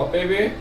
up, baby?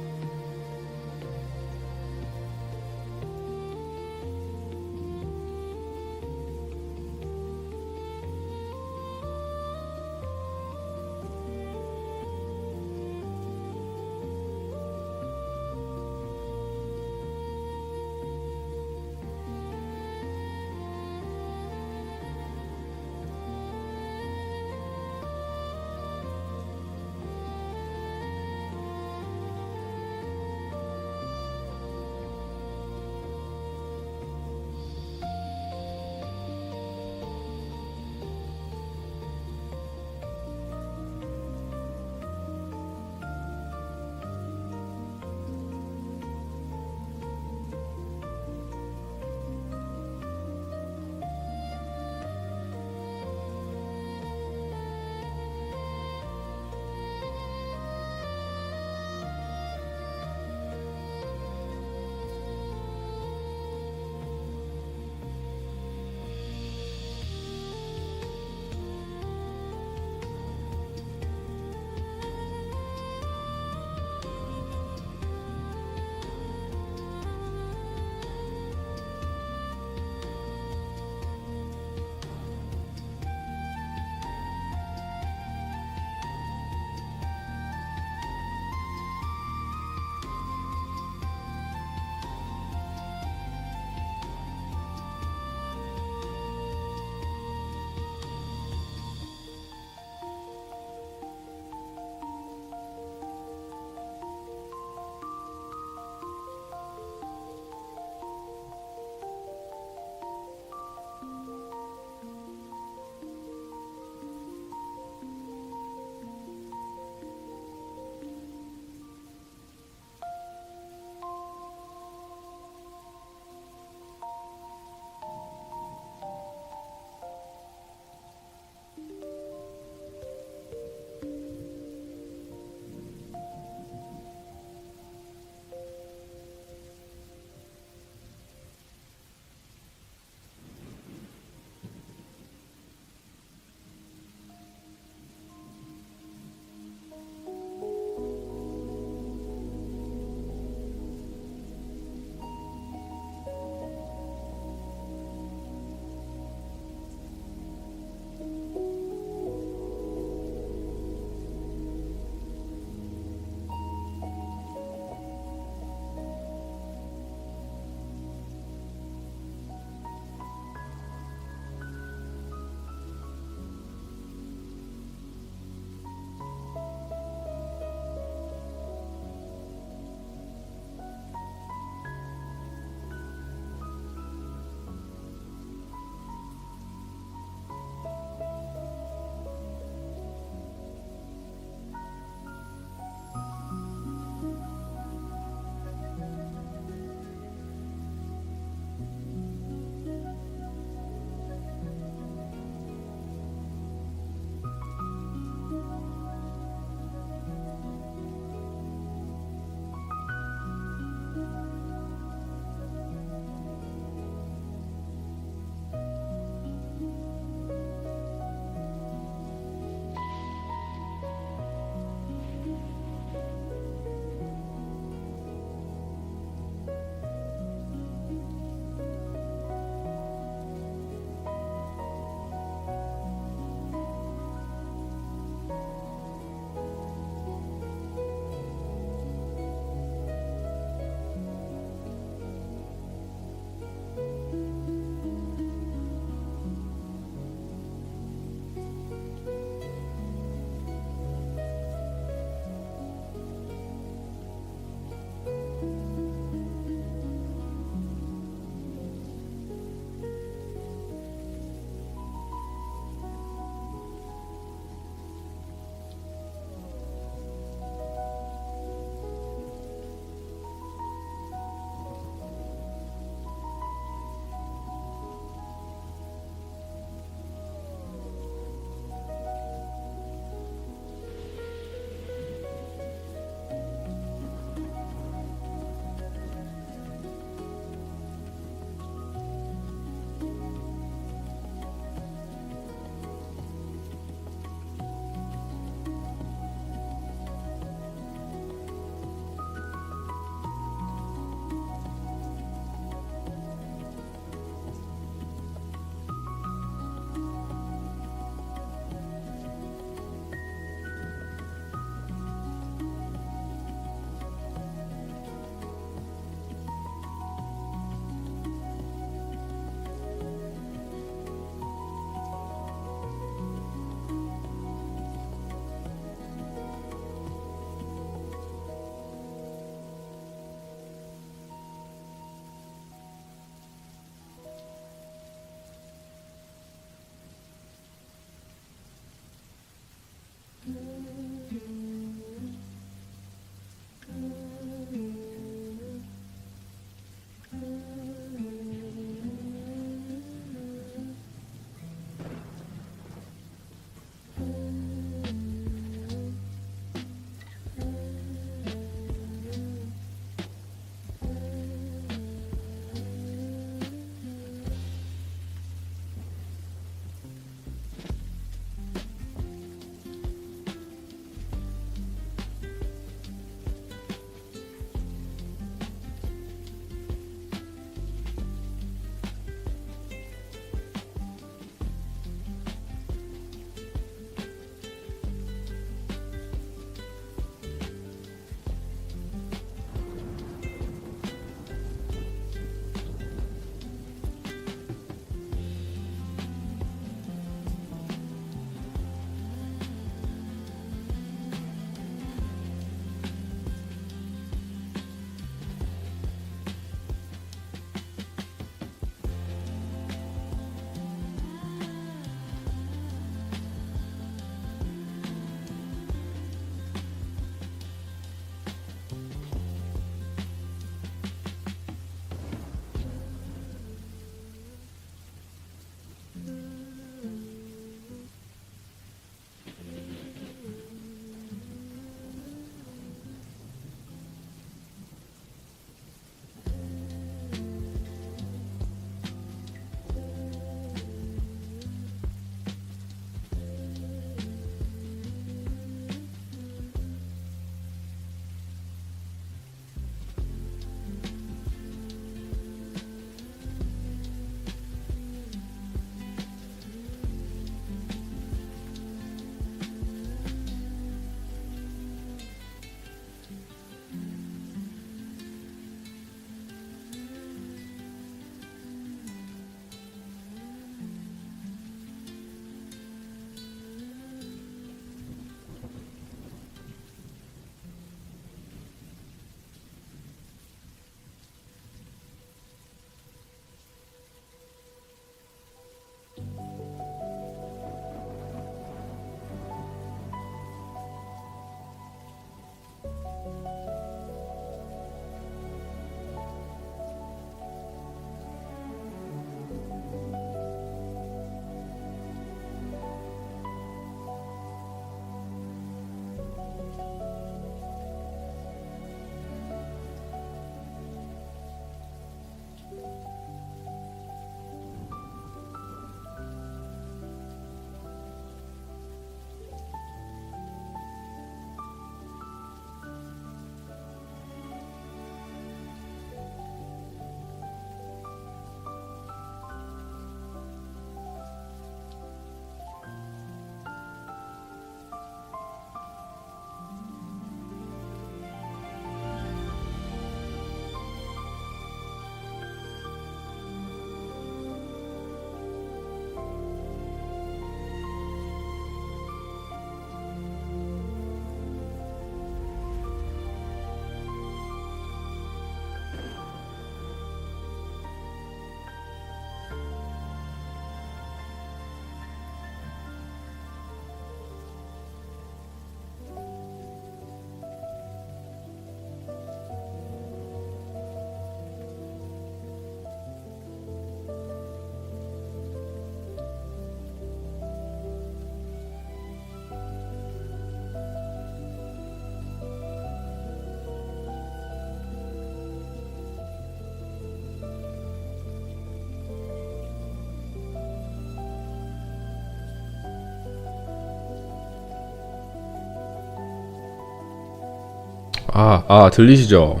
들리시죠?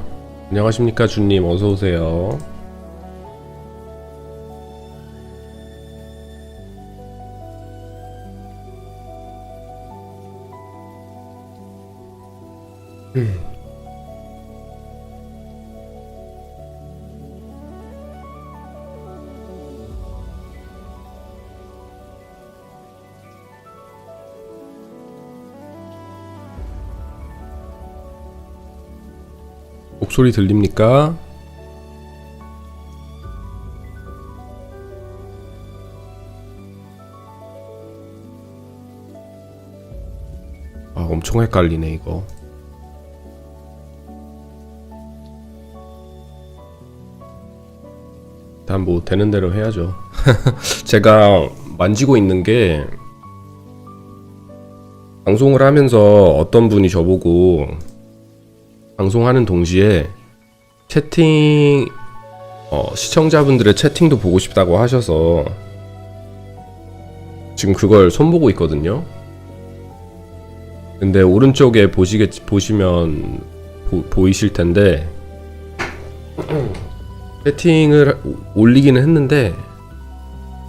안녕하십니까, 주님. 어서오세요. 목소리 들립니까? 엄청 헷갈리네 이거. 일단 뭐 되는 대로 해야죠. 제가 만지고 있는 게 방송을 하면서 어떤 분이 저보고 방송하는 동시에 채팅 시청자분들의 채팅도 보고 싶다고 하셔서 지금 그걸 손보고 있거든요. 근데 오른쪽에 보시면 보이실 텐데 채팅을 올리기는 했는데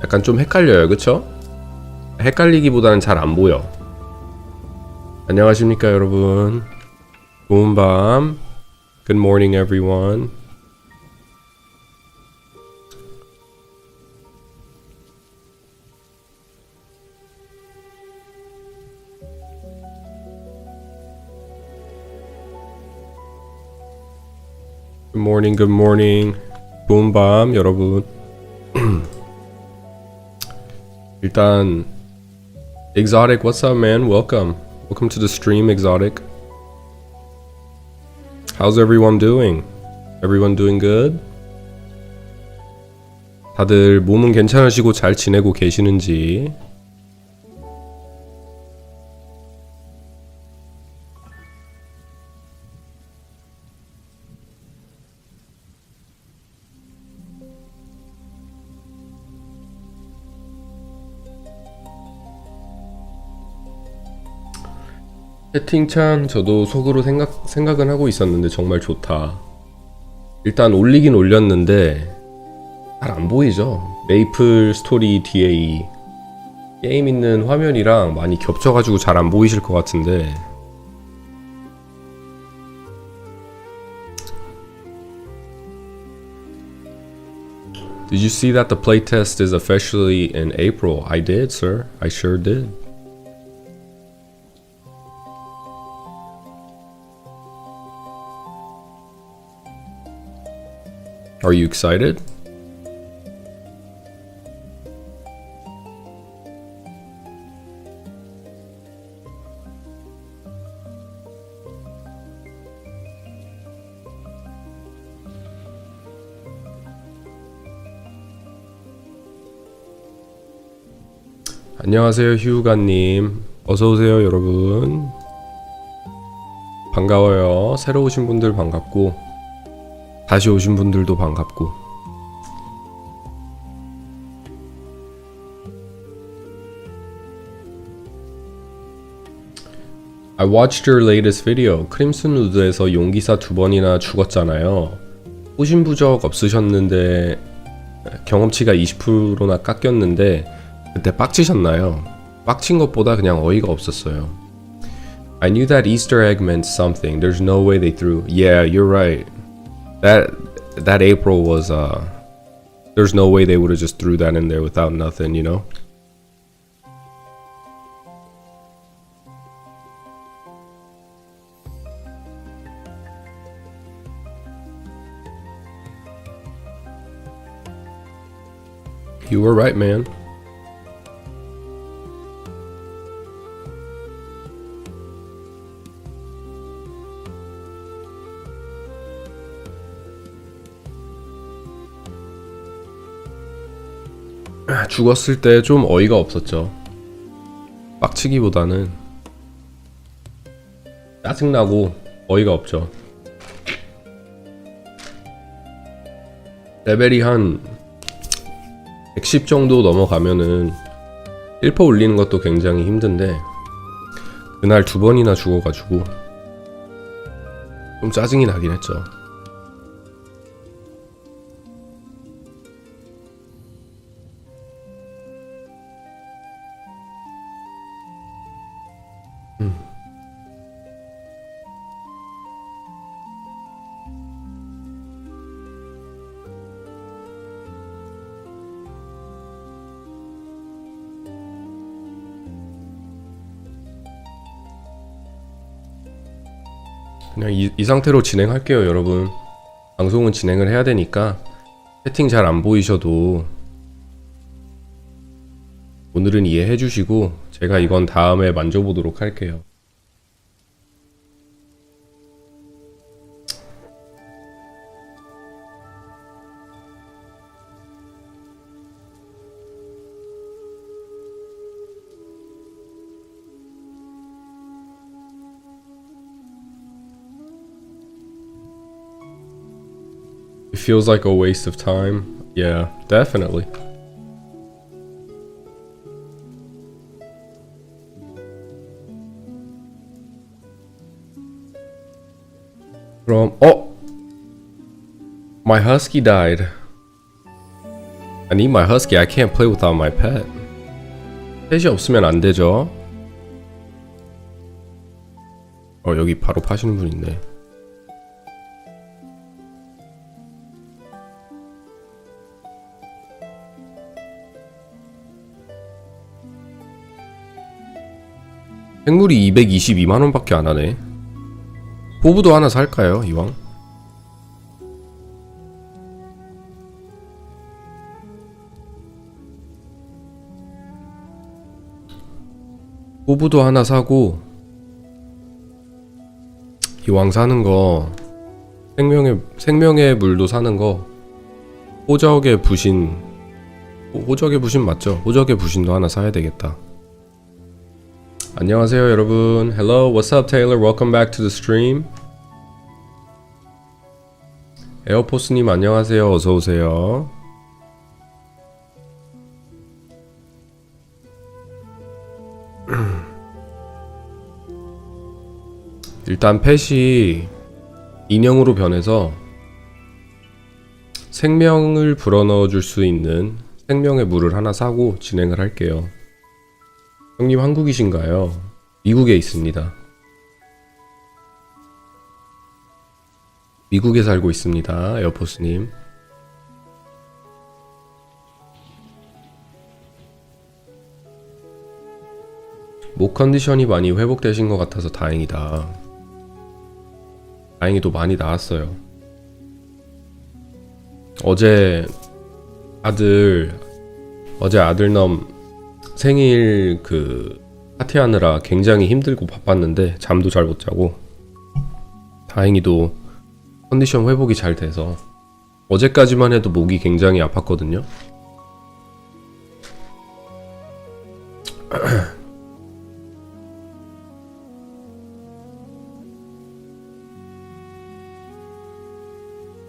약간 좀 헷갈려요. 그쵸? 헷갈리기보다는 잘 안 보여. 안녕하십니까 여러분. 좋은 밤. Good morning everyone. Good morning, good morning. 좋은 밤 여러분. 일단 Exotic, what's up man? Welcome. Welcome to the stream, Exotic. How's everyone doing? Everyone doing good? 다들 몸은 괜찮으시고 잘 지내고 계시는지. 채팅창 저도 속으로 생각은 하고 있었는데 정말 좋다. 일단 올리긴 올렸는데 잘 안 보이죠? 메이플 스토리 뒤에 게임 있는 화면이랑 많이 겹쳐가지고 잘 안 보이실 것 같은데 Did you see that the playtest is officially in April? I did, sir. I sure did. Are you excited? 안녕하세요 휴가님. 어서오세요 여러분. 반가워요. 새로 오신 분들 반갑고 다시 오신 분들도 반갑고. I watched your latest video. 크림슨 우드에서 용기사 2번이나 죽었잖아요. 호신 부적 없으셨는데 경험치가 20%나 깎였는데 그때 빡치셨나요? 빡친 것보다 그냥 어이가 없었어요. I knew that Easter egg meant something. There's no way they threw. Yeah, you're right. That April was there's no way they would have just threw that in there without nothing, you know? You were right, man. 죽었을 때 좀 어이가 없었죠. 빡치기보다는 짜증나고 어이가 없죠. 레벨이 한 110 정도 넘어가면은 1% 올리는 것도 굉장히 힘든데 그날 2번이나 죽어가지고 좀 짜증이 나긴 했죠. 그냥 이 상태로 진행할게요, 여러분. 방송은 진행을 해야 되니까 채팅 잘 안 보이셔도 오늘은 이해해 주시고 제가 이건 다음에 만져보도록 할게요. It feels like a waste of time. Yeah, definitely. 그럼 my husky died. I need my husky. I can't play without my pet. 펫이 없으면 안 되죠. 여기 바로 파시는 분 있네. 생물이 222만원밖에 안 하네. 보부도 하나 살까요, 이왕? 보부도 하나 사고, 이왕 사는 거, 생명의 물도 사는 거, 호적의 부신 맞죠? 호적의 부신도 하나 사야 되겠다. 안녕하세요 여러분. Hello, what's up Taylor? Welcome back to the stream. 에어포스님 안녕하세요. 어서오세요. 일단 펫이 인형으로 변해서 생명을 불어넣어 줄 수 있는 생명의 물을 하나 사고 진행을 할게요. 형님 한국이신가요? 미국에 있습니다. 미국에 살고 있습니다. 에어포스님. 목 컨디션이 많이 회복되신 것 같아서 다행이다. 다행히도 많이 나았어요. 어제 아들놈 생일 파티하느라 굉장히 힘들고 바빴는데 잠도 잘 못 자고 다행히도 컨디션 회복이 잘 돼서 어제까지만 해도 목이 굉장히 아팠거든요.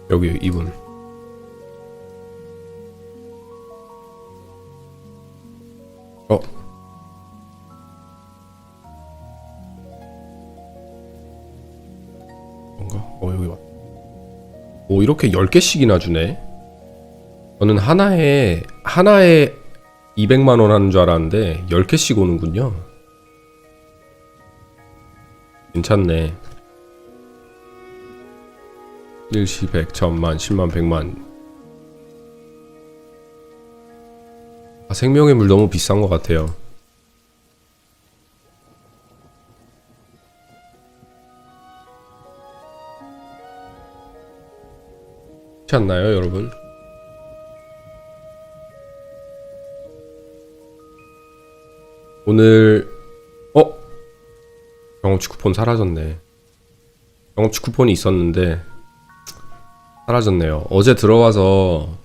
여기 이분 뭔가? 여기 왔. 오, 이렇게 10개씩이나 주네. 저는 하나에 200만원 하는 줄 알았는데 10개씩 오는군요. 괜찮네. 1시 100, 1000만, 10만, 100만. 생명의 물 너무 비싼 것 같아요. 그렇지 않나요, 여러분? 오늘 경험치 쿠폰 사라졌네. 경험치 쿠폰이 있었는데 사라졌네요. 어제 들어와서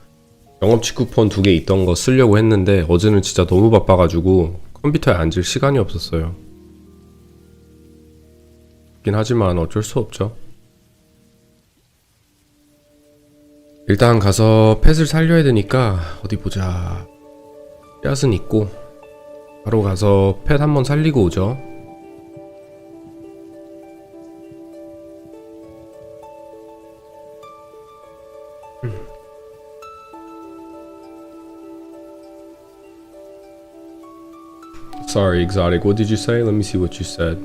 경험치 쿠폰 2개 있던 거 쓰려고 했는데 어제는 진짜 너무 바빠가지고 컴퓨터에 앉을 시간이 없었어요. 그렇긴 하지만 어쩔 수 없죠. 일단 가서 펫을 살려야 되니까 어디 보자. 씨앗은 있고 바로 가서 펫 한번 살리고 오죠. Sorry, Exotic. What did you say? Let me see what you said.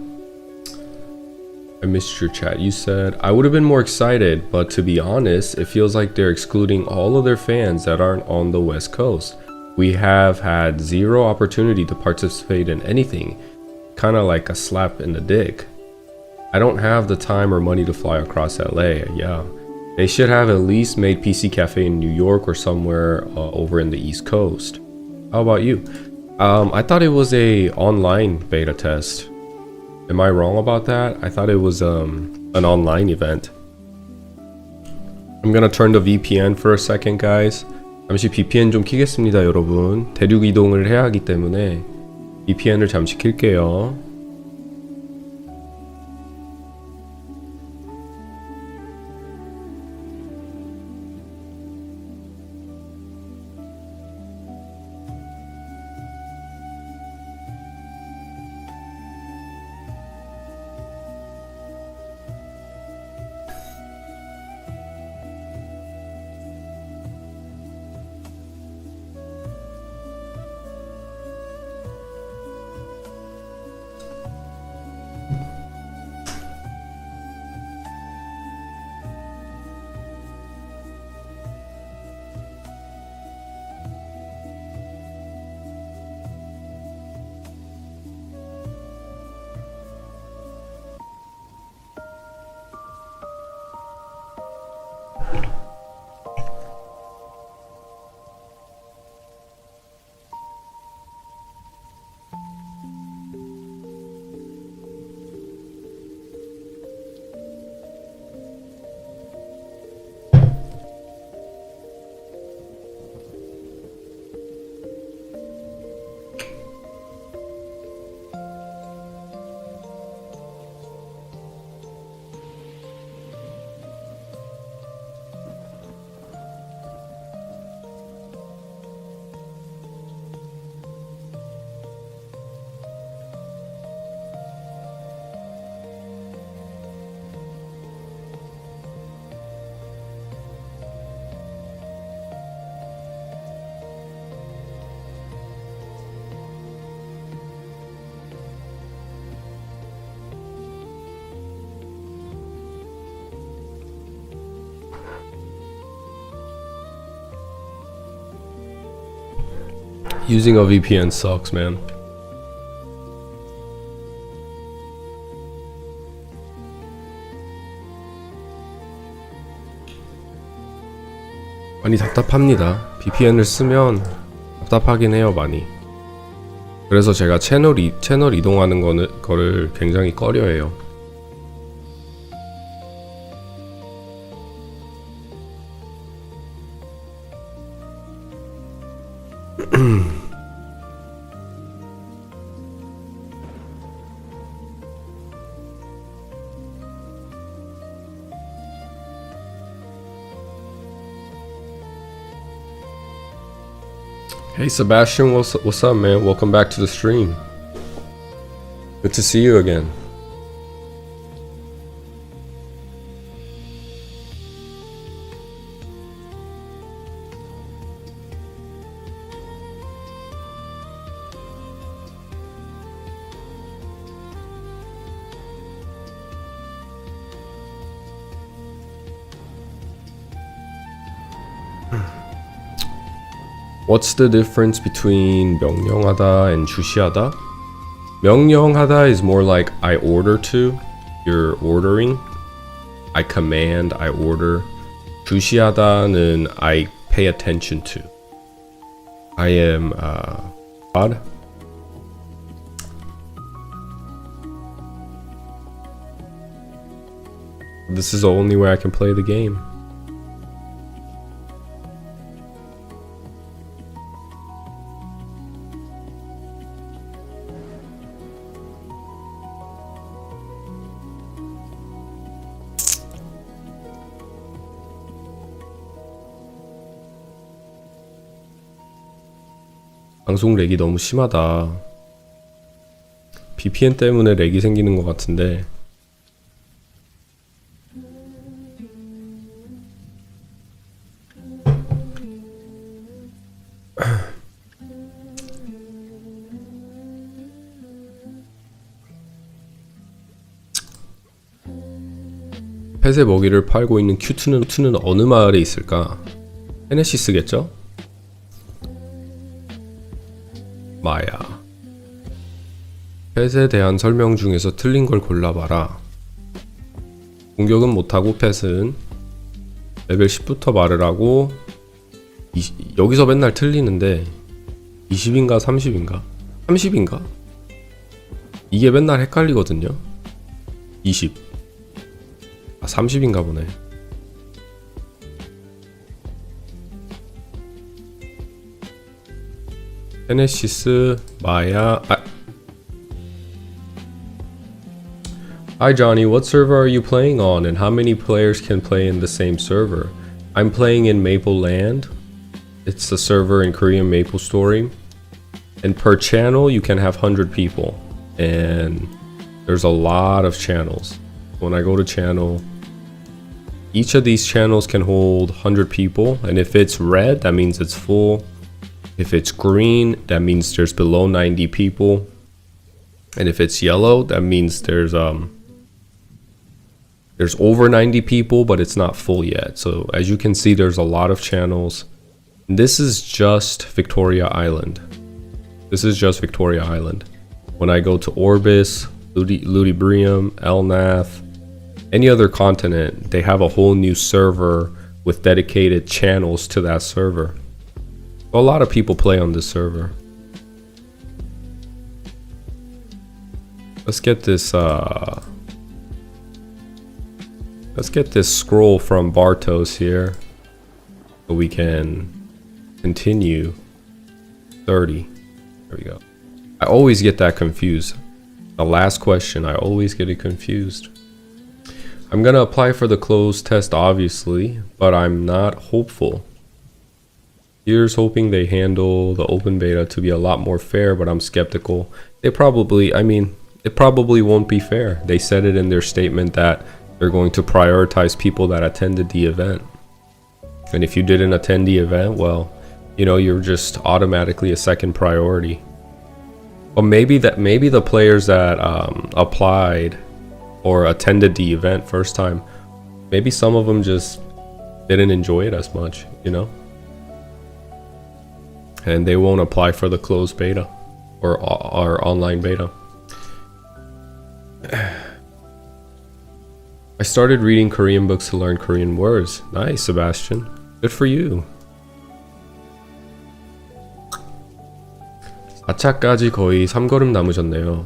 I missed your chat. You said, I would have been more excited, but to be honest, it feels like they're excluding all of their fans that aren't on the West Coast. We have had zero opportunity to participate in anything. Kind of like a slap in the dick. I don't have the time or money to fly across LA. Yeah. They should have at least made PC Cafe in New York or somewhere over in the East Coast. How about you? I thought it was a online beta test. Am I wrong about that? I thought it was an online event. I'm gonna turn the VPN for a second, guys. 잠시 VPN 좀 켜겠습니다, 여러분. 대륙 이동을 해야 하기 때문에 VPN을 잠시 킬게요. Using a VPN sucks, man. 많이 답답합니다. VPN을 쓰면 답답하긴 해요, 많이. 그래서 제가 채널 이동하는 거를 굉장히 꺼려해요. Hey Sebastian, what's up, man? Welcome back to the stream. Good to see you again. What's the difference between 명령하다 and 주시하다? 명령하다 is more like I order to, you're ordering. I command, I order. 주시하다는 I pay attention to. I am God. This is the only way I can play the game. 방송 렉이 너무 심하다. VPN 때문에 렉이 생기는 것 같은데. 펫의 먹이를 팔고 있는 큐트는 어느 마을에 있을까? 테네시스겠죠? 마야. 펫에 대한 설명 중에서 틀린 걸 골라봐라. 공격은 못하고 펫은 레벨 10부터 말을 하고 여기서 맨날 틀리는데 20인가 30인가? 30인가? 이게 맨날 헷갈리거든요. 20. 30인가 보네. 테네시스 마야. Hi Johnny, what server are you playing on and how many players can play in the same server? I'm playing in Maple Land. It's a server in Korean MapleStory. And per channel you can have 100 people. And there's a lot of channels. When I go to channel, each of these channels can hold 100 people. And if it's red, that means it's full. If it's green, that means there's below 90 people. And if it's yellow, that means there's over 90 people, but it's not full yet. So as you can see, there's a lot of channels. This is just Victoria Island. This is just Victoria Island. When I go to Orbis, Ludibrium, Elnath, any other continent, they have a whole new server with dedicated channels to that server. A lot of people play on this server. Let's get this scroll from Bartos here so we can continue. 30. There we go. I always get that confused. The last question, I always get it confused. I'm gonna apply for the closed test obviously, but I'm not hopeful. Here's hoping they handle the open beta to be a lot more fair, but I'm skeptical. It probably won't be fair. They said it in their statement that they're going to prioritize people that attended the event. And if you didn't attend the event, well, you know, you're just automatically a second priority. Or maybe the players that applied or attended the event first time, maybe some of them just didn't enjoy it as much, you know? And they won't apply for the closed beta or online beta. I started reading Korean books to learn Korean words. Nice, Sebastian. Good for you. 4차까지 거의 3걸음 남으셨네요.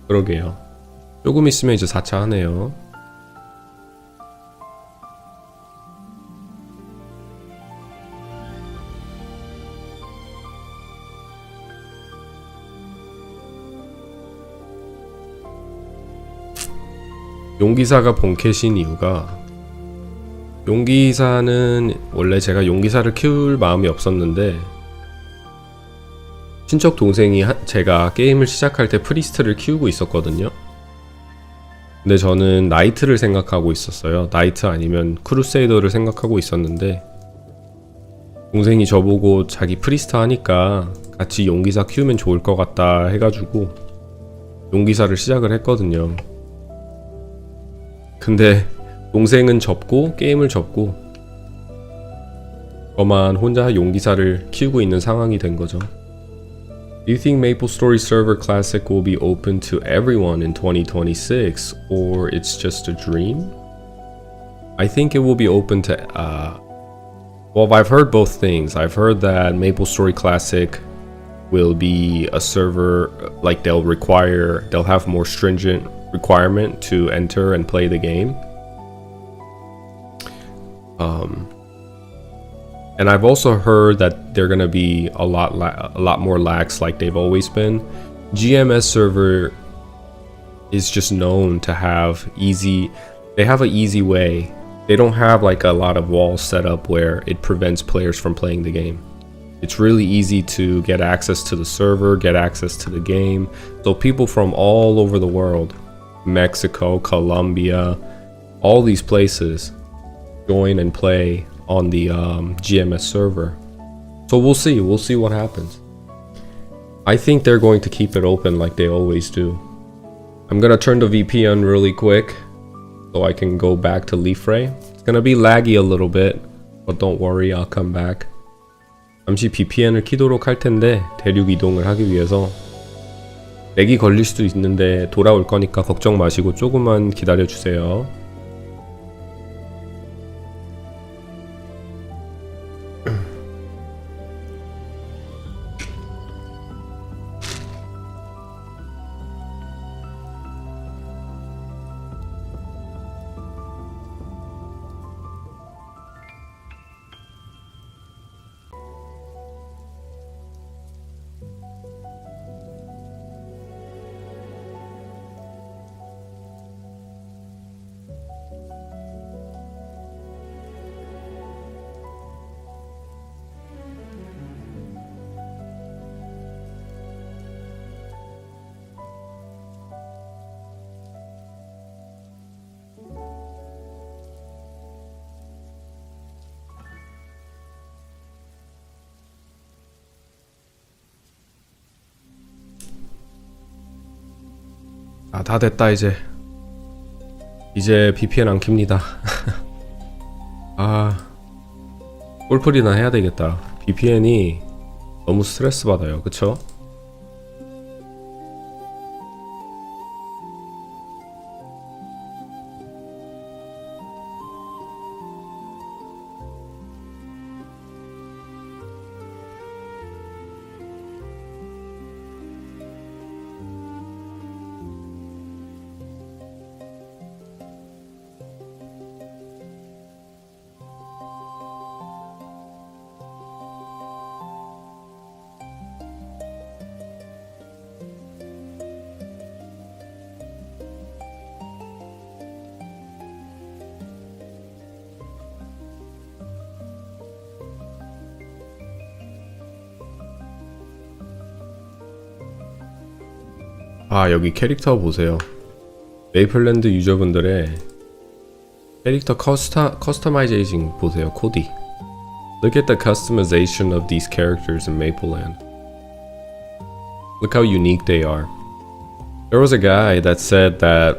그러게요. 조금 있으면 이제 4차 하네요. 용기사가 본캐신 이유가, 용기사는 원래 제가 용기사를 키울 마음이 없었는데 친척 동생이 제가 게임을 시작할 때 프리스트를 키우고 있었거든요. 근데 저는 나이트를 생각하고 있었어요. 나이트 아니면 크루세이더를 생각하고 있었는데 동생이 저보고 자기 프리스트 하니까 같이 용기사 키우면 좋을 것 같다 해가지고 용기사를 시작을 했거든요. 근데 동생은 접고 게임을 접고 저만 혼자 용기사를 키우고 있는 상황이 된 거죠. Do you think MapleStory Server Classic will be open to everyone in 2026 or it's just a dream? I think it will be open to well, I've heard both things. I've heard that MapleStory Classic will be a server like they'll have more stringent requirement to enter and play the game. And I've also heard that they're gonna be a lot more lax like they've always been. GMS server is just known to have they have an easy way. They don't have like a lot of walls set up where it prevents players from playing the game. It's really easy to get access to the server, get access to the game. So people from all over the world, Mexico, Colombia, all these places join and play on the GMS server. So we'll see what happens. I think they're going to keep it open like they always do. I'm gonna turn the VPN really quick so I can go back to Liffrey. It's gonna be laggy a little bit, but don't worry, I'll come back. 잠시 VPN을 키도록 할 텐데 대륙 이동을 하기 위해서 렉이 걸릴 수도 있는데 돌아올 거니까 걱정 마시고 조금만 기다려 주세요. 아, 다 됐다 이제 VPN 안 킵니다. 아, 꼴풀이나 해야 되겠다. VPN이 너무 스트레스 받아요. 그쵸? 아, 여기 캐릭터 보세요. 메이플랜드 유저분들의 캐릭터 커스터마이제이징 보세요. 코디. Look at the customization of these characters in Mapleland. Look how unique they are. There was a guy that said that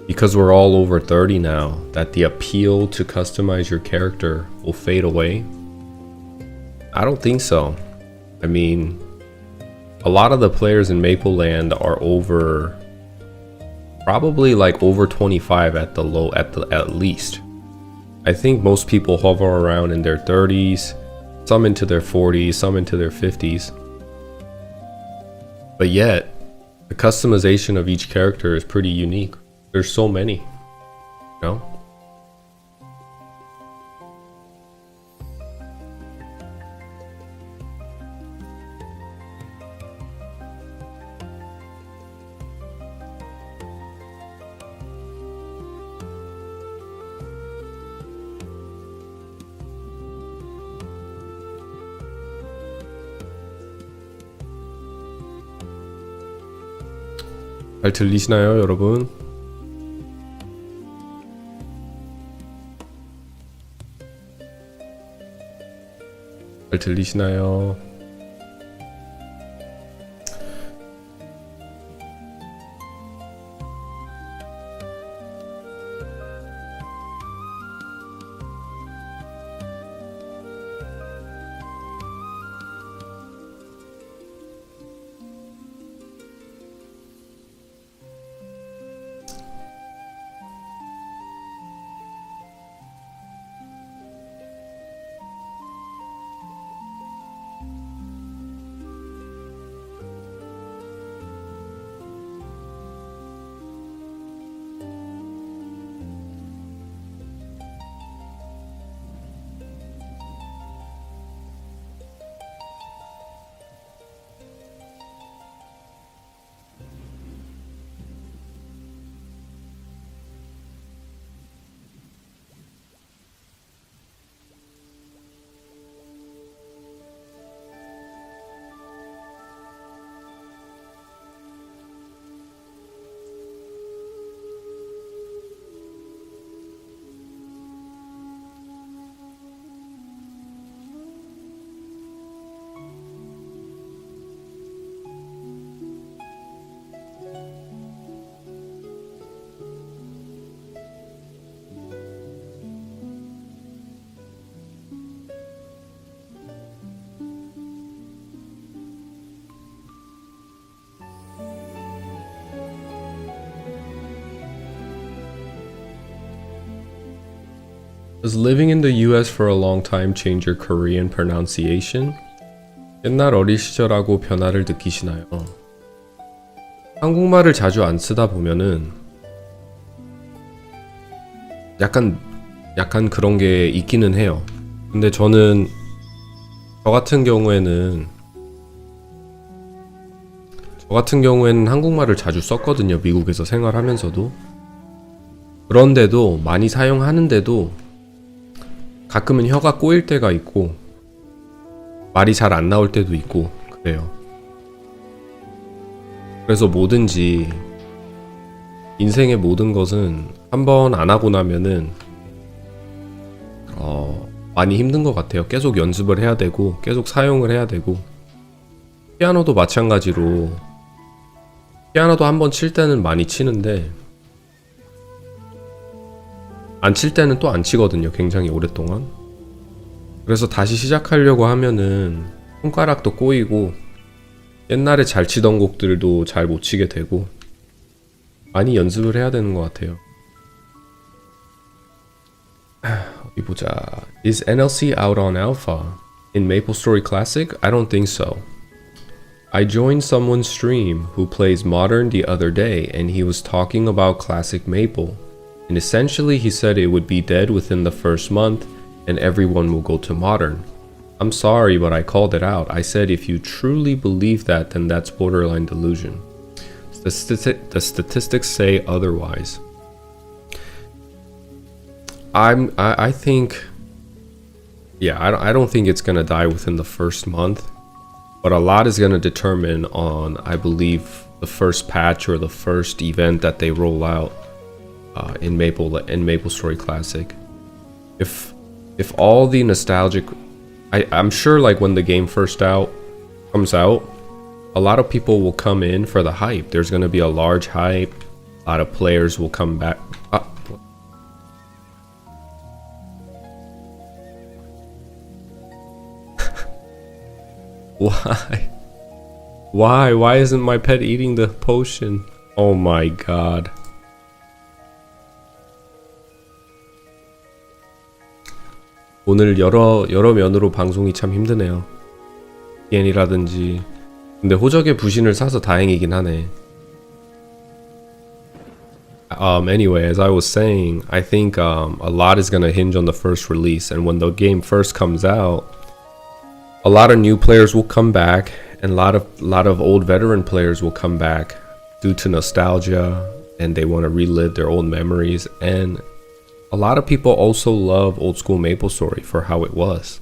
because we're all over 30 now, that the appeal to customize your character will fade away. I don't think so. I mean, a lot of the players in Mapleland are over, probably like over 25 at least. I think most people hover around in their 30s, some into their 40s, some into their 50s. But yet, the customization of each character is pretty unique. There's so many, you know? 잘 들리시나요, 여러분? 잘 들리시나요? Does living in the US for a long time change your Korean pronunciation? 옛날 어린 시절하고 변화를 느끼시나요? 한국말을 자주 안 쓰다 보면은 약간 그런 게 있기는 해요. 근데 저는 저 같은 경우에는 한국말을 자주 썼거든요. 미국에서 생활하면서도. 그런데도 많이 사용하는데도 가끔은 혀가 꼬일 때가 있고 말이 잘 안 나올 때도 있고 그래요. 그래서 뭐든지 인생의 모든 것은 한번 안 하고 나면은 많이 힘든 것 같아요. 계속 연습을 해야 되고 계속 사용을 해야 되고 피아노도 마찬가지로 피아노도 한번 칠 때는 많이 치는데 안 칠 때는 또 안 치거든요. 굉장히 오랫동안. 그래서 다시 시작하려고 하면은 손가락도 꼬이고 옛날에 잘 치던 곡들도 잘 못 치게 되고 많이 연습을 해야 되는 것 같아요. 어디 보자. Is NLC out on Alpha? In MapleStory Classic? I don't think so. I joined someone's stream who plays Modern the other day and he was talking about Classic Maple. And essentially he said it would be dead within the first month and everyone will go to Modern. I'm sorry, but I called it out. I said if you truly believe that, then that's borderline delusion. The statistics say otherwise. I think, yeah, I don't think it's gonna die within the first month, but a lot is gonna determine on, I believe, the first patch or the first event that they roll out in MapleStory Classic. If all the nostalgic, I'm sure like when the game first comes out, a lot of people will come in for the hype. There's gonna be a large hype. A lot of players will come back. Why isn't my pet eating the potion? Oh my god. 오늘 여러 면으로 방송이 참 힘드네요. DN이라든지. 근데 호적의 부신을 사서 다행이긴 하네. Anyway, as I was saying, I think a lot is gonna hinge on the first release, and when the game first comes out, a lot of new players will come back, and a lot of old veteran players will come back due to nostalgia, and they want to relive their old memories. And a lot of people also love old school MapleStory for how it was.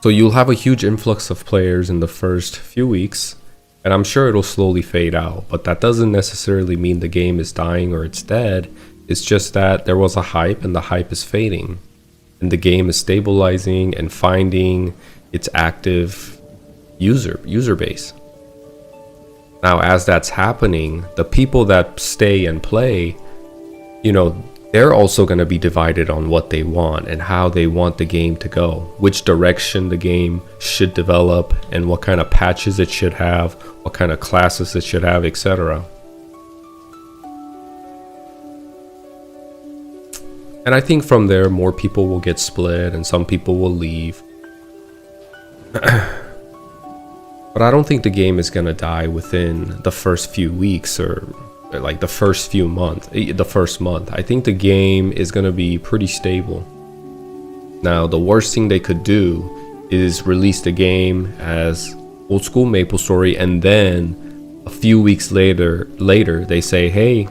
So you'll have a huge influx of players in the first few weeks, and I'm sure it'll slowly fade out. But that doesn't necessarily mean the game is dying or it's dead. It's just that there was a hype, and the hype is fading. And the game is stabilizing and finding its active user base. Now, as that's happening, the people that stay and play, you know, they're also going to be divided on what they want and how they want the game to go, which direction the game should develop, and what kind of patches it should have, what kind of classes it should have, etc. And I think from there, more people will get split and some people will leave. But I don't think the game is gonna die within the first few weeks or like the first month. I think the game is gonna be pretty stable. Now, the worst thing they could do is release the game as old school MapleStory, and then a few weeks later they say, hey,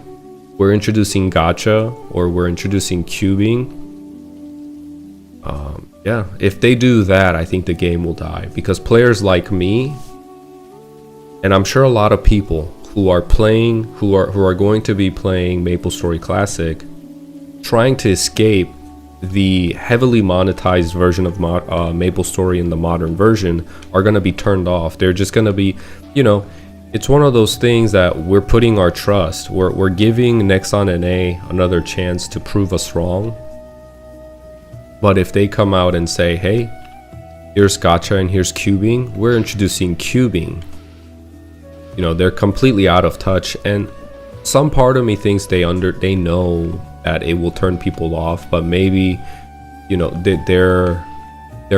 we're introducing gacha, or we're introducing cubing. Yeah, if they do that, I think the game will die, because players like me, and I'm sure a lot of people who are going to be playing MapleStory Classic, trying to escape the heavily monetized version of MapleStory in the modern version, are going to be turned off. They're just going to be, you know, it's one of those things that we're putting our trust. We're giving Nexon NA another chance to prove us wrong. But if they come out and say, hey, here's gacha and here's cubing, we're introducing cubing, you know, they're completely out of touch. And some part of me thinks they know that it will turn people off, but maybe, you know, their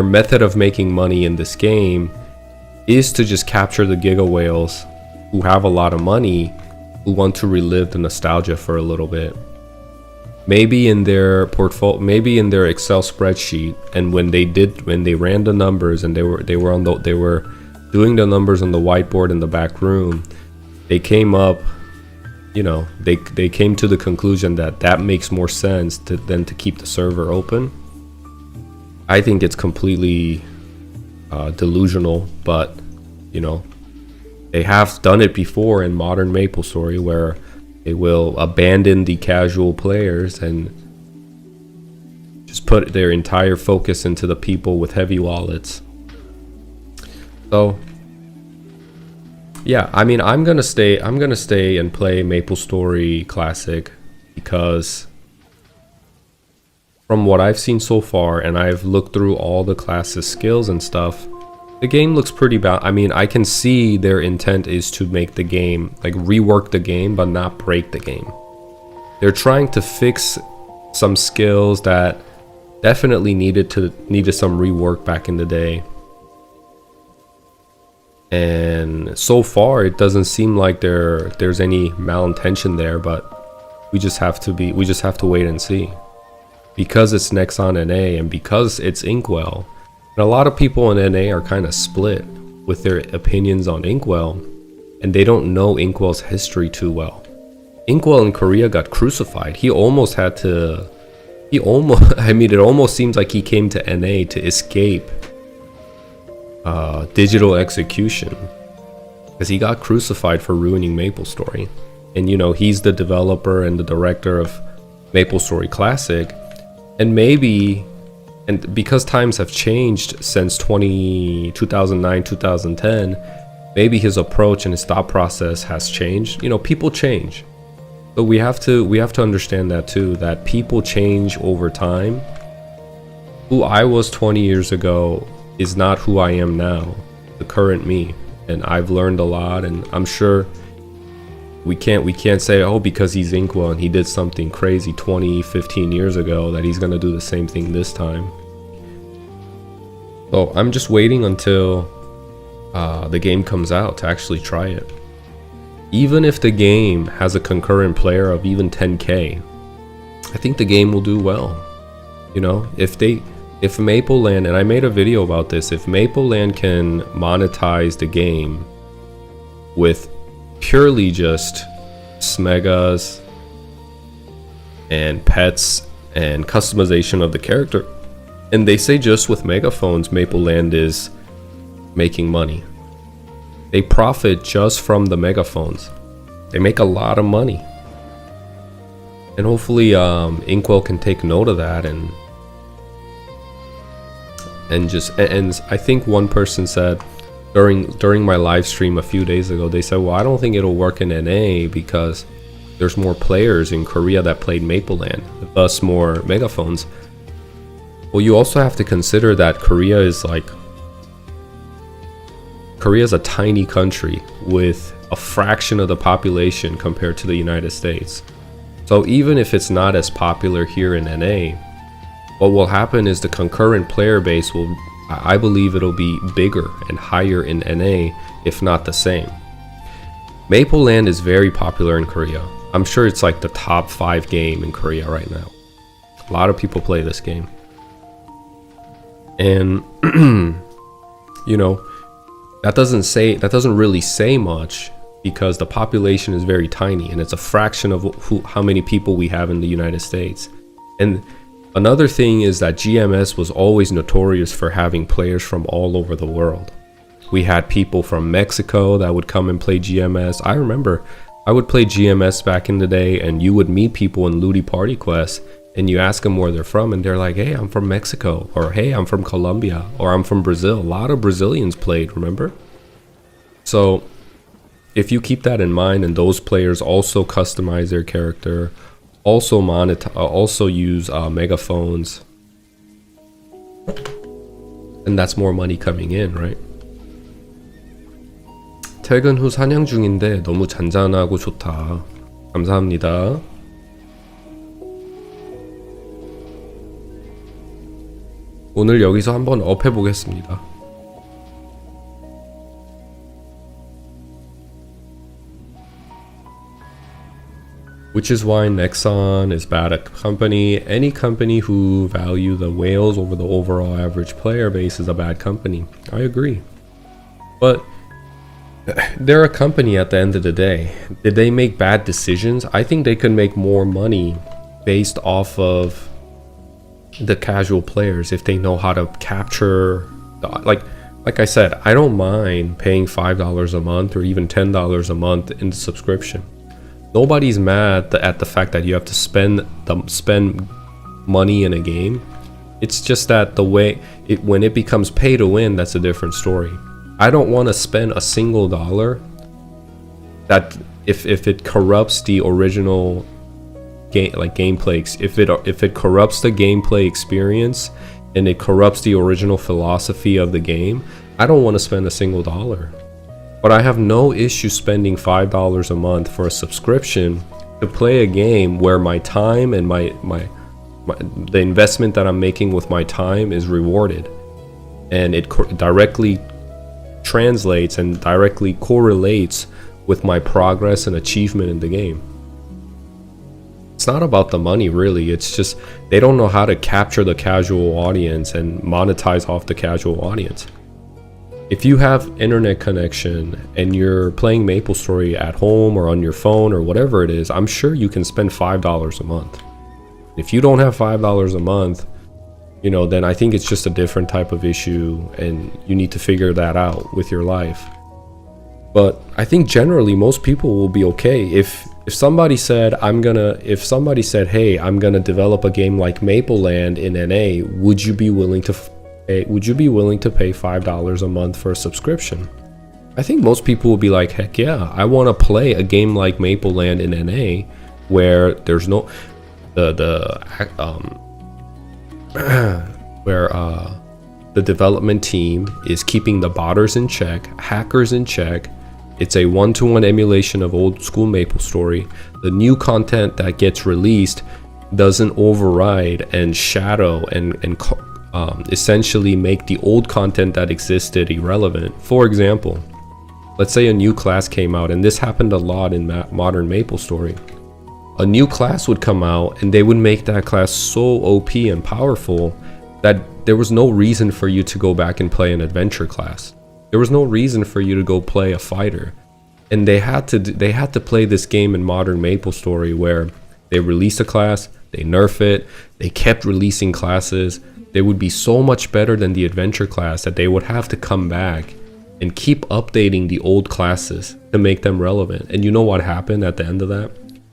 method of making money in this game is to just capture the giga whales who have a lot of money, who want to relive the nostalgia for a little bit. Maybe in their portfolio, maybe in their Excel spreadsheet, and when they ran the numbers and they were doing the numbers on the whiteboard in the back room, they came up, you know, they came to the conclusion that makes more sense than to keep the server open. I think it's completely delusional, but you know, they have done it before in modern MapleStory, where they will abandon the casual players and just put their entire focus into the people with heavy wallets. So yeah, I mean, I'm gonna stay and play MapleStory Classic, because from what I've seen so far, and I've looked through all the class's skills and stuff, the game looks pretty I mean, I can see their intent is to make the game, like rework the game, but not break the game. They're trying to fix some skills that definitely needed some rework back in the day. And so far, it doesn't seem like there's any malintention there, but we just have to wait and see. Because it's Nexon NA and because it's Inkwell, and a lot of people in NA are kind of split with their opinions on Inkwell, and they don't know Inkwell's history too well. Inkwell in Korea got crucified. It almost seems like he came to NA to escape digital execution, because he got crucified for ruining MapleStory. And you know, he's the developer and the director of MapleStory Classic, and because times have changed since 2009, 2010, maybe his approach and his thought process has changed. You know, people change. So we have to understand that too, that people change over time. Who I was 20 years ago is not who I am now, the current me. And I've learned a lot, and I'm sure we can't say, oh, because he's Inkwell and he did something crazy 15 years ago, that he's gonna do the same thing this time. So I'm just waiting until the game comes out to actually try it. Even if the game has a concurrent player of even 10k, I think the game will do well. You know, if Mapleland, and I made a video about this, if Mapleland can monetize the game with purely just smegas and pets and customization of the character, and they say just with megaphones Mapleland is making money. They profit just from the megaphones. They make a lot of money, and hopefully Inkwell can take note of that, and I think one person said during my live stream a few days ago, they said, well, I don't think it'll work in NA because there's more players in Korea that played Mapleland, thus more megaphones. Well, you also have to consider that Korea is a tiny country with a fraction of the population compared to the United States. So even if it's not as popular here in NA, what will happen is the concurrent player base will, I believe it'll be bigger and higher in NA, if not the same. Mapleland is very popular in Korea. I'm sure it's like the top 5 game in Korea right now. A lot of people play this game. And you know, that doesn't really say much, because the population is very tiny and it's a fraction of how many people we have in the United States. And another thing is that GMS was always notorious for having players from all over the world. We had people from Mexico that would come and play GMS. I remember I would play GMS back in the day, and you would meet people in Ludi Party Quest, and you ask them where they're from, and they're like, hey, I'm from Mexico, or hey, I'm from Colombia, or I'm from Brazil. A lot of Brazilians played, remember? So if you keep that in mind, and those players also customize their character, also use megaphones, and that's more money coming in, right? 퇴근 후 사냥 중인데 너무 잔잔하고 좋다. 감사합니다. 오늘 여기서 한번 업 해보겠습니다. Which is why Nexon is bad at company. Any company who value the whales over the overall average player base is a bad company. I agree. But they're a company at the end of the day. Did they make bad decisions? I think they could make more money based off of the casual players if they know how to capture like I said, I don't mind paying $5 a month or even $10 a month in the subscription. Nobody's mad at the fact that you have to spend money in a game. It's just that the way when it becomes pay to win, that's a different story. I don't want to spend a single dollar that if it corrupts the original gameplay, if it corrupts the gameplay experience and it corrupts the original philosophy of the game, I don't want to spend a single dollar. But I have no issue spending $5 a month for a subscription to play a game where my time and the investment that I'm making with my time is rewarded, and it directly translates and directly correlates with my progress and achievement in the game. It's not about the money, really. It's just they don't know how to capture the casual audience and monetize off the casual audience. If you have internet connection and you're playing MapleStory at home or on your phone or whatever it is, I'm sure you can spend $5 a month. If you don't have $5 a month, then I think it's just a different type of issue and you need to figure that out with your life. But I think generally most people will be okay. If somebody said, hey, I'm gonna develop a game like Maple Land in NA, would you be willing to pay $5 a month for a subscription? I think most people will be like, heck yeah, I want to play a game like Maple Land in NA where there's no where the development team is keeping the botters in check, hackers in check. It's a one-to-one emulation of old school MapleStory. The new content that gets released doesn't override and shadow and essentially make the old content that existed irrelevant. For example, let's say a new class came out, and this happened a lot in modern MapleStory. A new class would come out and they would make that class so OP and powerful that there was no reason for you to go back and play an adventure class. There was no reason for you to go play a fighter. And they had to play this game in modern MapleStory where they release a class, they nerf it, they kept releasing classes. They would be so much better than the adventure class that they would have to come back and keep updating the old classes to make them relevant. And you know what happened at the end of that?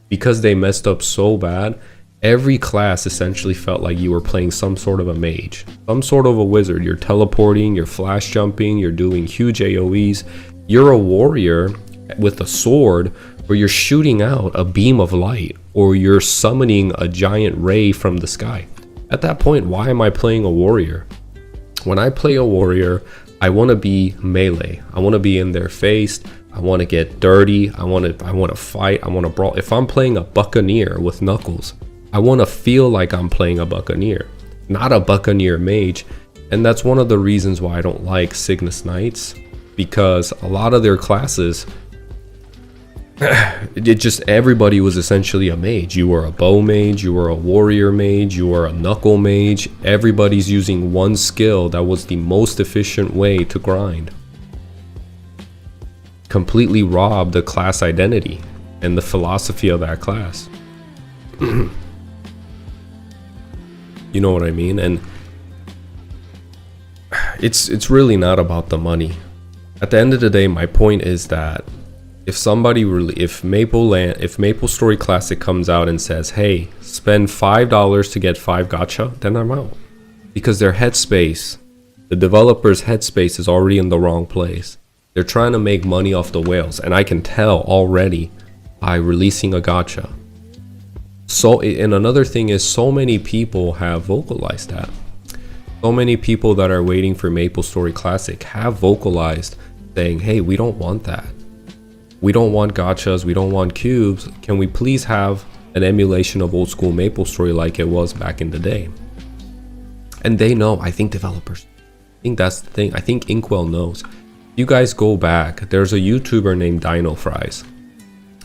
Because they messed up so bad, every class essentially felt like you were playing some sort of a mage, some sort of a wizard. You're teleporting, you're flash jumping, you're doing huge AoEs. You're a warrior with a sword where you're shooting out a beam of light or you're summoning a giant ray from the sky. At that point, why am I playing a warrior? When I play a warrior, I want to be melee. I want to be in their face. I want to get dirty. I want to fight. I want to brawl. If I'm playing a buccaneer with Knuckles, I want to feel like I'm playing a buccaneer, not a buccaneer mage. And that's one of the reasons why I don't like Cygnus Knights, because a lot of their classes, everybody was essentially a mage. You were a bow mage, you were a warrior mage, you were a knuckle mage. Everybody's using one skill that was the most efficient way to grind. Completely robbed the class identity and the philosophy of that class. You know what I mean? And it's really not about the money. At the end of the day, my point is that if MapleStory Classic comes out and says, hey, spend $5 to get 5 gacha, then I'm out. Because their headspace, the developer's headspace is already in the wrong place. They're trying to make money off the whales, and I can tell already by releasing a gacha. And another thing is, so many people have vocalized that. So many people that are waiting for MapleStory Classic have vocalized saying, hey, we don't want that. We don't want gachas, we don't want cubes. Can we please have an emulation of old school MapleStory like it was back in the day? And they know, I think developers, I think that's the thing. I think Inkwell knows. You guys go back, there's a YouTuber named Dino Fries,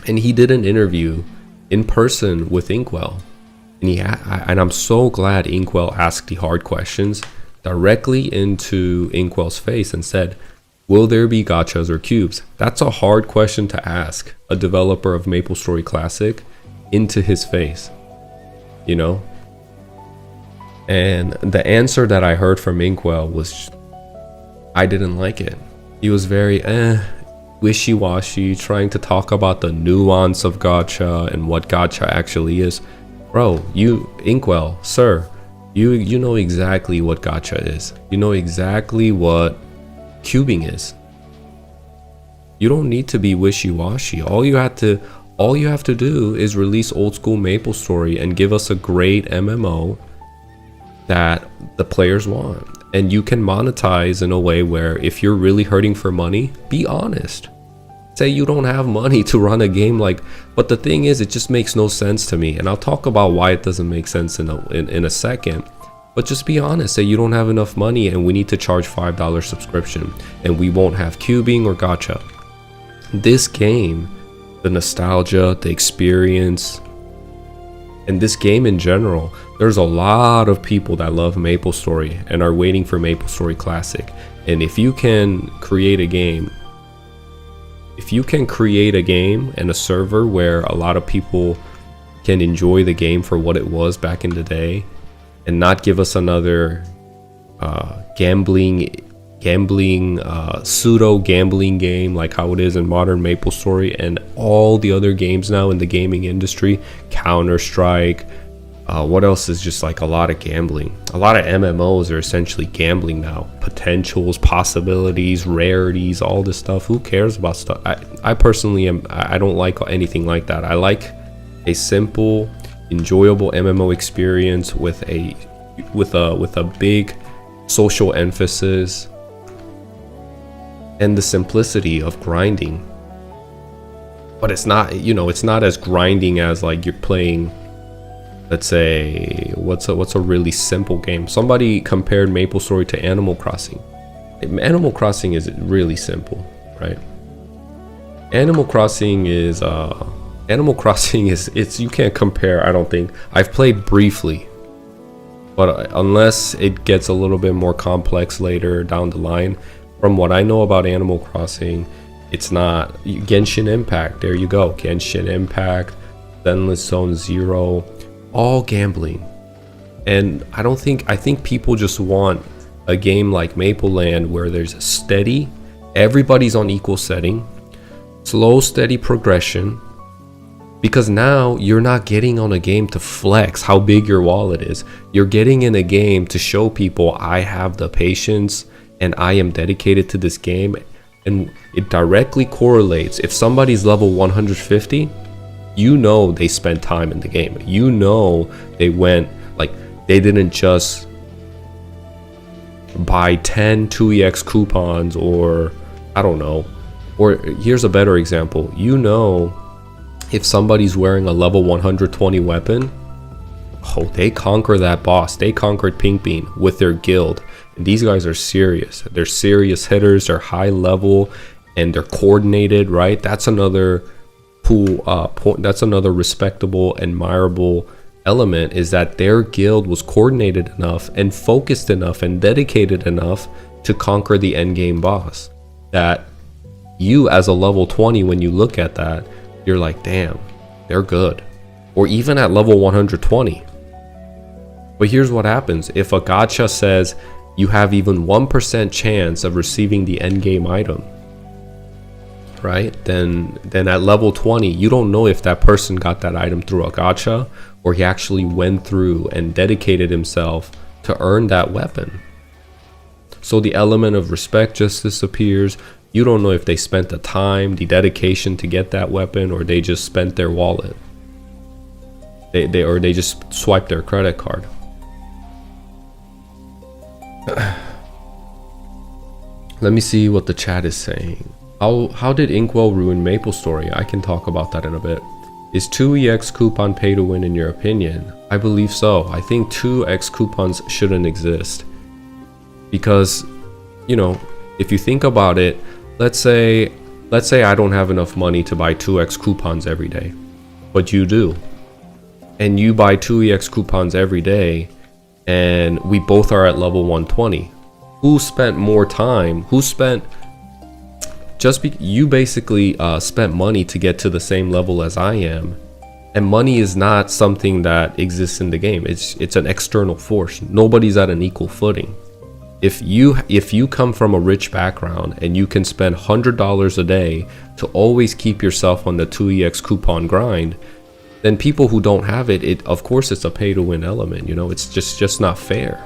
and he did an interview in person with Inkwell. And I'm so glad Inkwell asked the hard questions directly into Inkwell's face and said, will there be gachas or cubes? That's a hard question to ask a developer of MapleStory Classic into his face, you know? And the answer that I heard from Inkwell was, I didn't like it. He was very wishy-washy, trying to talk about the nuance of gacha and what gacha actually is. Bro, Inkwell, sir, you know exactly what gacha is. You know exactly what cubing is. You don't need to be wishy-washy. All you have to do is release old school MapleStory and give us a great MMO that the players want. And you can monetize in a way where if you're really hurting for money, be honest. Say you don't have money to run a game like, but the thing is, it just makes no sense to me. And I'll talk about why it doesn't make sense in a second. But just be honest, say you don't have enough money and we need to charge $5 subscription and we won't have cubing or gacha. This game, the nostalgia, the experience, and this game in general, there's a lot of people that love MapleStory and are waiting for MapleStory Classic. And if you can create a game, and a server where a lot of people can enjoy the game for what it was back in the day, and not give us another gambling pseudo gambling game like how it is in modern MapleStory and all the other games now in the gaming industry, Counter-Strike, what else is just like a lot of gambling. A lot of MMOs are essentially gambling now. Potentials, possibilities, rarities, all this stuff. Who cares about stuff? I personally I don't like anything like that. I like a simple, enjoyable MMO experience with a big social emphasis and the simplicity of grinding. But it's not, it's not as grinding as like you're playing, let's say, what's a really simple game. Somebody compared MapleStory to Animal Crossing. Animal Crossing is really simple, right? Animal Crossing is you can't compare. I don't think. I've played briefly, but unless it gets a little bit more complex later down the line, from what I know about Animal Crossing, it's not. Genshin Impact, there you go. Genshin Impact, Zenless Zone Zero, all gambling. And I think people just want a game like Maple Land where there's a steady, everybody's on equal setting, slow, steady progression. Because now you're not getting on a game to flex how big your wallet is. You're getting in a game to show people I have the patience and I am dedicated to this game. And it directly correlates. If somebody's level 150, they spent time in the game. They went, like, they didn't just buy 10 2EX coupons or I don't know. Or here's a better example. If somebody's wearing a level 120 weapon, they conquer that boss. They conquered Pink Bean with their guild. And these guys are serious. They're serious hitters. They're high level and they're coordinated, right? That's another point. That's another respectable, admirable element, is that their guild was coordinated enough and focused enough and dedicated enough to conquer the end game boss. That you, as a level 20, when you look at that, you're like, damn, they're good. Or even at level 120. But here's what happens. If a gacha says you have even 1% chance of receiving the end game item, right? Then at level 20, you don't know if that person got that item through a gacha or he actually went through and dedicated himself to earn that weapon. So the element of respect just disappears. You don't know if they spent the time, the dedication to get that weapon, or they just spent their wallet. They just swiped their credit card. Let me see what the chat is saying. How did Inkwell ruin MapleStory? I can talk about that in a bit. Is 2EX coupon pay to win in your opinion? I believe so. I think 2X coupons shouldn't exist. Because, you know, if you think about it, let's say I don't have enough money to buy 2X coupons every day, but you do. And you buy 2EX coupons every day, and we both are at level 120. Who spent more time? You basically spent money to get to the same level as I am. And money is not something that exists in the game. It's an external force. Nobody's at an equal footing. If you come from a rich background and you can spend $100 a day to always keep yourself on the 2EX coupon grind, then people who don't have it, of course it's a pay to win element, you know, it's just not fair.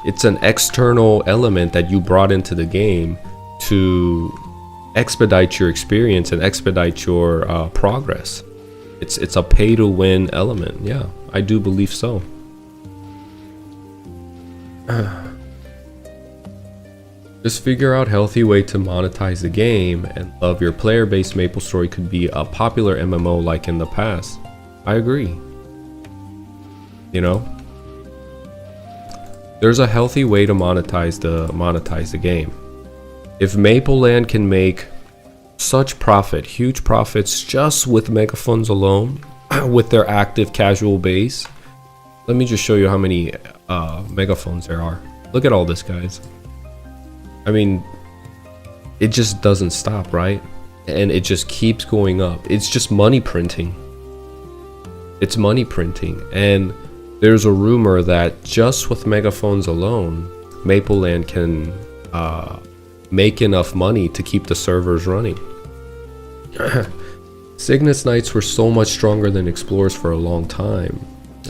It's an external element that you brought into the game to expedite your experience and expedite your progress. It's a pay to win element. Yeah, I do believe so. Just figure out healthy way to monetize the game and love your player base. MapleStory could be a popular MMO like in the past. I agree. You know, there's a healthy way to monetize the game. If Mapleland can make such profit, huge profits just with megafunds alone, with their active casual base, let me just show you how many megaphones there are. Look at all this, guys. I mean, it just doesn't stop, right? And it just keeps going up. It's just money printing. It's money printing. And there's a rumor that just with megaphones alone, Mapleland can make enough money to keep the servers running. Cygnus Knights were so much stronger than Explorers for a long time.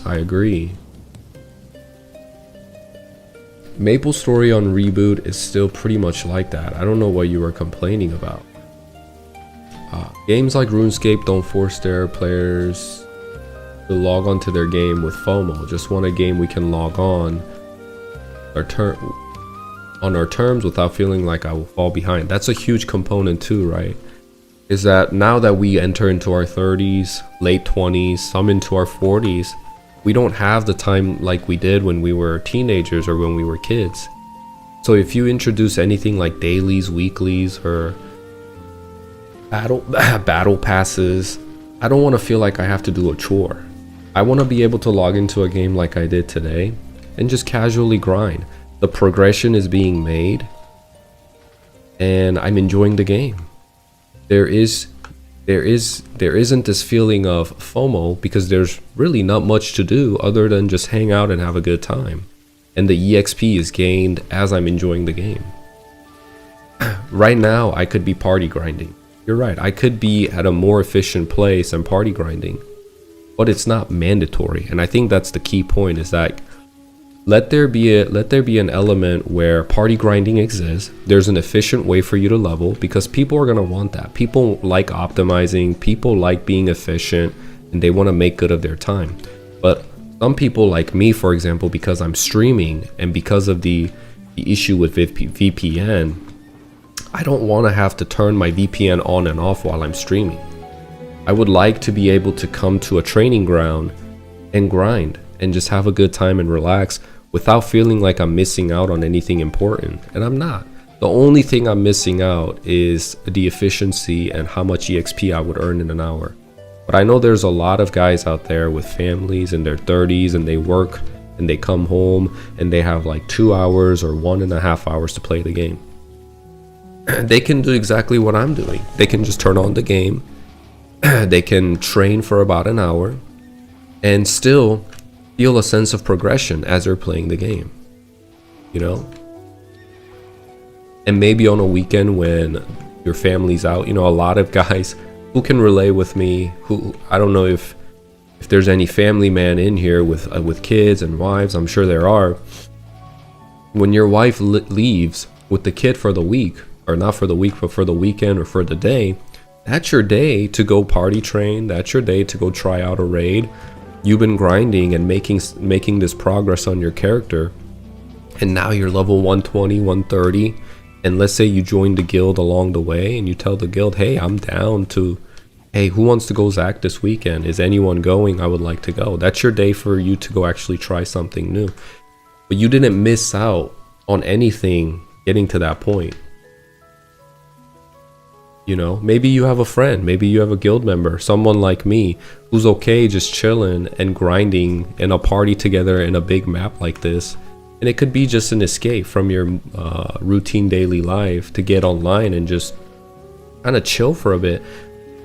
I agree. MapleStory on reboot is still pretty much like that. I don't know what you were complaining about. Games like RuneScape don't force their players to log on to their game with FOMO. Just want a game we can log on our terms without feeling like I will fall behind. That's a huge component too, right? Is that now that we enter into our 30s, late 20s, some into our 40s, we don't have the time like we did when we were teenagers or when we were kids. So if you introduce anything like dailies, weeklies, or battle passes, I don't want to feel like I have to do a chore. I want to be able to log into a game like I did today and just casually grind. The progression is being made and I'm enjoying the game. There isn't this feeling of FOMO because there's really not much to do other than just hang out and have a good time. And the EXP is gained as I'm enjoying the game. Right now, I could be party grinding. You're right, I could be at a more efficient place and party grinding, but it's not mandatory. And I think that's the key point, is that let there be an element where party grinding exists. There's an efficient way for you to level because people are going to want that. People like optimizing, people like being efficient, and they want to make good of their time. But some people like me, for example, because I'm streaming and because of the issue with VPN, I don't want to have to turn my VPN on and off while I'm streaming. I would like to be able to come to a training ground and grind and just have a good time and relax without feeling like I'm missing out on anything important. And I'm not. The only thing I'm missing out is the efficiency and how much EXP I would earn in an hour. But I know there's a lot of guys out there with families in their 30s and they work and they come home and they have like 2 hours or 1.5 hours to play the game. They can do exactly what I'm doing. They can just turn on the game. They can train for about an hour and still feel a sense of progression as they're playing the game, you know? And maybe on a weekend when your family's out, you know, a lot of guys who can relate with me, who, I don't know if there's any family man in here with kids and wives, I'm sure there are. When your wife leaves with the kid for the week, or not for the week, but for the weekend or for the day, that's your day to go party train. That's your day to go try out a raid. You've been grinding and making this progress on your character, and now you're level 120, 130, and let's say you join the guild along the way and you tell the guild, hey, I'm down to hey, who wants to go Zach this weekend? Is anyone going? I would like to go. That's your day for you to go actually try something new. But you didn't miss out on anything getting to that point. You know, maybe you have a friend, maybe you have a guild member, someone like me who's okay just chilling and grinding in a party together in a big map like this. And it could be just an escape from your routine daily life to get online and just kind of chill for a bit.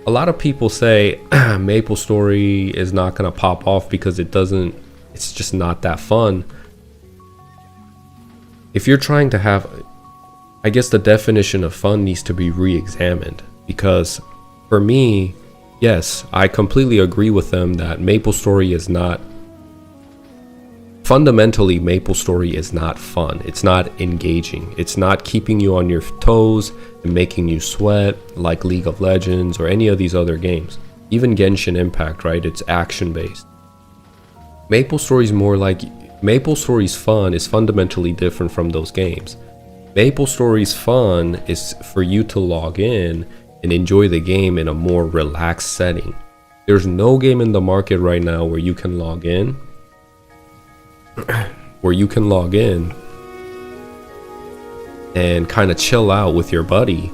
A lot of people say MapleStory is not going to pop off because it's just not that fun. If you're trying to have, I guess the definition of fun needs to be re-examined, because for me, yes, I completely agree with them that MapleStory is not, fundamentally MapleStory is not fun. It's not engaging. It's not keeping you on your toes and making you sweat like League of Legends or any of these other games. Even Genshin Impact, right? It's action based. MapleStory's more like, MapleStory's fun is fundamentally different from those games. MapleStory's fun is for you to log in and enjoy the game in a more relaxed setting. There's no game in the market right now where you can log in and kind of chill out with your buddy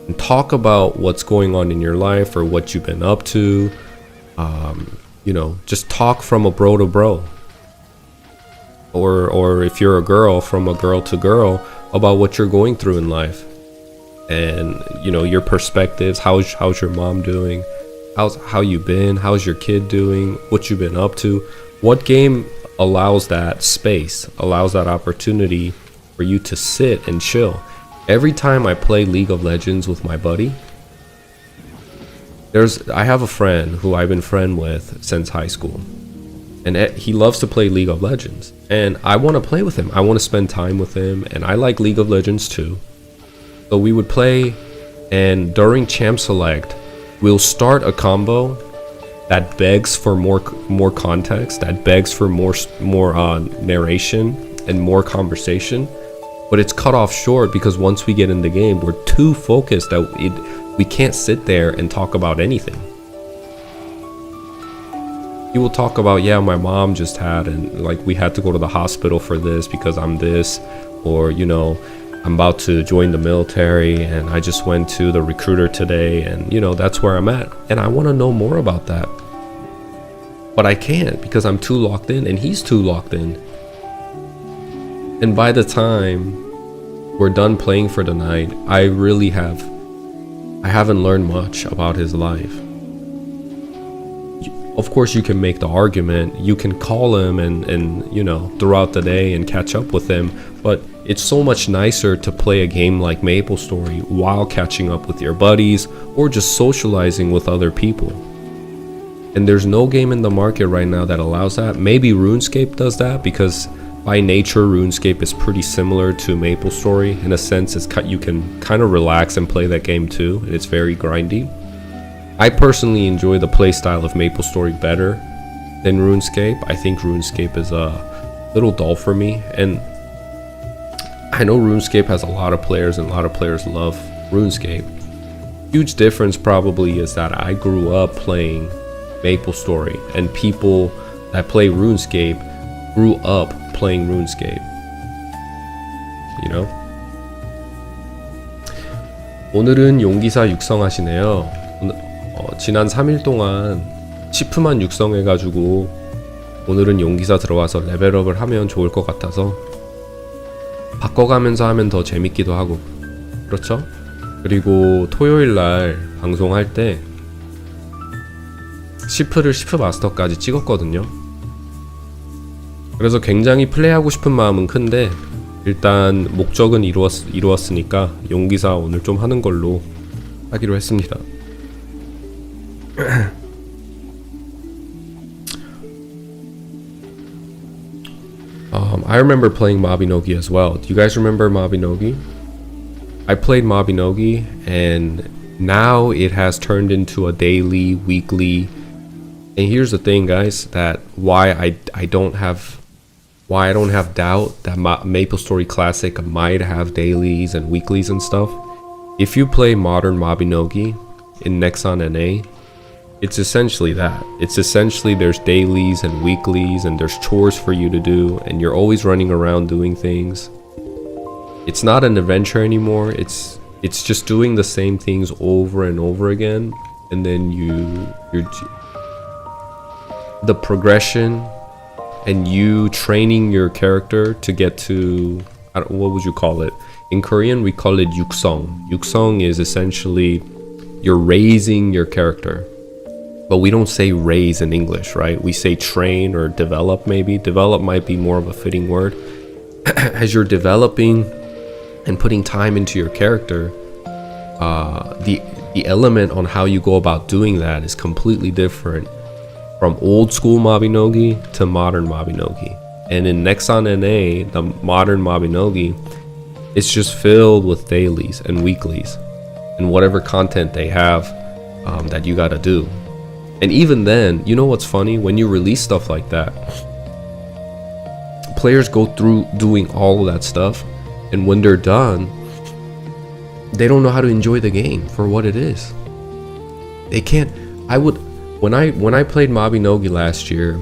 and talk about what's going on in your life or what you've been up to. You know, just talk from a bro to bro. Or if you're a girl, from a girl to girl, about what you're going through in life. And, you know, your perspectives. How's your mom doing? How you been? How's your kid doing? What you've been up to? What game allows that space, allows that opportunity for you to sit and chill? Every time I play League of Legends with my buddy, I have a friend who I've been friend with since high school, and he loves to play League of Legends, and I want to play with him. I want to spend time with him, and I like League of Legends too. So we would play, and during champ select, we'll start a combo that begs for more context, that begs for more narration and more conversation, but it's cut off short because once we get in the game, we're too focused that we can't sit there and talk about anything. He will talk about, yeah, my mom just had, and like we had to go to the hospital for this because I'm this, or, you know, I'm about to join the military and I just went to the recruiter today, and, you know, that's where I'm at. And I want to know more about that. But I can't because I'm too locked in and he's too locked in. And by the time we're done playing for the night, I haven't learned much about his life. Of course, you can make the argument, you can call him and you know, throughout the day and catch up with him, but it's so much nicer to play a game like MapleStory while catching up with your buddies or just socializing with other people. And there's no game in the market right now that allows that. Maybe RuneScape does that because by nature RuneScape is pretty similar to MapleStory. In a sense, you can kind of relax and play that game too, and it's very grindy. I personally enjoy the playstyle of MapleStory better than RuneScape. I think RuneScape is a little dull for me, and I know RuneScape has a lot of players and a lot of players love RuneScape. Huge difference probably is that I grew up playing MapleStory, and people that play RuneScape grew up playing RuneScape. You know? 오늘은 용기사 육성하시네요. 지난 3일 동안 치프만 육성해가지고 오늘은 용기사 들어와서 레벨업을 하면 좋을 것 같아서 바꿔가면서 하면 더 재밌기도 하고, 그렇죠? 그리고 토요일날 방송할 때 시프를 시프 마스터까지 찍었거든요. 그래서 굉장히 플레이하고 싶은 마음은 큰데 일단 목적은 이루었으니까 용기사 오늘 좀 하는 걸로 하기로 했습니다. I remember playing Mabinogi as well. Do you guys remember Mabinogi? I played Mabinogi, and now it has turned into a daily, weekly. And here's the thing, guys, that why I don't have doubt that MapleStory Classic might have dailies and weeklies and stuff. If you play modern Mabinogi in Nexon NA, It's essentially that. It's essentially there's dailies and weeklies and there's chores for you to do and you're always running around doing things. It's not an adventure anymore. It's just doing the same things over and over again, and then the progression and you training your character to get to, what would you call it? In Korean we call it yuksong. Yuksong is essentially you're raising your character. But we don't say raise in English, right? We say train or develop maybe. Develop might be more of a fitting word. As you're developing and putting time into your character, the element on how you go about doing that is completely different from old school Mabinogi to modern Mabinogi. And in Nexon NA, the modern Mabinogi, it's just filled with dailies and weeklies and whatever content they have that you gotta do. And even then, you know what's funny? When you release stuff like that, players go through doing all of that stuff, and when they're done, they don't know how to enjoy the game for what it is. They can't. When I played Mabinogi last year,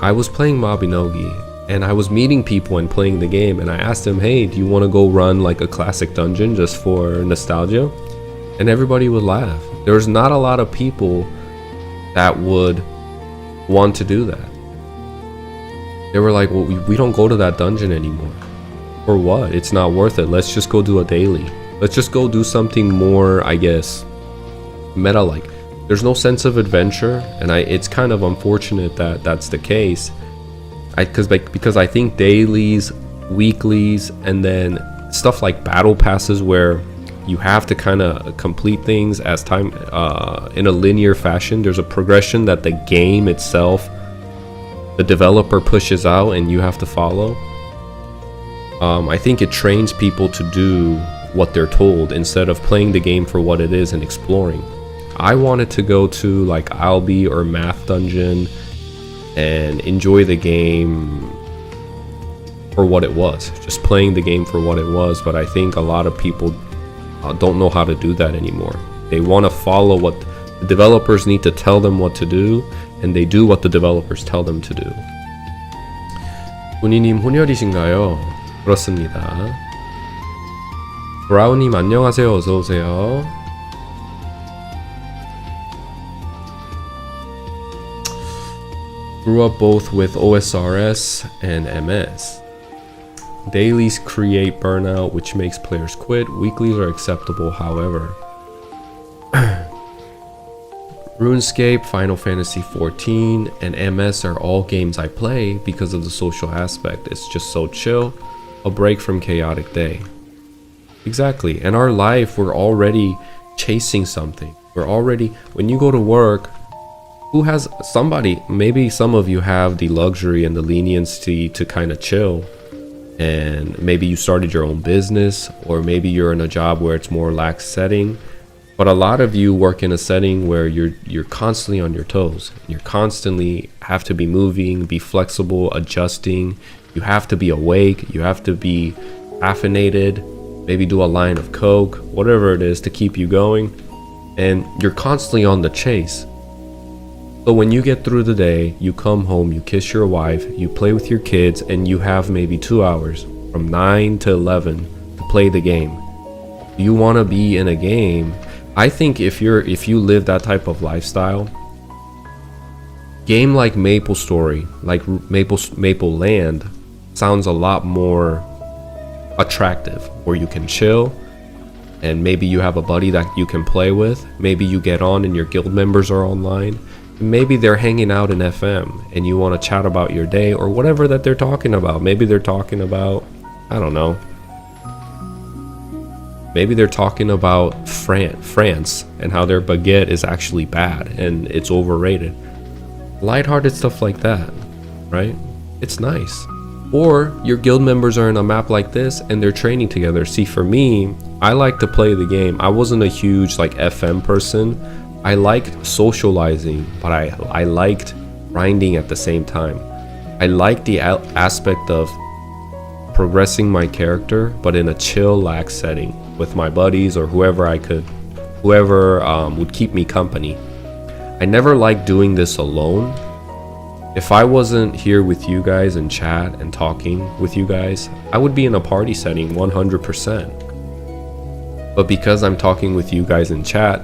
I was playing Mabinogi and I was meeting people and playing the game, and I asked them, hey, do you want to go run like a classic dungeon just for nostalgia? And everybody would laugh. There's not a lot of people that would want to do that. They were like, well, we don't go to that dungeon anymore. For what? It's not worth it. Let's just go do a daily. Let's just go do something more, I guess, meta-like. There's no sense of adventure, and it's kind of unfortunate that that's the case. Because I think dailies, weeklies, and then stuff like battle passes where you have to kind of complete things as time in a linear fashion. There's a progression that the game itself, the developer pushes out and you have to follow. I think it trains people to do what they're told instead of playing the game for what it is and exploring. I wanted to go to like Albi or Math Dungeon and enjoy the game for what it was, just playing the game for what it was. But I think a lot of people don't know how to do that anymore. They want to follow what the developers need to tell them what to do, and they do what the developers tell them to do. 본인님 혼혈이신가요? 그렇습니다. 브라우님 안녕하세요. 어서 오세요. Grew up both with OSRS and MS. Dailies create burnout, which makes players quit. Weeklies are acceptable, however. RuneScape, Final Fantasy XIV, and MS are all games I play because of the social aspect. It's just so chill, a break from chaotic day. Exactly. In our life, we're already chasing something. When you go to work, maybe some of you have the luxury and the leniency to kind of chill. And maybe you started your own business, or maybe you're in a job where it's more lax setting. But a lot of you work in a setting where you're constantly on your toes. You constantly have to be moving, be flexible, adjusting. You have to be awake. You have to be caffeinated. Maybe do a line of Coke, whatever it is to keep you going. And you're constantly on the chase. So when you get through the day, you come home, you kiss your wife, you play with your kids, and you have maybe 2 hours from 9 to 11 to play the game. You want to be in a game. I think if you live that type of lifestyle, game like MapleStory, like Maple Land, sounds a lot more attractive, where you can chill, and maybe you have a buddy that you can play with. Maybe you get on and your guild members are online. Maybe they're hanging out in FM and you want to chat about your day or whatever that they're talking about. Maybe they're talking about, I don't know. Maybe they're talking about France and how their baguette is actually bad and it's overrated. Lighthearted stuff like that, right? It's nice. Or your guild members are in a map like this and they're training together. See, for me, I like to play the game. I wasn't a huge like FM person. I liked socializing, but I liked grinding at the same time. I liked the aspect of progressing my character, but in a chill, lax setting with my buddies or whoever would keep me company. I never liked doing this alone. If I wasn't here with you guys and chat and talking with you guys, I would be in a party setting 100%. But because I'm talking with you guys in chat,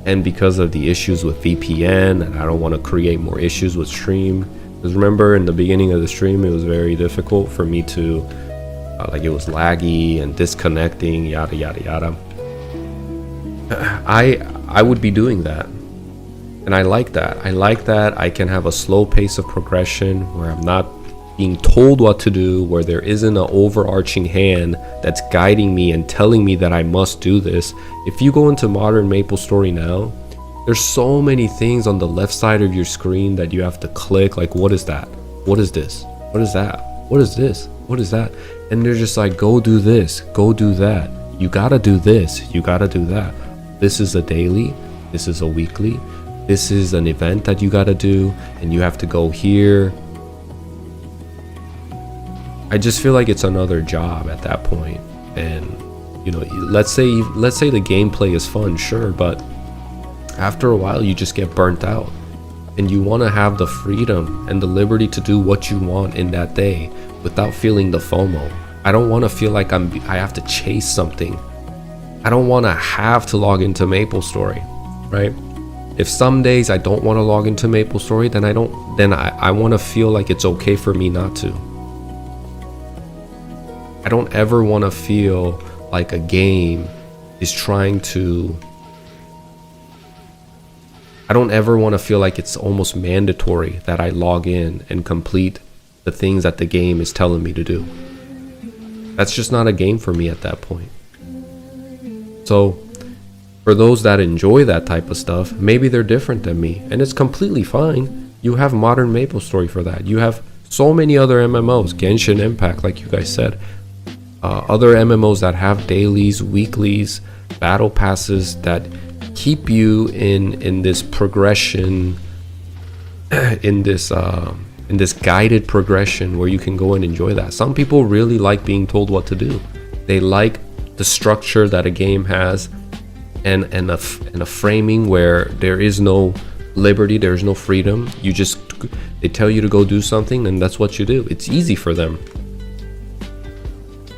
and because of the issues with VPN, and I don't want to create more issues with stream, because remember in the beginning of the stream, it was very difficult for me to, like it was laggy and disconnecting, yada yada yada. I would be doing that. And I like that. I like that I can have a slow pace of progression where I'm not being told what to do, where there isn't an overarching hand that's guiding me and telling me that I must do this. If you go into modern MapleStory now, there's so many things on the left side of your screen that you have to click. Like, what is that? What is this? What is that? What is this? What is that? And they're just like, go do this, go do that. You gotta do this, you gotta do that. This is a daily, this is a weekly. This is an event that you gotta do, and you have to go here. I just feel like it's another job at that point. And you know, let's say the gameplay is fun, sure, but after a while you just get burnt out, and you want to have the freedom and the liberty to do what you want in that day without feeling the FOMO. I don't want to feel like I have to chase something. I don't want to have to log into MapleStory, right? If some days I don't want to log into MapleStory, then I want to feel like it's okay for me not to. I don't ever want to feel like a game is trying to... I don't ever want to feel like it's almost mandatory that I log in and complete the things that the game is telling me to do. That's just not a game for me at that point. So, for those that enjoy that type of stuff, maybe they're different than me, and it's completely fine. You have modern MapleStory for that. You have so many other MMOs, Genshin Impact, like you guys said, other MMOs that have dailies, weeklies, battle passes that keep you in this progression, in this guided progression where you can go and enjoy that. Some people really like being told what to do. They like the structure that a game has. And a framing where there is no liberty, there is no freedom. They tell you to go do something, and that's what you do. It's easy for them.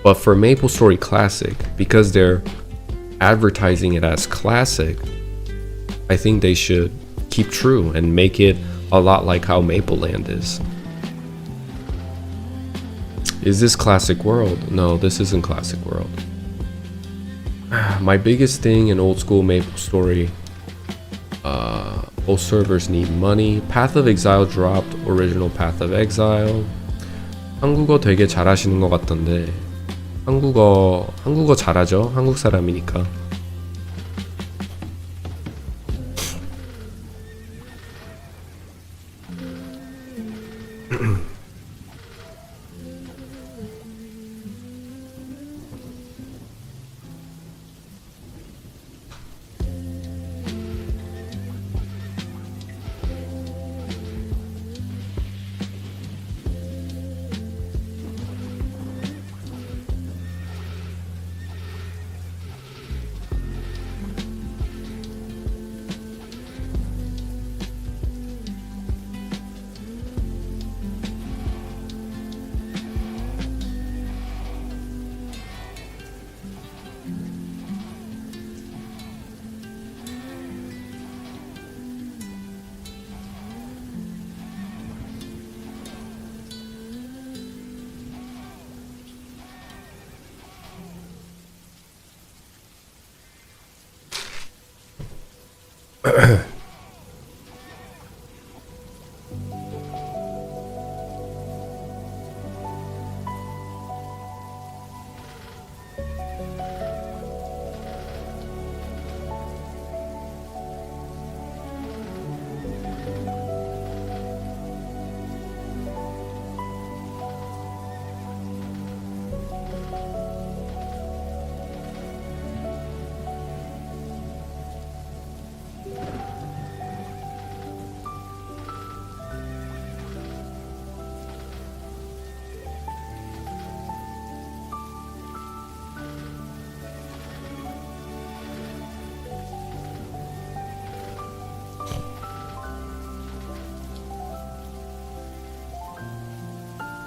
But for MapleStory Classic, because they're advertising it as classic, I think they should keep true and make it a lot like how Maple Land is. Is this Classic World? No, this isn't Classic World. My biggest thing in old school MapleStory, both servers need money. Path of Exile dropped original Path of Exile. 한국어 되게 잘하시는 것 같던데. 한국어 잘하죠? 한국 사람이니까.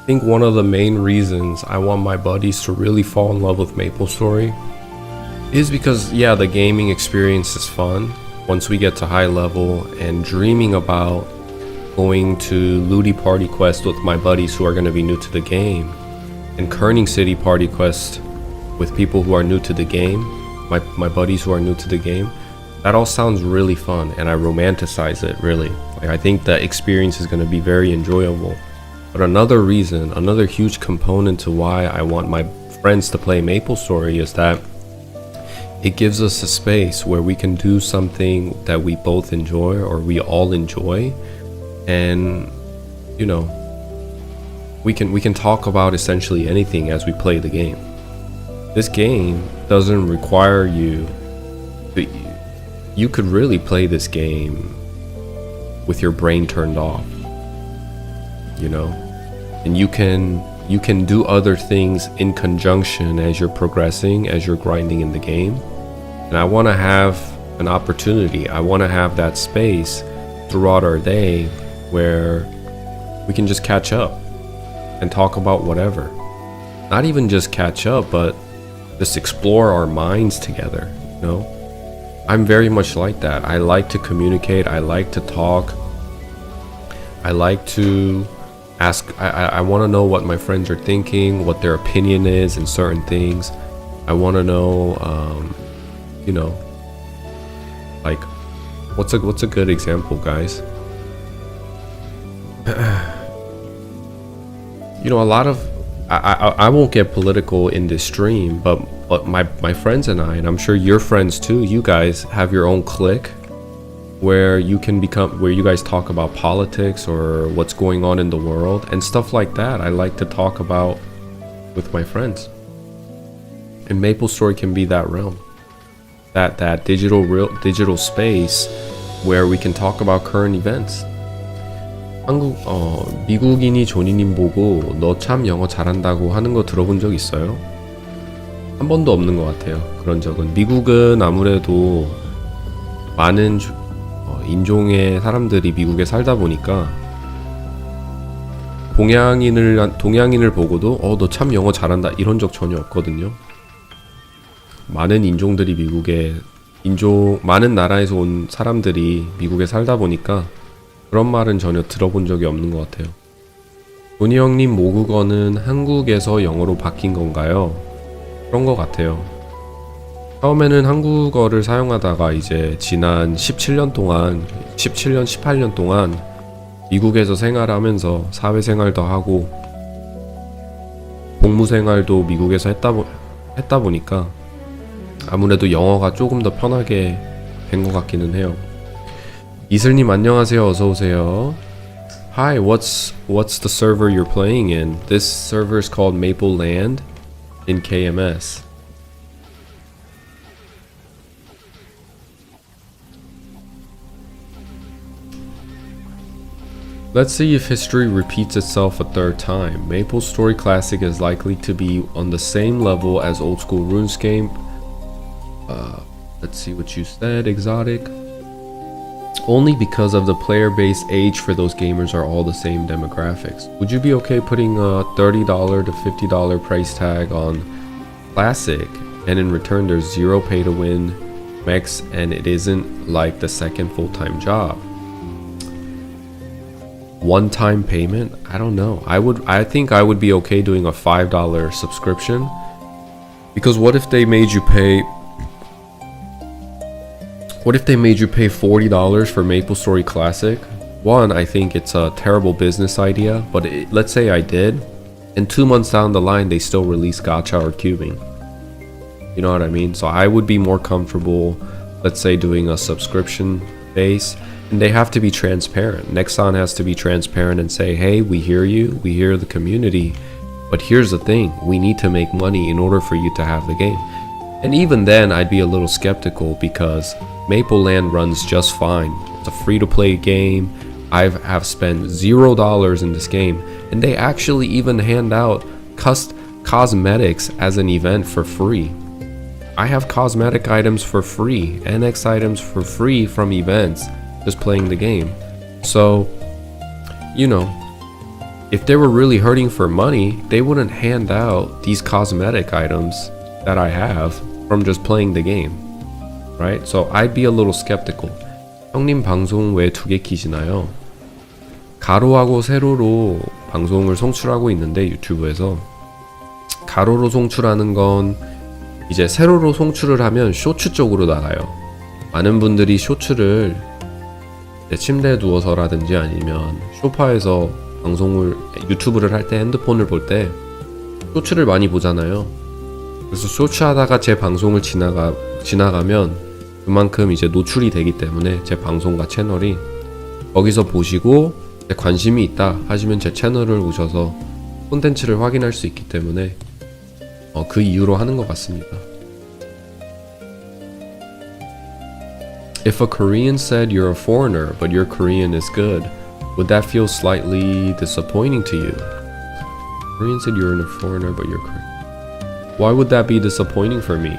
I think one of the main reasons I want my buddies to really fall in love with MapleStory is because, yeah, the gaming experience is fun once we get to high level, and dreaming about going to Ludi Party Quest with my buddies who are going to be new to the game, and Kerning City Party Quest with people who are new to the game, my buddies who are new to the game. That all sounds really fun, and I romanticize it, really. Like, I think the experience is going to be very enjoyable. But another reason, another huge component to why I want my friends to play MapleStory is that it gives us a space where we can do something that we both enjoy, or we all enjoy, and you know, we can talk about essentially anything as we play the game. This game doesn't require you to, you could really play this game with your brain turned off, you know, and you can do other things in conjunction as you're progressing, as you're grinding in the game. And I want to have an opportunity, I want to have that space throughout our day where we can just catch up and talk about whatever. Not even just catch up, but just explore our minds together, you know? I'm very much like that. I like to communicate, I like to talk, I like to ask, I want to know what my friends are thinking, what their opinion is in certain things. I want to know, you know, like, what's a good example, guys? You know, a lot of, I won't get political in this stream, but my friends and I, and I'm sure your friends too, you guys have your own clique where you guys talk about politics or what's going on in the world and stuff like that. I like to talk about with my friends, and MapleStory can be that realm, that digital space where we can talk about current events. 미국인이 조니님 보고 너 참 영어 잘한다고 하는 거 들어본 적 있어요? 한 번도 없는 것 같아요. 그런 적은. 미국은 아무래도 많은 인종의 사람들이 미국에 살다 보니까 동양인을 보고도 너 참 영어 잘한다 이런 적 전혀 없거든요. 많은 인종들이 많은 나라에서 온 사람들이 미국에 살다 보니까 그런 말은 전혀 들어본 적이 없는 것 같아요. 조니 형님 모국어는 한국에서 영어로 바뀐 건가요? 그런 것 같아요. 처음에는 한국어를 사용하다가 이제 지난 17년, 18년 동안 미국에서 생활하면서 사회생활도 하고 복무생활도 미국에서 했다 보니까 아무래도 영어가 조금 더 편하게 된 것 같기는 해요. 이슬님 안녕하세요. 어서오세요. Hi, what's the server you're playing in? This server is called Maple Land in KMS. Let's see if history repeats itself a third time. MapleStory Classic is likely to be on the same level as old school RuneScape. Let's see what you said, Exotic. Only because of the player base age for those gamers are all the same demographics. Would you be okay putting a $30 to $50 price tag on Classic, and in return there's zero pay to win mechs and it isn't like the second full-time job? One-time payment? I don't know. I think I would be okay doing a $5 subscription, because what if they made you pay $40 for MapleStory Classic? One, I think it's a terrible business idea, but let's say I did, and 2 months down the line they still release gacha or cubing. You know what I mean? So I would be more comfortable, let's say, doing a subscription base, and they have to be transparent. Nexon has to be transparent and say, hey, we hear you, we hear the community, but here's the thing, we need to make money in order for you to have the game. And even then I'd be a little skeptical, because Maple Land runs just fine. It's a free-to-play game. I have spent $0 in this game, and they actually even hand out cosmetics as an event for free. I have cosmetic items for free, NX items for free from events, just playing the game. So, you know, if they were really hurting for money, they wouldn't hand out these cosmetic items that I have from just playing the game, right? So I'd be a little skeptical. 형님 방송 왜 2개 키시나요? 가로하고 세로로 방송을 송출하고 있는데 유튜브에서 가로로 송출하는 건 이제 세로로 송출을 하면 쇼츠 쪽으로 나가요. 많은 분들이 쇼츠를 침대에 누워서라든지 아니면 소파에서 방송을 유튜브를 할 때 핸드폰을 볼 때 쇼츠를 많이 보잖아요. 그래서 쇼츠 하다가 제 방송을 지나가면 그만큼 이제 노출이 되기 때문에 제 방송과 채널이 거기서 보시고 관심이 있다 하시면 제 채널을 오셔서 콘텐츠를 확인할 수 있기 때문에 그 이유로 하는 것 같습니다. If a Korean said you're a foreigner but your Korean is good, would that feel slightly disappointing to you? Korean said you're a foreigner but you're Korean. Why would that be disappointing for me?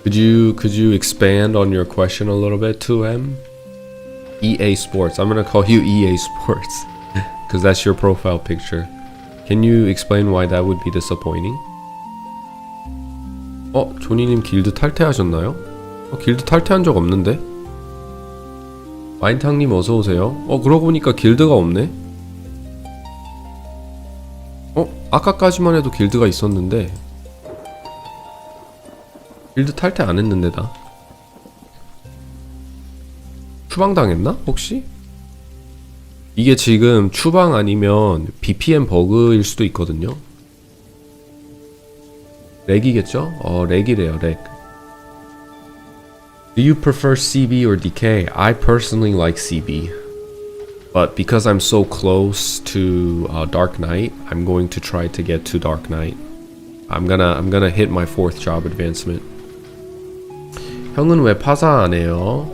Could you expand on your question a little bit to him? EA Sports. I'm gonna call you EA Sports because that's your profile picture. Can you explain why that would be disappointing? 조니님 길드 탈퇴하셨나요? 길드 탈퇴한 적 없는데? 마인탕님 어서오세요. 그러고 보니까 길드가 없네? 아까까지만 해도 길드가 있었는데 길드 탈퇴 안 했는데 나? 추방당했나? 혹시? 이게 지금 추방 아니면 VPN 버그일 수도 있거든요. 렉이겠죠? 렉이래요, 렉. Do you prefer CB or DK? I personally like CB. But because I'm so close to Dark Knight, I'm going to try to get to Dark Knight. I'm gonna hit my 4th job advancement. 형은 왜 파사 안 해요?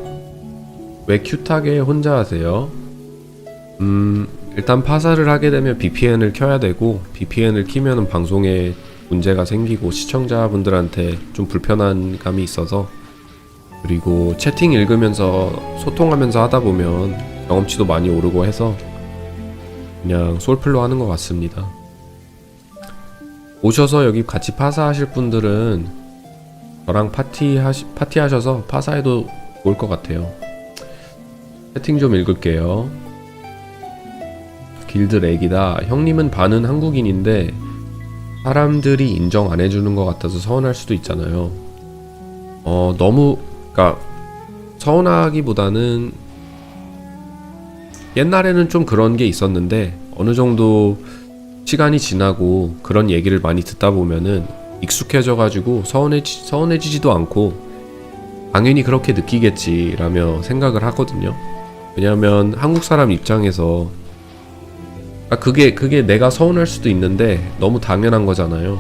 왜 큐타게 혼자 하세요? 일단 파사를 하게 되면 VPN을 켜야 되고 VPN을 키면은 방송에 문제가 생기고 시청자분들한테 좀 불편한 감이 있어서 그리고 채팅 읽으면서 소통하면서 하다 보면 경험치도 많이 오르고 해서 그냥 솔플로 하는 것 같습니다. 오셔서 여기 같이 파사하실 분들은 저랑 파티하셔서 파사해도 좋을 것 같아요. 채팅 좀 읽을게요. 길드 렉이다. 형님은 반은 한국인인데 사람들이 인정 안 해주는 것 같아서 서운할 수도 있잖아요. 너무 그러니까 서운하기보다는 옛날에는 좀 그런 게 있었는데 어느 정도 시간이 지나고 그런 얘기를 많이 듣다 보면은 익숙해져가지고 서운해지지도 않고 당연히 그렇게 느끼겠지라며 생각을 하거든요. 왜냐하면 한국 사람 입장에서 그게 내가 서운할 수도 있는데 너무 당연한 거잖아요.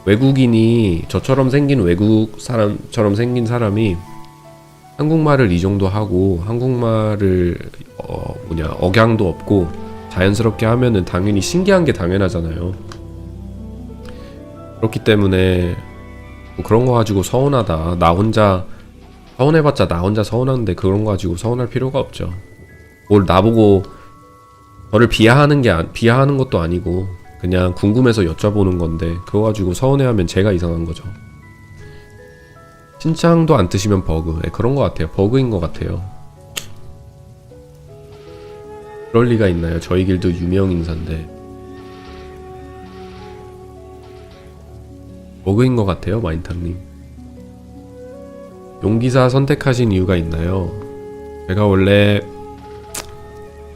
외국인이 저처럼 생긴 외국 사람처럼 생긴 사람이 한국말을 이 정도 하고 한국말을 억양도 없고 자연스럽게 하면은 당연히 신기한 게 당연하잖아요. 그렇기 때문에 뭐 그런 거 가지고 서운하다. 나 혼자 서운해봤자 나 혼자 서운한데 그런 거 가지고 서운할 필요가 없죠. 뭘 나보고 저를 비하하는 것도 아니고 그냥 궁금해서 여쭤보는 건데 그거 가지고 서운해하면 제가 이상한 거죠. 신청도 안 뜨시면 버그. 그런 것 같아요. 버그인 것 같아요. 그럴 리가 있나요? 저희 길드 유명 인사인데. 버그인 것 같아요, 마인탕님. 용기사 선택하신 이유가 있나요? 제가 원래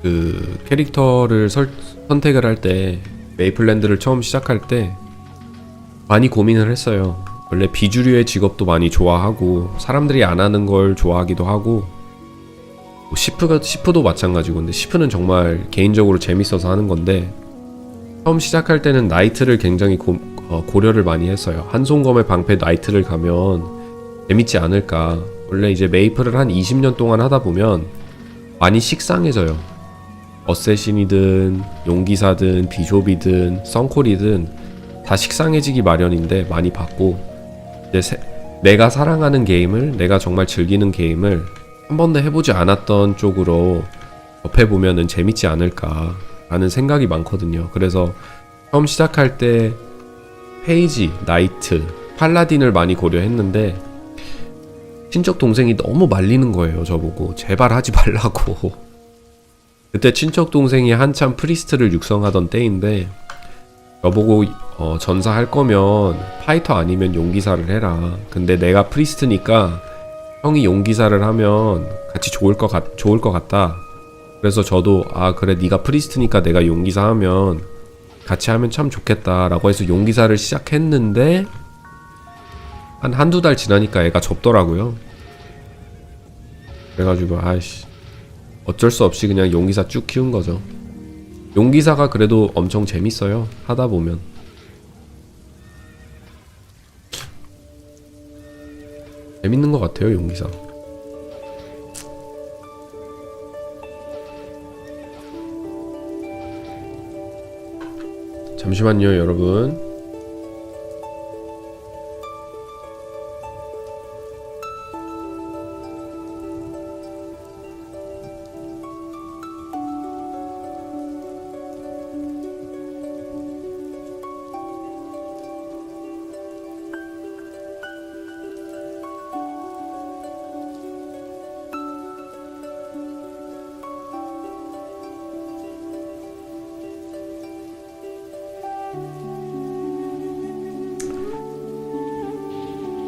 그 캐릭터를 선택을 할 때 메이플랜드를 처음 시작할 때 많이 고민을 했어요. 원래 비주류의 직업도 많이 좋아하고 사람들이 안 하는 걸 좋아하기도 하고 뭐 시프도 마찬가지고 근데 시프는 정말 개인적으로 재밌어서 하는 건데 처음 시작할 때는 나이트를 굉장히 고려를 많이 했어요. 한송검의 방패 나이트를 가면 재밌지 않을까. 원래 이제 메이플을 한 20년 동안 하다 보면 많이 식상해져요. 어쌔신이든 용기사든 비숍이든 썬콜이든 다 식상해지기 마련인데 많이 봤고 이제 내가 사랑하는 게임을 내가 정말 즐기는 게임을 한 번도 해보지 않았던 쪽으로 접해 보면은 재밌지 않을까 라는 생각이 많거든요. 그래서 처음 시작할 때 페이지, 나이트, 팔라딘을 많이 고려했는데 친척 동생이 너무 말리는 거예요. 저보고 제발 하지 말라고. 그때 친척 동생이 한참 프리스트를 육성하던 때인데 저보고 전사할 거면 파이터 아니면 용기사를 해라. 근데 내가 프리스트니까 형이 용기사를 하면 같이 좋을 것 같다. 그래서 저도 그래 네가 프리스트니까 내가 용기사 하면 같이 하면 참 좋겠다 라고 해서 용기사를 시작했는데 한두 달 지나니까 애가 접더라고요. 그래가지고 어쩔 수 없이 그냥 용기사 쭉 키운 거죠. 용기사가 그래도 엄청 재밌어요. 하다 보면. 재밌는 것 같아요, 용기사. 잠시만요, 여러분.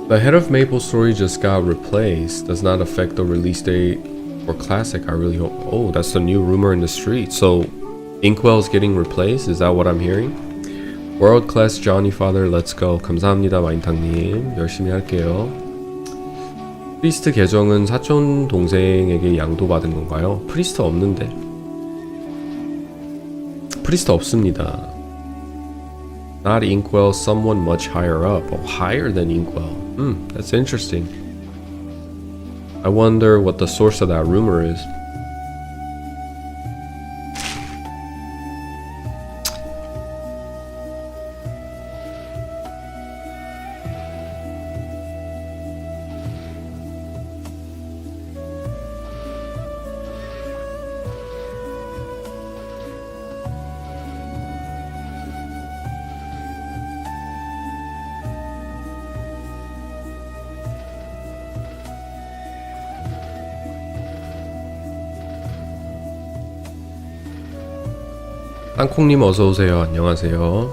The head of MapleStory just got replaced. Does not affect the release date for Classic. I really hope. Oh, that's the new rumor in the street. So, Inkwell's getting replaced? Is that what I'm hearing? World class Jonnyfather, let's go. 감사합니다, 마인탕님. 열심히 할게요. 프리스트 계정은 사촌 동생에게 양도받은 건가요? 프리스트 없는데. 프리스트 없습니다. Not Inkwell, someone much higher up. Oh, higher than Inkwell. That's interesting. I wonder what the source of that rumor is. 땅콩님 어서오세요. 안녕하세요.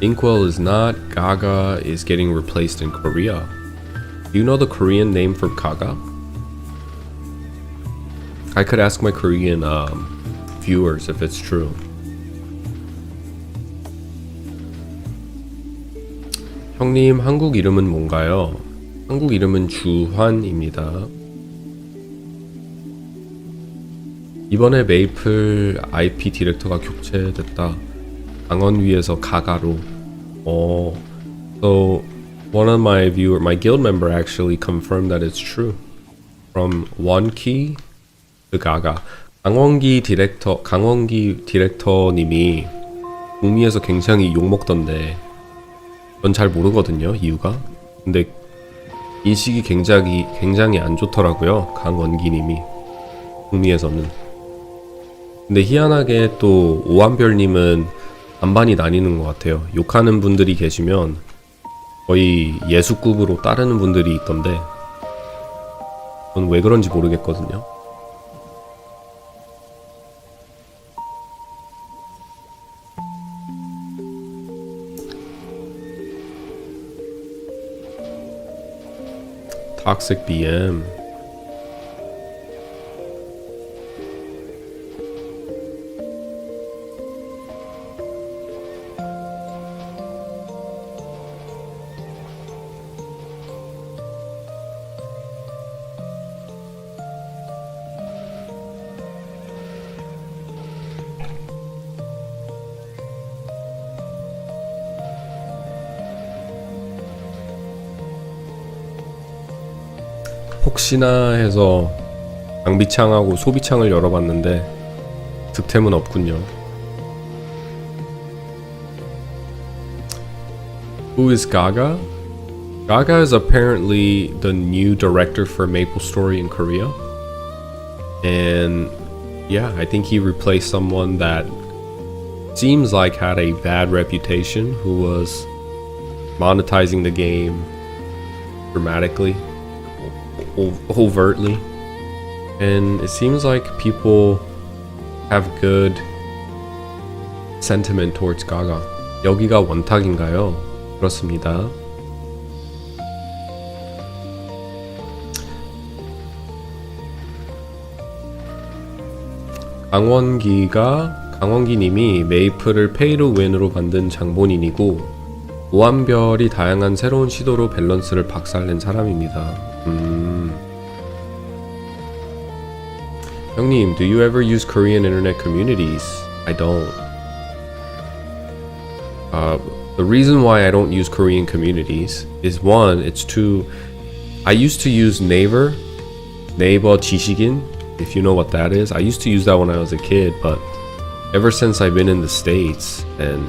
Inkwell is not. Gaga is getting replaced in Korea. Do you know the Korean name for Gaga? I could ask my Korean viewers if it's true. 형님, 한국 이름은 뭔가요? 한국 이름은 주환입니다. 이번에 메이플 IP 디렉터가 교체됐다. 강원위에서 가가로. So one of my guild member actually confirmed that it's true. From one key to Gaga. 강원기 디렉터님이 북미에서 굉장히 욕먹던데 전 잘 모르거든요, 이유가. 근데 인식이 굉장히 안 좋더라고요, 강원기님이 북미에서는. 근데 희한하게 또 오한별님은 반반이 나뉘는 것 같아요. 욕하는 분들이 계시면 거의 예수급으로 따르는 분들이 있던데 저는 왜 그런지 모르겠거든요. Toxic BM. 혹시나 해서 장비창하고 소비창을 열어봤는데 득템은 없군요. Who is Gaga? Gaga is apparently the new director for MapleStory in Korea. And yeah, I think he replaced someone that seems like had a bad reputation, who was monetizing the game dramatically, overtly. And it seems like people have good sentiment towards Gaga. 여기가 원탁인가요? 그렇습니다. 강원기님이 메이플을 페이 투 윈으로 만든 장본인이고 오한별이 다양한 새로운 시도로 밸런스를 박살낸 사람입니다. 형님, do you ever use Korean internet communities? I don't. The reason why I don't use Korean communities is one, I used to use Naver 지식인, if you know what that is. I used to use that when I was a kid, but ever since I've been in the States and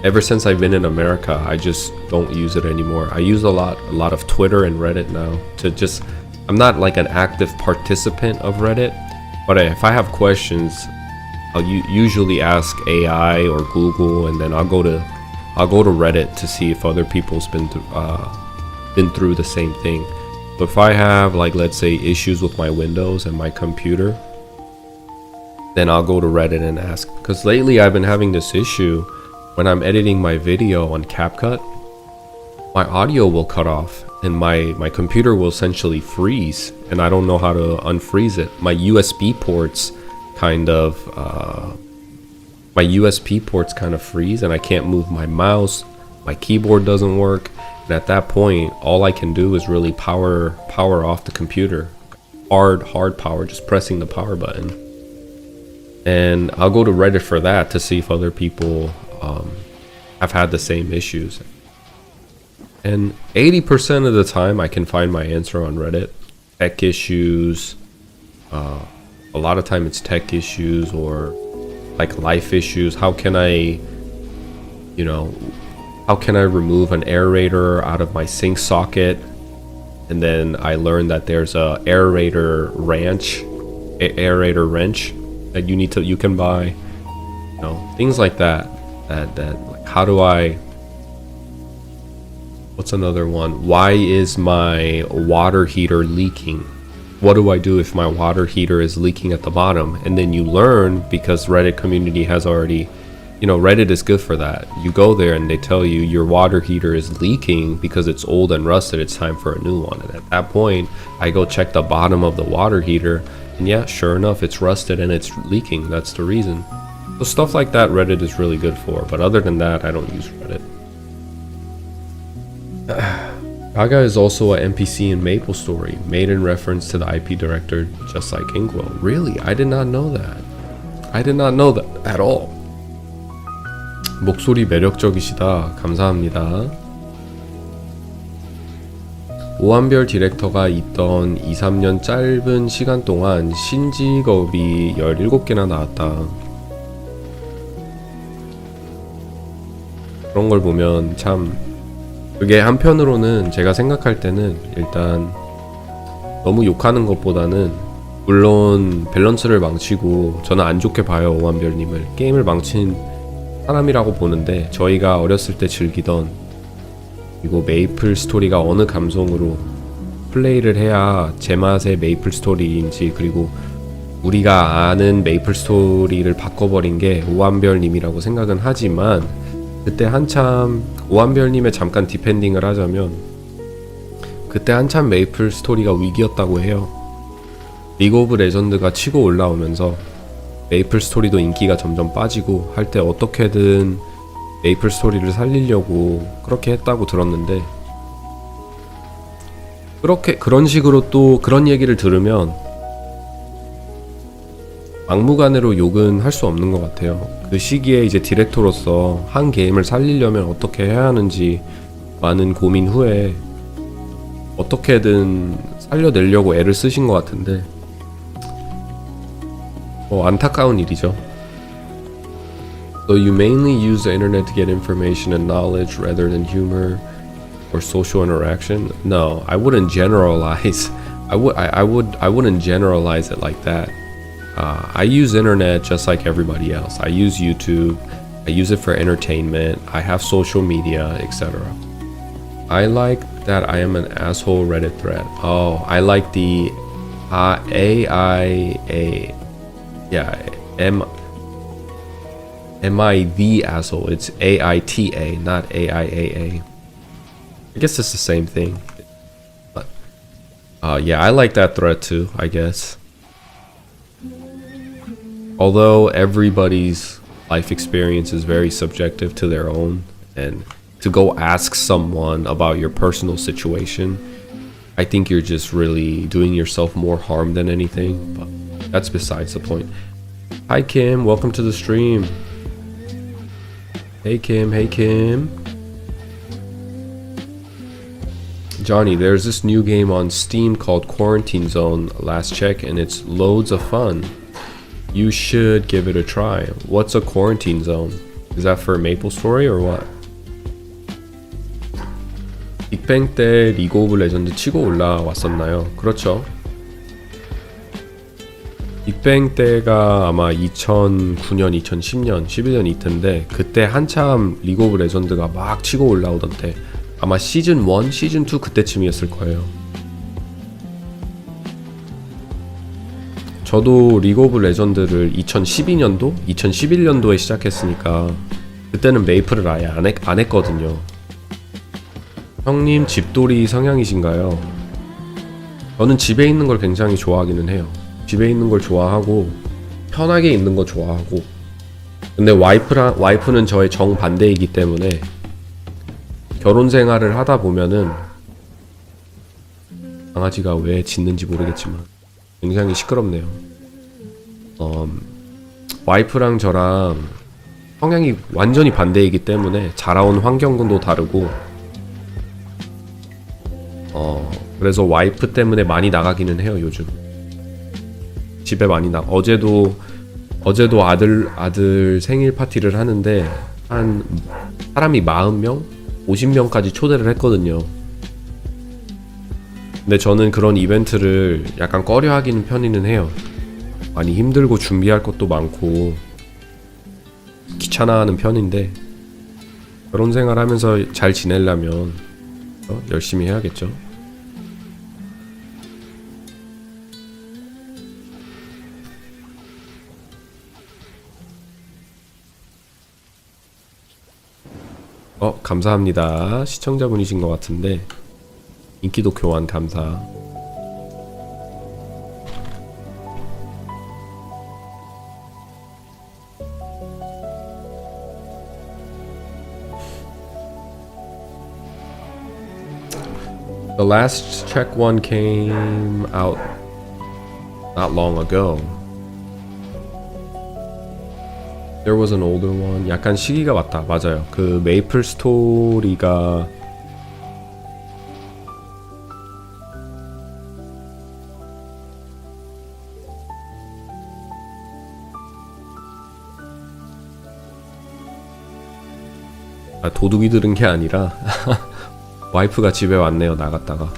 ever since I've been in America, I just don't use it anymore. I use a lot of Twitter and Reddit now I'm not like an active participant of Reddit, but if I have questions, I'll usually ask AI or Google, and then I'll go to Reddit to see if other people's been through the same thing. So if I have, like, let's say issues with my Windows and my computer, then I'll go to Reddit and ask. Because lately I've been having this issue when I'm editing my video on CapCut, my audio will cut off and my computer will essentially freeze, and I don't know how to unfreeze it. My USB ports kind of freeze, and I can't move my mouse. My keyboard doesn't work, and at that point, all I can do is really power off the computer. Hard power, just pressing the power button. And I'll go to Reddit for that to see if other people have had the same issues. And 80% of the time I can find my answer on Reddit. Tech issues, a lot of time it's tech issues or like life issues. How can I remove an aerator out of my sink socket? And then I learned that there's a aerator wrench that you can buy, things like that like, how do I, what's another one? Why is my water heater leaking? What do I do if my water heater is leaking at the bottom? And then you learn, because Reddit community has already, Reddit is good for that. You go there and they tell you your water heater is leaking because it's old and rusted, it's time for a new one. And at that point, I go check the bottom of the water heater, and yeah, sure enough, it's rusted and it's leaking. That's the reason. So stuff like that Reddit is really good for, but other than that, I don't use Reddit. Gaga is also an NPC in MapleStory, made in reference to the IP director, just like Inkwell. Really? I did not know that. I did not know that at all. 목소리 매력적이시다. 감사합니다. 오한별 디렉터가 있던 2-3년 짧은 시간 동안 신직업이 17개나 나왔다. 그런 걸 보면 참, 그게 한편으로는 제가 생각할 때는 일단 너무 욕하는 것보다는, 물론 밸런스를 망치고 저는 안 좋게 봐요, 오한별님을. 게임을 망친 사람이라고 보는데, 저희가 어렸을 때 즐기던, 그리고 메이플 스토리가 어느 감성으로 플레이를 해야 제맛의 메이플 스토리인지, 그리고 우리가 아는 메이플 스토리를 바꿔버린 게 오한별님이라고 생각은 하지만, 그때 한참 오한별님의 잠깐 디펜딩을 하자면, 그때 한참 메이플 스토리가 위기였다고 해요. 리그 오브 레전드가 치고 올라오면서 메이플 스토리도 인기가 점점 빠지고 할 때 어떻게든 메이플 스토리를 살리려고 그렇게 했다고 들었는데, 그런 식으로 또 그런 얘기를 들으면 막무가내로 욕은 할 수 없는 것 같아요. 그 시기에 이제 디렉터로서 한 게임을 살리려면 어떻게 해야 하는지 많은 고민 후에 어떻게든 살려내려고 애를 쓰신 것 같은데, 안타까운 일이죠. So you mainly use the internet to get information and knowledge rather than humor or social interaction? No, I wouldn't generalize. I wouldn't generalize it like that. I use internet just like everybody else. I use YouTube. I use it for entertainment. I have social media, etc. I like that I am an asshole Reddit thread. Oh, I like the AIA. Yeah, Am I the asshole? It's AITA, not AIAA. I guess it's the same thing. But yeah, I like that thread too, I guess. Although everybody's life experience is very subjective to their own, and to go ask someone about your personal situation, I think you're just really doing yourself more harm than anything, but that's besides the point. Hi Kim, welcome to the stream. Hey Kim, hey Kim. Johnny, there's this new game on Steam called Quarantine Zone, last check, and it's loads of fun. You should give it a try. What's a quarantine zone? Is that for MapleStory or what? 빅뱅 때 리그 오브 레전드 치고 올라왔었나요? 그렇죠. 빅뱅 때가 아마 2009년, 2010년, 11년 이때인데 그때 한참 리그 오브 레전드가 막 치고 올라오던 때 아마 시즌 1, 시즌 2 그때쯤이었을 거예요. 저도 리그 오브 레전드를 2012년도, 2011년도에 시작했으니까 그때는 메이플을 아예 안 했거든요. 형님 집돌이 성향이신가요? 저는 집에 있는 걸 굉장히 좋아하기는 해요. 집에 있는 걸 좋아하고 편하게 있는 거 좋아하고, 근데 와이프는 저의 정반대이기 때문에 결혼 생활을 하다 보면은 강아지가 왜 짖는지 모르겠지만 굉장히 시끄럽네요. 와이프랑 저랑 성향이 완전히 반대이기 때문에 자라온 환경도 다르고, 그래서 와이프 때문에 많이 나가기는 해요. 요즘 집에 많이 어제도 아들 생일 파티를 하는데 한 사람이 40명, 50명까지 초대를 했거든요. 근데 저는 그런 이벤트를 약간 꺼려 하기는 편이는 해요. 많이 힘들고 준비할 것도 많고 귀찮아하는 편인데, 결혼 생활 하면서 잘 지내려면 열심히 해야겠죠. 감사합니다. 시청자분이신 것 같은데 인기도 교환 감사. The last check one came out not long ago. There was an older one. 약간 시기가 맞다. 맞아요. 그 메이플 스토리가 도둑이 들은 게 아니라 와이프가 집에 왔네요. 나갔다가.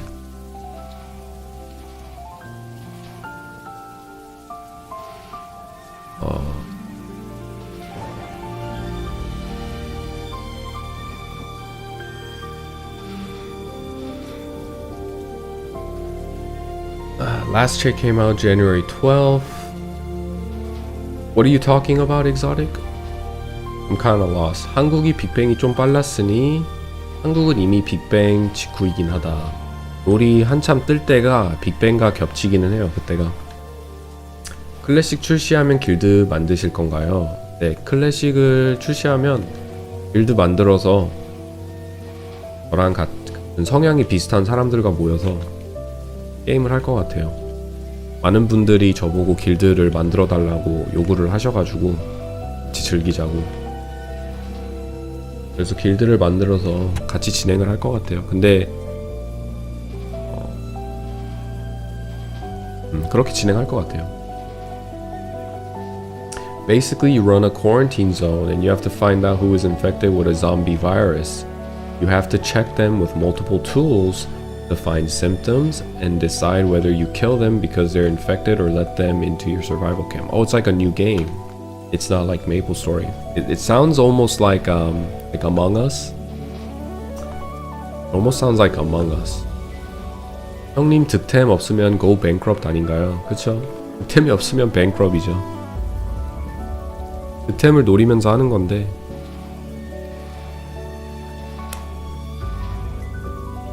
Last check came out January 12th. What are you talking about, Exotic? I'm kinda lost. 한국이 빅뱅이 좀 빨랐으니 한국은 이미 빅뱅 직후이긴 하다. 롤이 한참 뜰 때가 빅뱅과 겹치기는 해요. 그때가. 클래식 출시하면 길드 만드실 건가요? 네, 클래식을 출시하면 길드 만들어서 저랑 같은 성향이 비슷한 사람들과 모여서 게임을 할 것 같아요. 많은 분들이 저보고 길드를 만들어 달라고 요구를 하셔가지고 같이 즐기자고. 그래서 길드를 만들어서 같이 진행을 할 것 같아요. 근데 그렇게 진행할 것 같아요. Basically, you run a quarantine zone and you have to find out who is infected with a zombie virus. You have to check them with multiple tools to find symptoms and decide whether you kill them because they're infected or let them into your survival camp. Oh, it's like a new game. It's not like MapleStory. It sounds almost like Among Us. Almost sounds like Among Us. 형님 득템 없으면 go bankrupt 아닌가요? 그쵸? 득템이 없으면 bankrupt이죠. 득템을 노리면서 하는 건데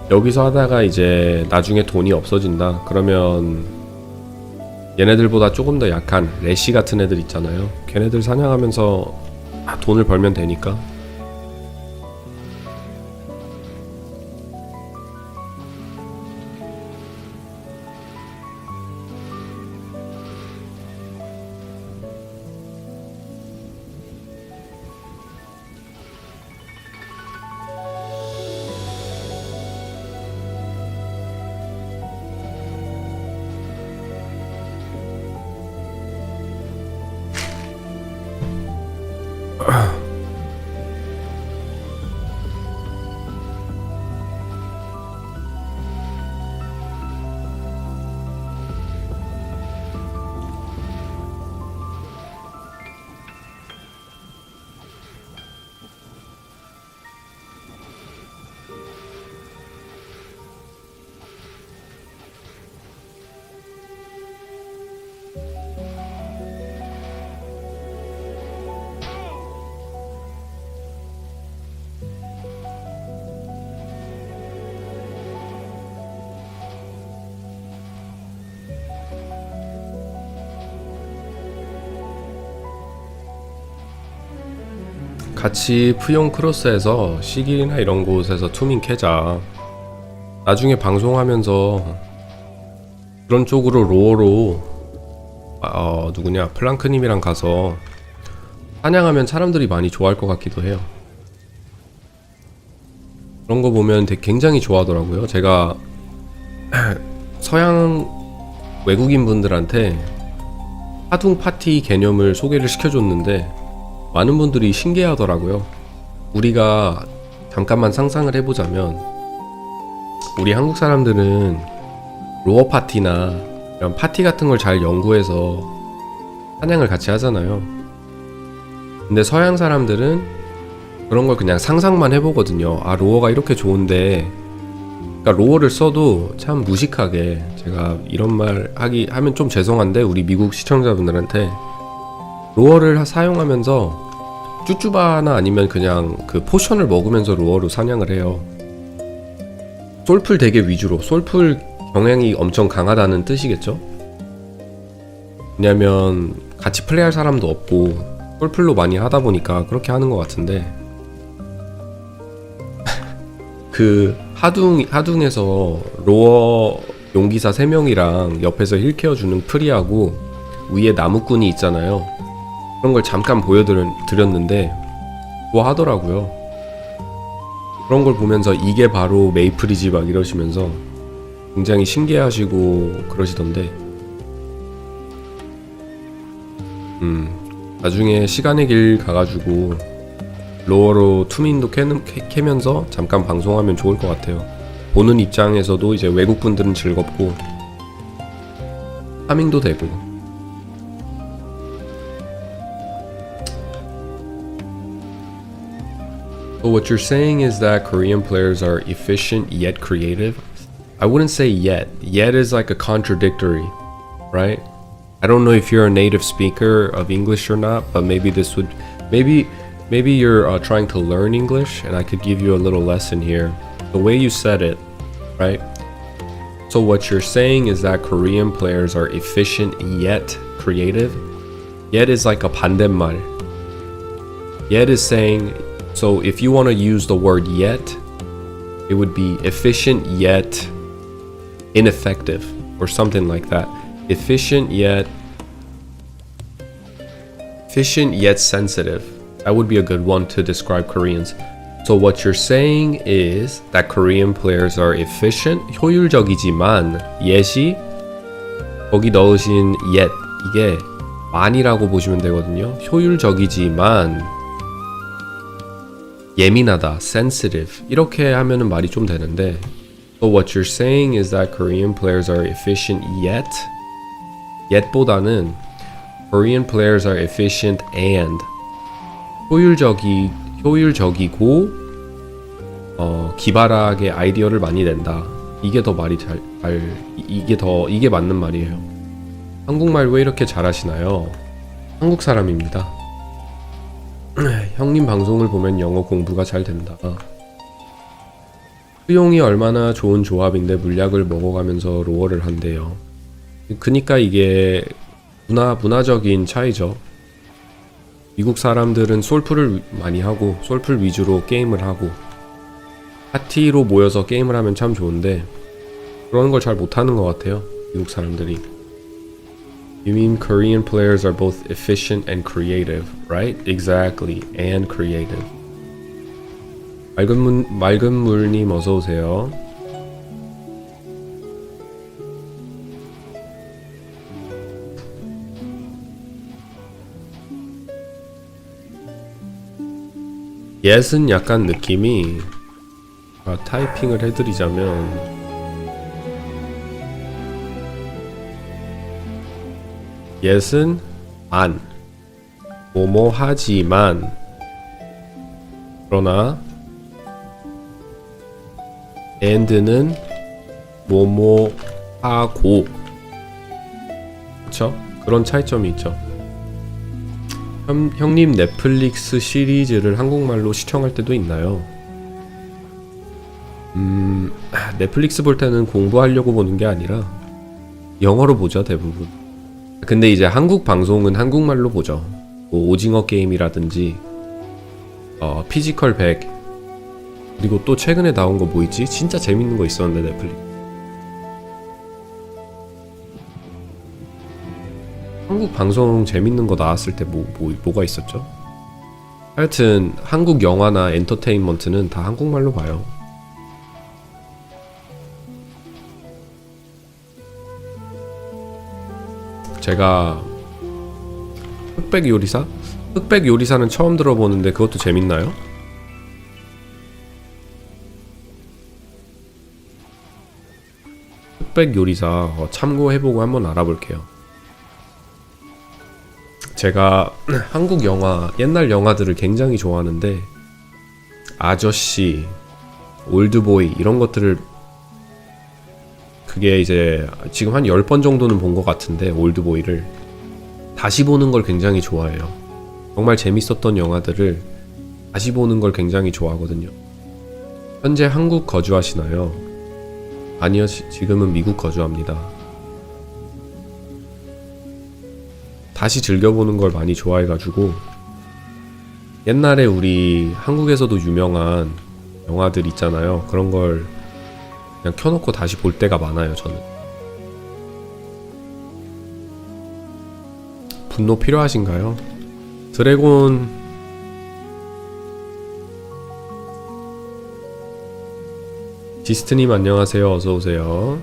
여기서 하다가 이제 나중에 돈이 없어진다 그러면 얘네들보다 조금 더 약한 레시 같은 애들 있잖아요. 걔네들 사냥하면서 돈을 벌면 되니까. 같이 푸용 크로스에서 시길이나 이런 곳에서 투밍 캐자. 나중에 방송하면서 그런 쪽으로 로어로 누구냐 플랑크님이랑 가서 사냥하면 사람들이 많이 좋아할 것 같기도 해요. 그런 거 보면 되게 굉장히 좋아하더라고요. 제가 서양 외국인 분들한테 하둥 파티 개념을 소개를 시켜줬는데 많은 분들이 신기해하더라고요. 우리가 잠깐만 상상을 해보자면 우리 한국 사람들은 로어 파티나 이런 파티 같은 걸 잘 연구해서 사냥을 같이 하잖아요. 근데 서양 사람들은 그런 걸 그냥 상상만 해보거든요. 아, 로어가 이렇게 좋은데, 그러니까 로어를 써도 참 무식하게, 제가 이런 말 하면 좀 죄송한데 우리 미국 시청자분들한테 로어를 사용하면서 쭈쭈바나 아니면 그냥 그 포션을 먹으면서 로어로 사냥을 해요. 솔풀 되게 위주로, 솔풀 경향이 엄청 강하다는 뜻이겠죠? 왜냐면 같이 플레이할 사람도 없고 솔풀로 많이 하다 보니까 그렇게 하는 것 같은데 그 하둥에서 로어 용기사 3명이랑 옆에서 힐 케어주는 프리하고 위에 나무꾼이 있잖아요. 그런 걸 잠깐 보여드렸는데 좋아하더라고요. 그런 걸 보면서 이게 바로 메이플이지 막 이러시면서 굉장히 신기해하시고 그러시던데 나중에 시간의 길 가가지고 로어로 투민도 캐면서 잠깐 방송하면 좋을 것 같아요. 보는 입장에서도 이제 외국분들은 즐겁고 파밍도 되고. So what you're saying is that Korean players are efficient yet creative? I wouldn't say yet. Yet is like a contradictory, right? I don't know if you're a native speaker of English or not, but maybe this would, maybe you're trying to learn English and I could give you a little lesson here. The way you said it, right? So what you're saying is that Korean players are efficient yet creative? Yet is like a 반대말. Yet is saying, so if you want to use the word yet, it would be efficient yet ineffective or something like that. Efficient yet sensitive. That would be a good one to describe Koreans. So what you're saying is that Korean players are efficient, 효율적이지만 yet이 거기 넣으신 yet 이게 man이라고 보시면 되거든요. 효율적이지만 예민하다, sensitive 이렇게 하면은 말이 좀 되는데 So what you're saying is that Korean players are efficient yet? yet보다는 Korean players are efficient and 효율적이고 기발하게 아이디어를 많이 낸다. 이게 더 말이 이게 맞는 말이에요. 한국말 왜 이렇게 잘하시나요? 한국 사람입니다. 형님 방송을 보면 영어 공부가 잘 된다. 수용이 얼마나 좋은 조합인데 물약을 먹어가면서 로어를 한대요. 그니까 이게 문화적인 차이죠. 미국 사람들은 솔플을 많이 하고 솔플 위주로 게임을 하고 파티로 모여서 게임을 하면 참 좋은데 그런 걸 잘 못하는 것 같아요. 미국 사람들이. You mean Korean players are both efficient and creative, right? Exactly, and creative. 맑은 물님 어서 오세요. yes은 약간 느낌이 타이핑을 해드리자면 yes은 안 뭐뭐 하지만 그러나 and는 뭐뭐 하고 그쵸? 그런 차이점이 있죠. 형님 넷플릭스 시리즈를 한국말로 시청할 때도 있나요? 넷플릭스 볼 때는 공부하려고 보는 게 아니라 영어로 보죠 대부분. 근데 이제 한국 방송은 한국말로 보죠. 뭐 오징어 게임이라든지 피지컬 100 그리고 또 최근에 나온 거 뭐 있지? 진짜 재밌는 거 있었는데 넷플릭스. 한국 방송 재밌는 거 나왔을 때 뭐가 있었죠? 하여튼 한국 영화나 엔터테인먼트는 다 한국말로 봐요. 제가 흑백 요리사? 흑백 요리사는 처음 들어보는데 그것도 재밌나요? 흑백 요리사 참고해보고 한번 알아볼게요. 제가 한국 영화, 옛날 영화들을 굉장히 좋아하는데 아저씨, 올드보이 이런 것들을 그게 이제 지금 한 10번 정도는 본 것 같은데 올드보이를 다시 보는 걸 굉장히 좋아해요. 정말 재밌었던 영화들을 다시 보는 걸 굉장히 좋아하거든요. 현재 한국 거주하시나요? 아니요, 지금은 미국 거주합니다. 다시 즐겨보는 걸 많이 좋아해가지고 옛날에 우리 한국에서도 유명한 영화들 있잖아요. 그런 걸 그냥 켜놓고 다시 볼 때가 많아요. 저는. 분노 필요하신가요? 드래곤 지스트님 안녕하세요. 어서오세요.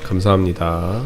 감사합니다.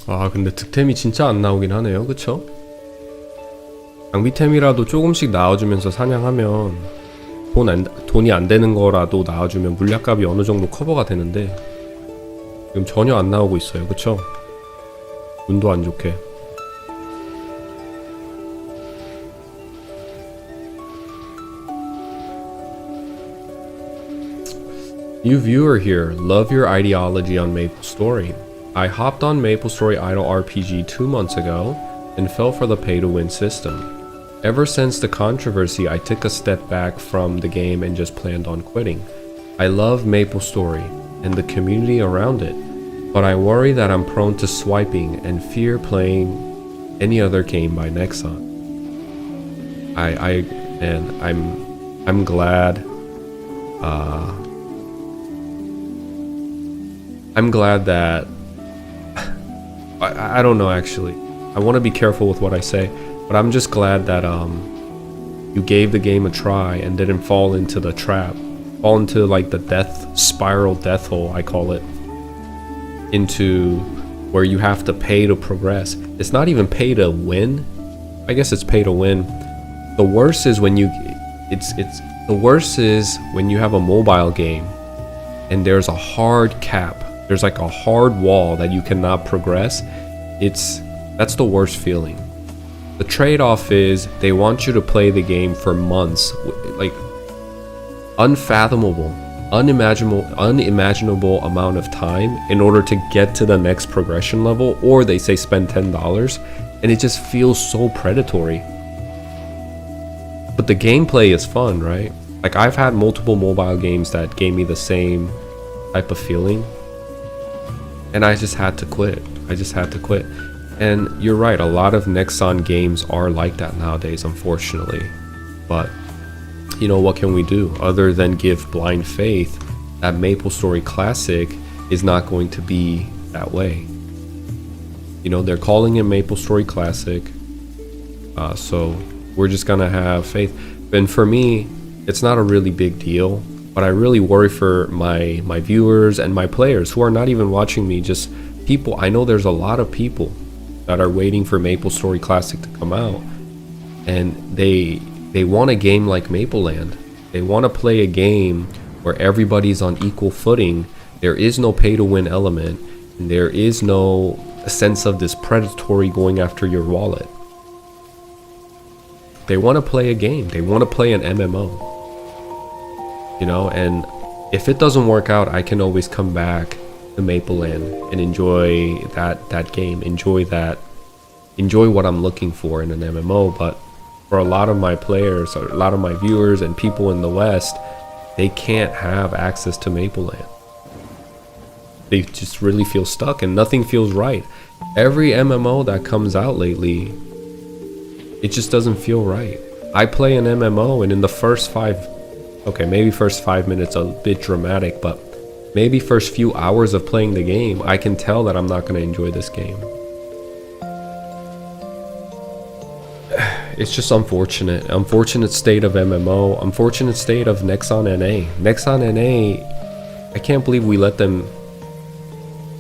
아 근데 득템이 진짜 안 나오긴 하네요. 그쵸? 장비템이라도 조금씩 나와주면서 사냥하면 돈이 안 되는 거라도 나와주면 물약값이 어느 정도 커버가 되는데 지금 전혀 안 나오고 있어요. 그쵸? 운도 안 좋게. New viewer here, love your ideology on MapleStory. I hopped on MapleStory Idle RPG 2 months ago and fell for the pay-to-win system. Ever since the controversy, I took a step back from the game and just planned on quitting. I love MapleStory and the community around it, but I worry that I'm prone to swiping and fear playing any other game by Nexon. I'm glad. I'm glad that I don't know actually. I want to be careful with what I say, but I'm just glad that you gave the game a try and didn't fall into the trap, fall into like the death spiral, death hole I call it, into where you have to pay to progress. It's not even pay to win. I guess it's pay to win. The worst is when you have a mobile game and there's a hard cap. There's like a hard wall that you cannot progress. That's the worst feeling. The trade-off is they want you to play the game for months, like unimaginable amount of time in order to get to the next progression level, or they say spend $10, and it just feels so predatory. But the gameplay is fun, right? Like I've had multiple mobile games that gave me the same type of feeling, and I just had to quit. And you're right, a lot of Nexon games are like that nowadays, unfortunately. But, you know, what can we do other than give blind faith that MapleStory Classic is not going to be that way? You know, they're calling it MapleStory Classic, so we're just gonna have faith. And for me, it's not a really big deal, but I really worry for my viewers and my players who are not even watching me, just people. I know there's a lot of people that are waiting for MapleStory Classic to come out, and they want a game like Mapleland. They want to play a game where everybody's on equal footing. There is no pay to win element, and there is no sense of this predatory going after your wallet. They want to play a game. They want to play an MMO. You know, and if it doesn't work out, I can always come back to Mapleland and enjoy that game, enjoy what I'm looking for in an MMO. But for a lot of my players, or a lot of my viewers and people in the West, they can't have access to Mapleland. They just really feel stuck and nothing feels right. Every MMO that comes out lately, it just doesn't feel right. I play an MMO and in the first maybe first 5 minutes a bit dramatic, but maybe first few hours of playing the game, I can tell that I'm not going to enjoy this game. It's just unfortunate state of MMO, unfortunate state of Nexon NA. Nexon NA, I can't believe we let them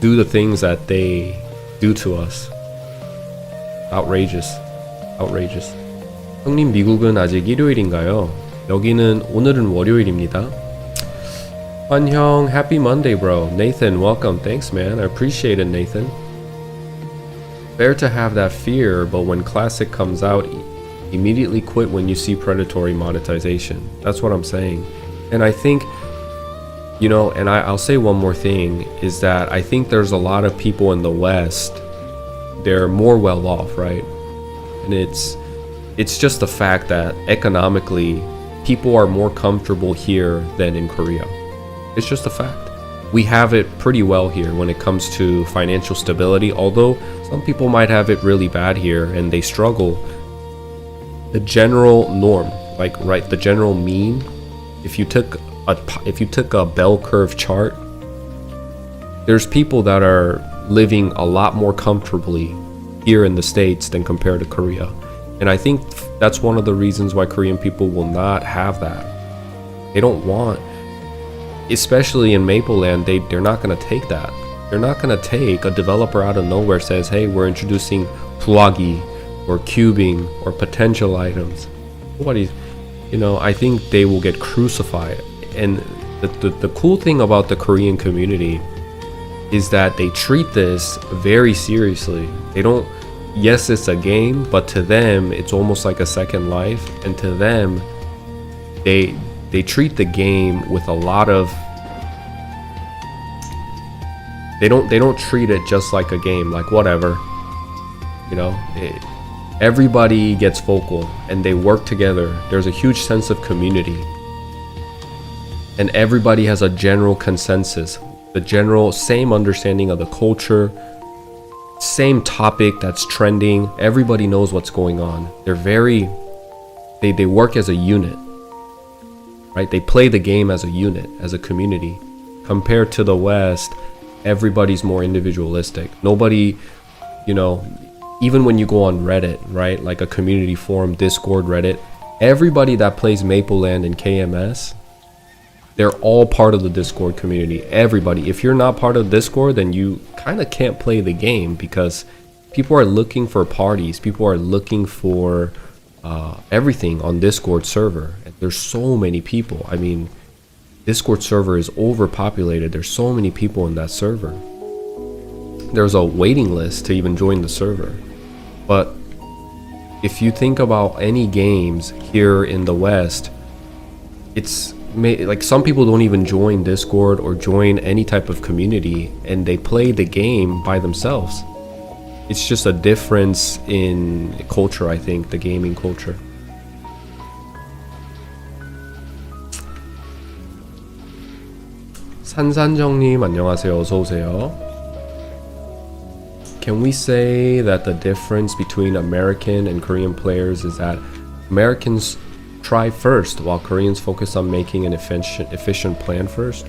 do the things that they do to us. Outrageous. 형님, 미국은 아직 일요일인가요? 여기는 오늘은 월요일입니다. 환형, happy Monday, bro. Nathan, welcome. Thanks, man. I appreciate it, Nathan. Fair to have that fear, but when Classic comes out, immediately quit when you see predatory monetization. That's what I'm saying. And I think, you know, and I'll say one more thing, is that I think there's a lot of people in the West, they're more well off, right? And it's just the fact that economically, people are more comfortable here than in Korea. It's just a fact. We have it pretty well here when it comes to financial stability, although some people might have it really bad here and they struggle. The general norm, like the general mean, if you took a bell curve chart, there's people that are living a lot more comfortably here in the States than compared to Korea. And I think that's one of the reasons why Korean people will not have that. They don't want, especially in Mapleland, they're not going to take that. They're not going to take a developer out of nowhere says, hey, we're introducing pluagi or cubing or potential items. Nobody's, you know, I think they will get crucified. And the cool thing about the Korean community is that they treat this very seriously. They don't, yes, it's a game, but to them, it's almost like a second life. And to them, they treat the game with a lot of, they don't treat it just like a game, like whatever, you know, everybody gets vocal and they work together. There's a huge sense of community and everybody has a general consensus, the general same understanding of the culture, same topic that's trending. Everybody knows what's going on. They work as a unit, right? They play the game as a unit, as a community. Compared to the West, everybody's more individualistic. Nobody, you know, even when you go on Reddit, right? Like a community forum, Discord, Reddit, everybody that plays Mapleland and KMS, they're all part of the Discord community. Everybody. If you're not part of Discord, then you kind of can't play the game because people are looking for parties. People are looking for everything on Discord server. There's so many people. I mean, Discord server is overpopulated. There's so many people in that server. There's a waiting list to even join the server. But if you think about any games here in the West, it's like some people don't even join Discord or join any type of community and they play the game by themselves. It's just a difference in culture, I think, the gaming culture. 산산정님 안녕하세요. 어서 오세요. Can we say that the difference between American and Korean players is that Americans try first while Koreans focus on making an efficient plan first?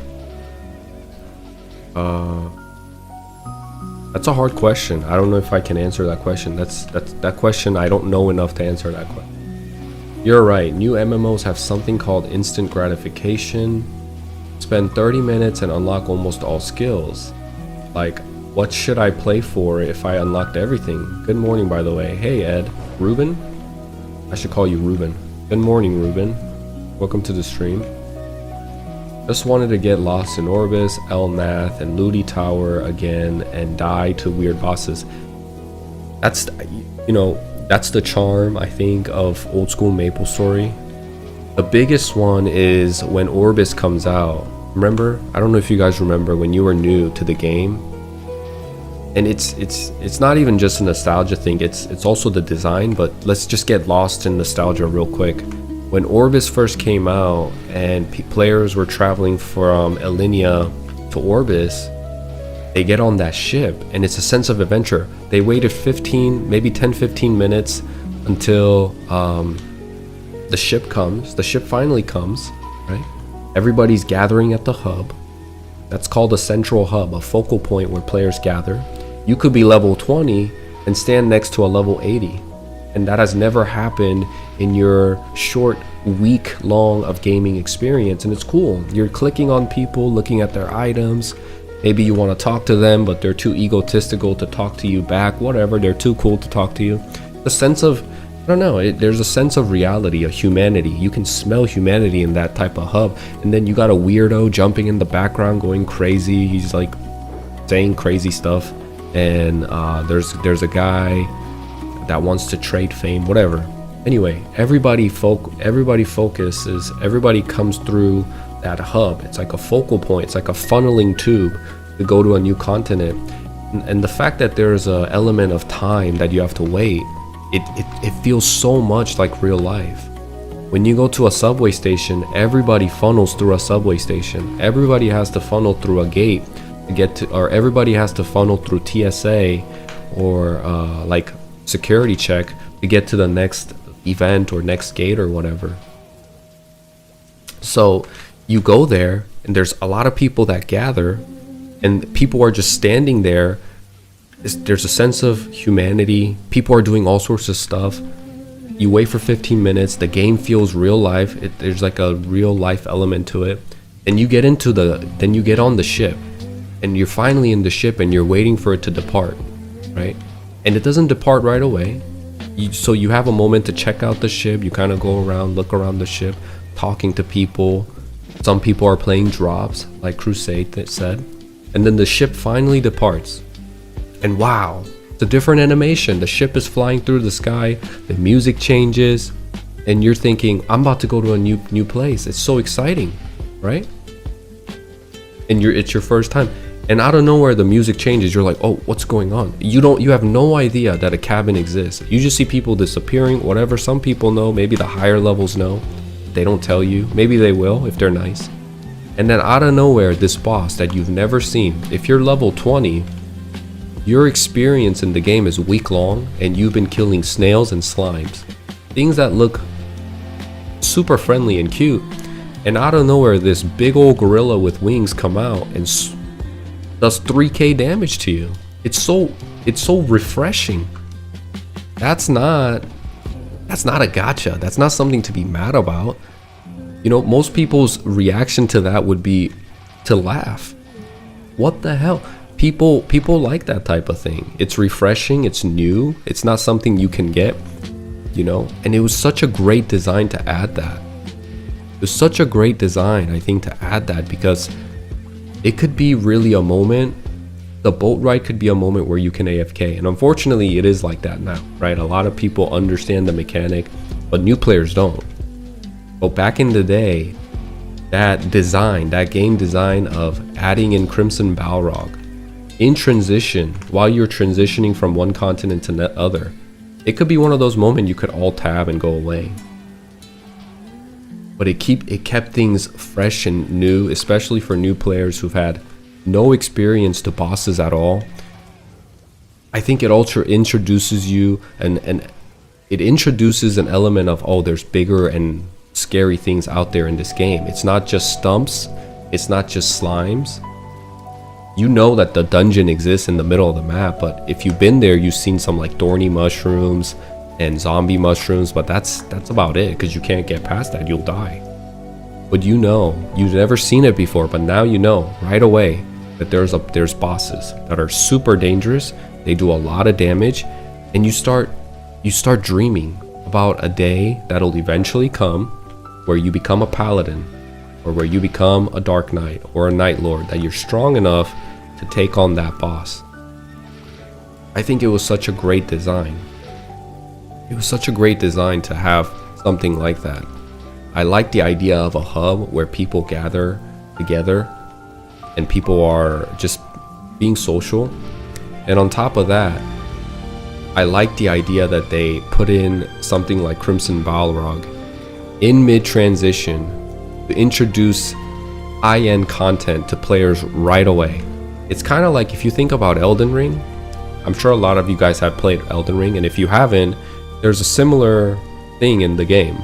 That's a hard question. I don't know if I can answer that question. That question, I don't know enough to answer that question. You're right. New MMOs have something called instant gratification. Spend 30 minutes and unlock almost all skills. Like, what should I play for if I unlocked everything? Good morning, by the way. Hey, Ed. Ruben? I should call you Ruben. Good morning, Ruben. Welcome to the stream. Just wanted to get lost in Orbis, Elnath, and Ludi Tower again and die to weird bosses. That's, you know, that's the charm, I think, of old school MapleStory. The biggest one is when Orbis comes out. Remember? I don't know if you guys remember when you were new to the game. And it's not even just a nostalgia thing, it's also the design, but let's just get lost in nostalgia real quick. When Orbis first came out and players were traveling from Elinia to Orbis, they get on that ship and it's a sense of adventure. They waited 10-15 minutes until the ship comes. The ship finally comes, right? Everybody's gathering at the hub. That's called a central hub, a focal point where players gather. You could be level 20 and stand next to a level 80. And that has never happened in your short week long of gaming experience. And it's cool. You're clicking on people, looking at their items. Maybe you want to talk to them, but they're too egotistical to talk to you back. Whatever, they're too cool to talk to you. The sense of, I don't know, there's a sense of reality, of humanity. You can smell humanity in that type of hub. And then you got a weirdo jumping in the background going crazy. He's like saying crazy stuff. And there's a guy that wants to trade fame, whatever. Anyway, everybody focuses, everybody comes through that hub. It's like a focal point, it's like a funneling tube to go to a new continent. And the fact that there's an element of time that you have to wait, it feels so much like real life. When you go to a subway station, everybody funnels through a subway station. Everybody has to funnel through a gate to get to, or everybody has to funnel through TSA or like security check to get to the next event or next gate or whatever. So you go there and there's a lot of people that gather and people are just standing there. There's a sense of humanity. People are doing all sorts of stuff. You wait for 15 minutes. The game feels real life. There's like a real life element to it. And you get then you get on the ship and you're finally in the ship and you're waiting for it to depart, right? And it doesn't depart right away. So you have a moment to check out the ship. You kind of go around, look around the ship, talking to people. Some people are playing drops, like Crusade said. and then the ship finally departs. And wow, it's a different animation. The ship is flying through the sky, the music changes, and you're thinking, I'm about to go to a new place. It's so exciting, right? And it's your first time. And out of nowhere, the music changes. You're like, oh, what's going on? You have no idea that a cabin exists. You just see people disappearing, whatever. Some people know, maybe the higher levels know. They don't tell you. Maybe they will if they're nice. And then out of nowhere, this boss that you've never seen. If you're level 20, your experience in the game is week long, and you've been killing snails and slimes. Things that look super friendly and cute. And out of nowhere, this big old gorilla with wings come out and does 3k damage to you. It's so refreshing. That's not a gacha. That's not something to be mad about. You know, most people's reaction to that would be to laugh. What the hell? People like that type of thing. It's refreshing, it's new, it's not something you can get, you know? And it was such a great design to add that. It was such a great design, I think, to add that, because it could be really a moment. The boat ride could be a moment where you can AFK, and unfortunately it is like that now, right? A lot of people understand the mechanic, but new players don't. But back in the day, that design, that game design of adding in Crimson Balrog in transition, while you're transitioning from one continent to the other, it could be one of those moments you could alt tab and go away. But it kept things fresh and new, especially for new players who've had no experience to bosses at all. I think it also introduces you and it introduces an element of, oh, there's bigger and scary things out there in this game. It's not just stumps, it's not just slimes. You know that the dungeon exists in the middle of the map, but if you've been there, you've seen some like thorny mushrooms and zombie mushrooms, but that's about it, because you can't get past that, you'll die. But you know, you've never seen it before, but now you know right away that there's bosses that are super dangerous. They do a lot of damage, and you start dreaming about a day that'll eventually come where you become a paladin, or where you become a dark knight or a night lord, that you're strong enough to take on that boss. I think it was such a great design. It was such a great design to have something like that. I like the idea of a hub where people gather together and people are just being social. And on top of that, I like the idea that they put in something like Crimson Balrog in mid-transition to introduce high-end content to players right away. It's kind of like, if you think about Elden Ring, I'm sure a lot of you guys have played Elden Ring, and if you haven't, there's a similar thing in the game.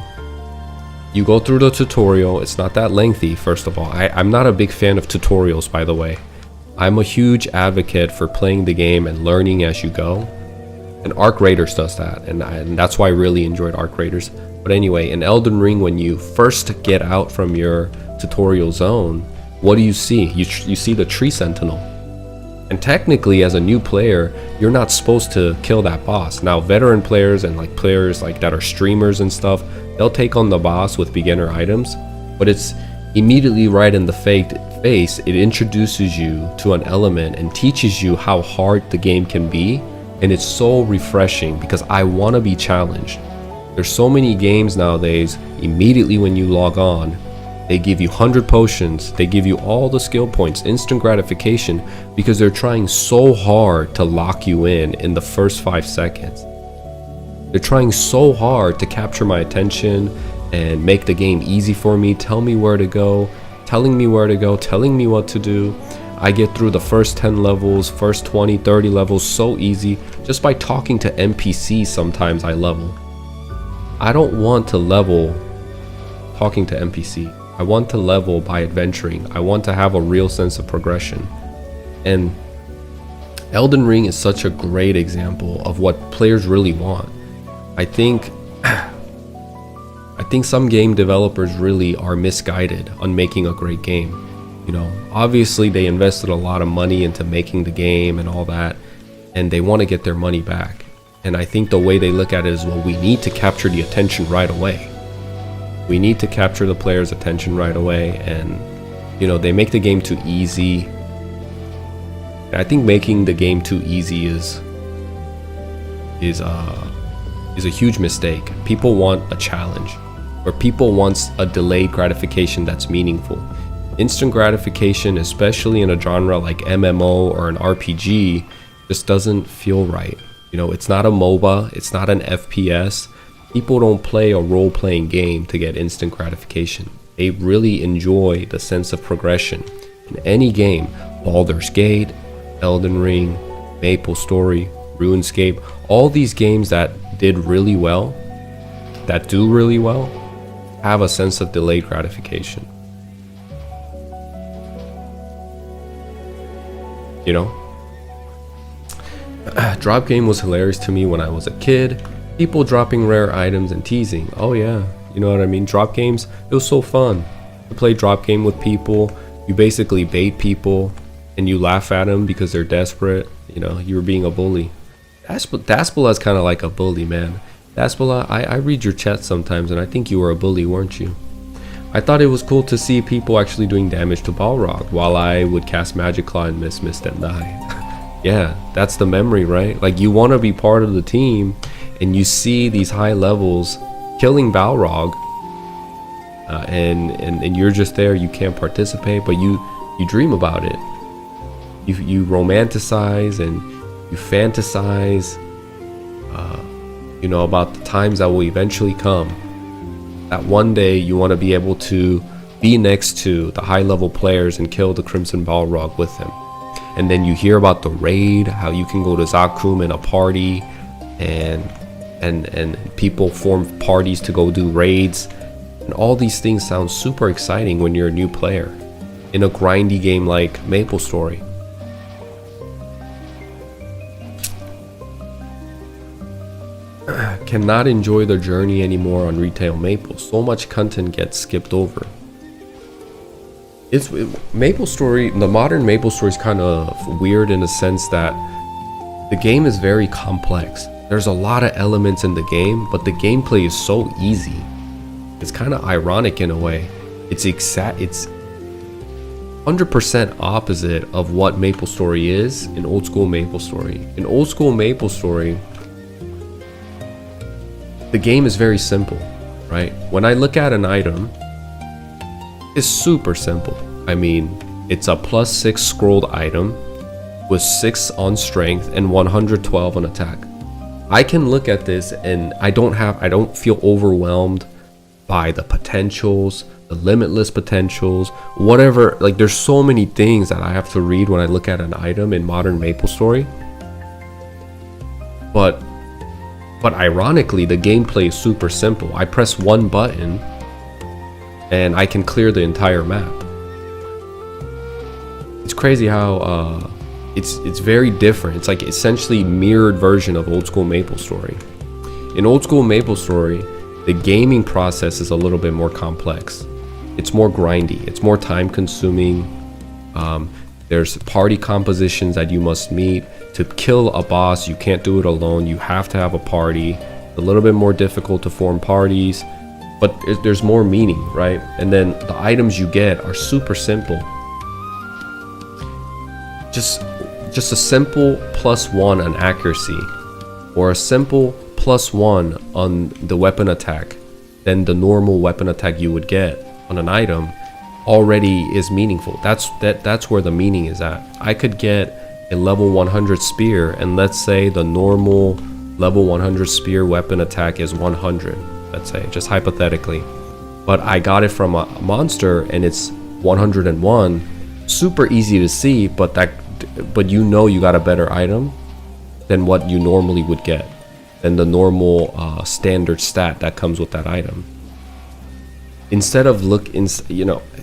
You go through the tutorial. It's not that lengthy, first of all. I'm not a big fan of tutorials, by the way. I'm a huge advocate for playing the game and learning as you go. And Arc Raiders does that, and that's why I really enjoyed Arc Raiders. But anyway, in Elden Ring, when you first get out from your tutorial zone, what do you see? You see the Tree Sentinel. And technically, as a new player, you're not supposed to kill that boss. Now, veteran players and like players like that are streamers and stuff, they'll take on the boss with beginner items, but it's immediately right in the face. It introduces you to an element and teaches you how hard the game can be, and it's so refreshing because I want to be challenged. There's so many games nowadays, immediately when you log on, they give you 100 potions, they give you all the skill points, instant gratification, because they're trying so hard to lock you in the first 5 seconds. They're trying so hard to capture my attention and make the game easy for me, tell me where to go, telling me where to go, telling me what to do. I get through the first 10 levels, first 20, 30 levels so easy. Just by talking to NPCs, sometimes I level. I don't want to level talking to NPC. I want to level by adventuring. I want to have a real sense of progression. And Elden Ring is such a great example of what players really want. I think some game developers really are misguided on making a great game. You know, obviously they invested a lot of money into making the game and all that, and they want to get their money back. And I think the way they look at it is, well, we need to capture the attention right away. We need to capture the player's attention right away, and you know, they make the game too easy. I think making the game too easy is a huge mistake. People want a challenge, or people want a delayed gratification that's meaningful. Instant gratification, especially in a genre like MMO or an RPG, just doesn't feel right. You know, it's not a MOBA, it's not an FPS. People don't play a role-playing game to get instant gratification. They really enjoy the sense of progression. In any game, Baldur's Gate, Elden Ring, MapleStory, RuneScape, all these games that did really well, that do really well, have a sense of delayed gratification. You know? Drop game was hilarious to me when I was a kid. People dropping rare items and teasing. Oh yeah, you know what I mean? Drop games, it was so fun. You play drop game with people, you basically bait people, and you laugh at them because they're desperate. You know, you were being a bully. Daspala is kind of like a bully, man. Daspala, I read your chat sometimes, and I think you were a bully, weren't you? I thought it was cool to see people actually doing damage to Balrog while I would cast Magic Claw and miss, and die. Yeah, that's the memory, right? Like, you want to be part of the team, and you see these high levels killing Balrog, and you're just there, you can't participate, but you dream about it. You romanticize and you fantasize, you know, about the times that will eventually come. That one day you want to be able to be next to the high level players and kill the Crimson Balrog with them. And then you hear about the raid, how you can go to Zakum in a party, and people form parties to go do raids. And all these things sound super exciting when you're a new player in a grindy game like MapleStory. Cannot enjoy the journey anymore on retail Maple. So much content gets skipped over. MapleStory, the modern MapleStory is kind of weird in the sense that the game is very complex. There's a lot of elements in the game, but the gameplay is so easy. It's kind of ironic in a way. It's 100% opposite of what MapleStory is in old school MapleStory. In old school MapleStory, the game is very simple, right? When I look at an item, it's super simple. I mean, it's a +6 scrolled item with 6 on strength and 112 on attack. I can look at this and I don't feel overwhelmed by the potentials, the limitless potentials, whatever. Like, there's so many things that I have to read when I look at an item in modern MapleStory. But ironically, the gameplay is super simple. I press one button and I can clear the entire map. It's crazy how it's very different. It's like essentially mirrored version of old school MapleStory. In old school MapleStory, the gaming process is a little bit more complex. It's more grindy. It's more time consuming. There's party compositions that you must meet. To kill a boss, you can't do it alone. You have to have a party. It's a little bit more difficult to form parties, but there's more meaning, right? And then the items you get are super simple. Just a simple +1 on accuracy, or a simple +1 on the weapon attack, then the normal weapon attack you would get on an item already is meaningful. That's where the meaning is at. I could get a level 100 spear, and let's say the normal level 100 spear weapon attack is 100, let's say, just hypothetically, but I got it from a monster and it's 101. Super easy to see, but you know you got a better item than what you normally would get, than the normal standard stat that comes with that item. Instead of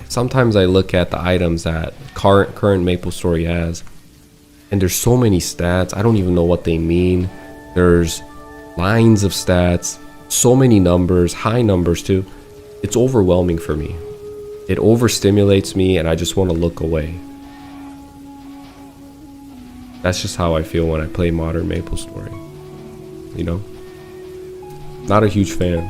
sometimes I look at the items that current MapleStory has, and there's so many stats, I don't even know what they mean. There's lines of stats, so many numbers, high numbers too. It's overwhelming for me. It overstimulates me and I just want to look away. That's just how I feel when I play modern MapleStory. You know? Not a huge fan.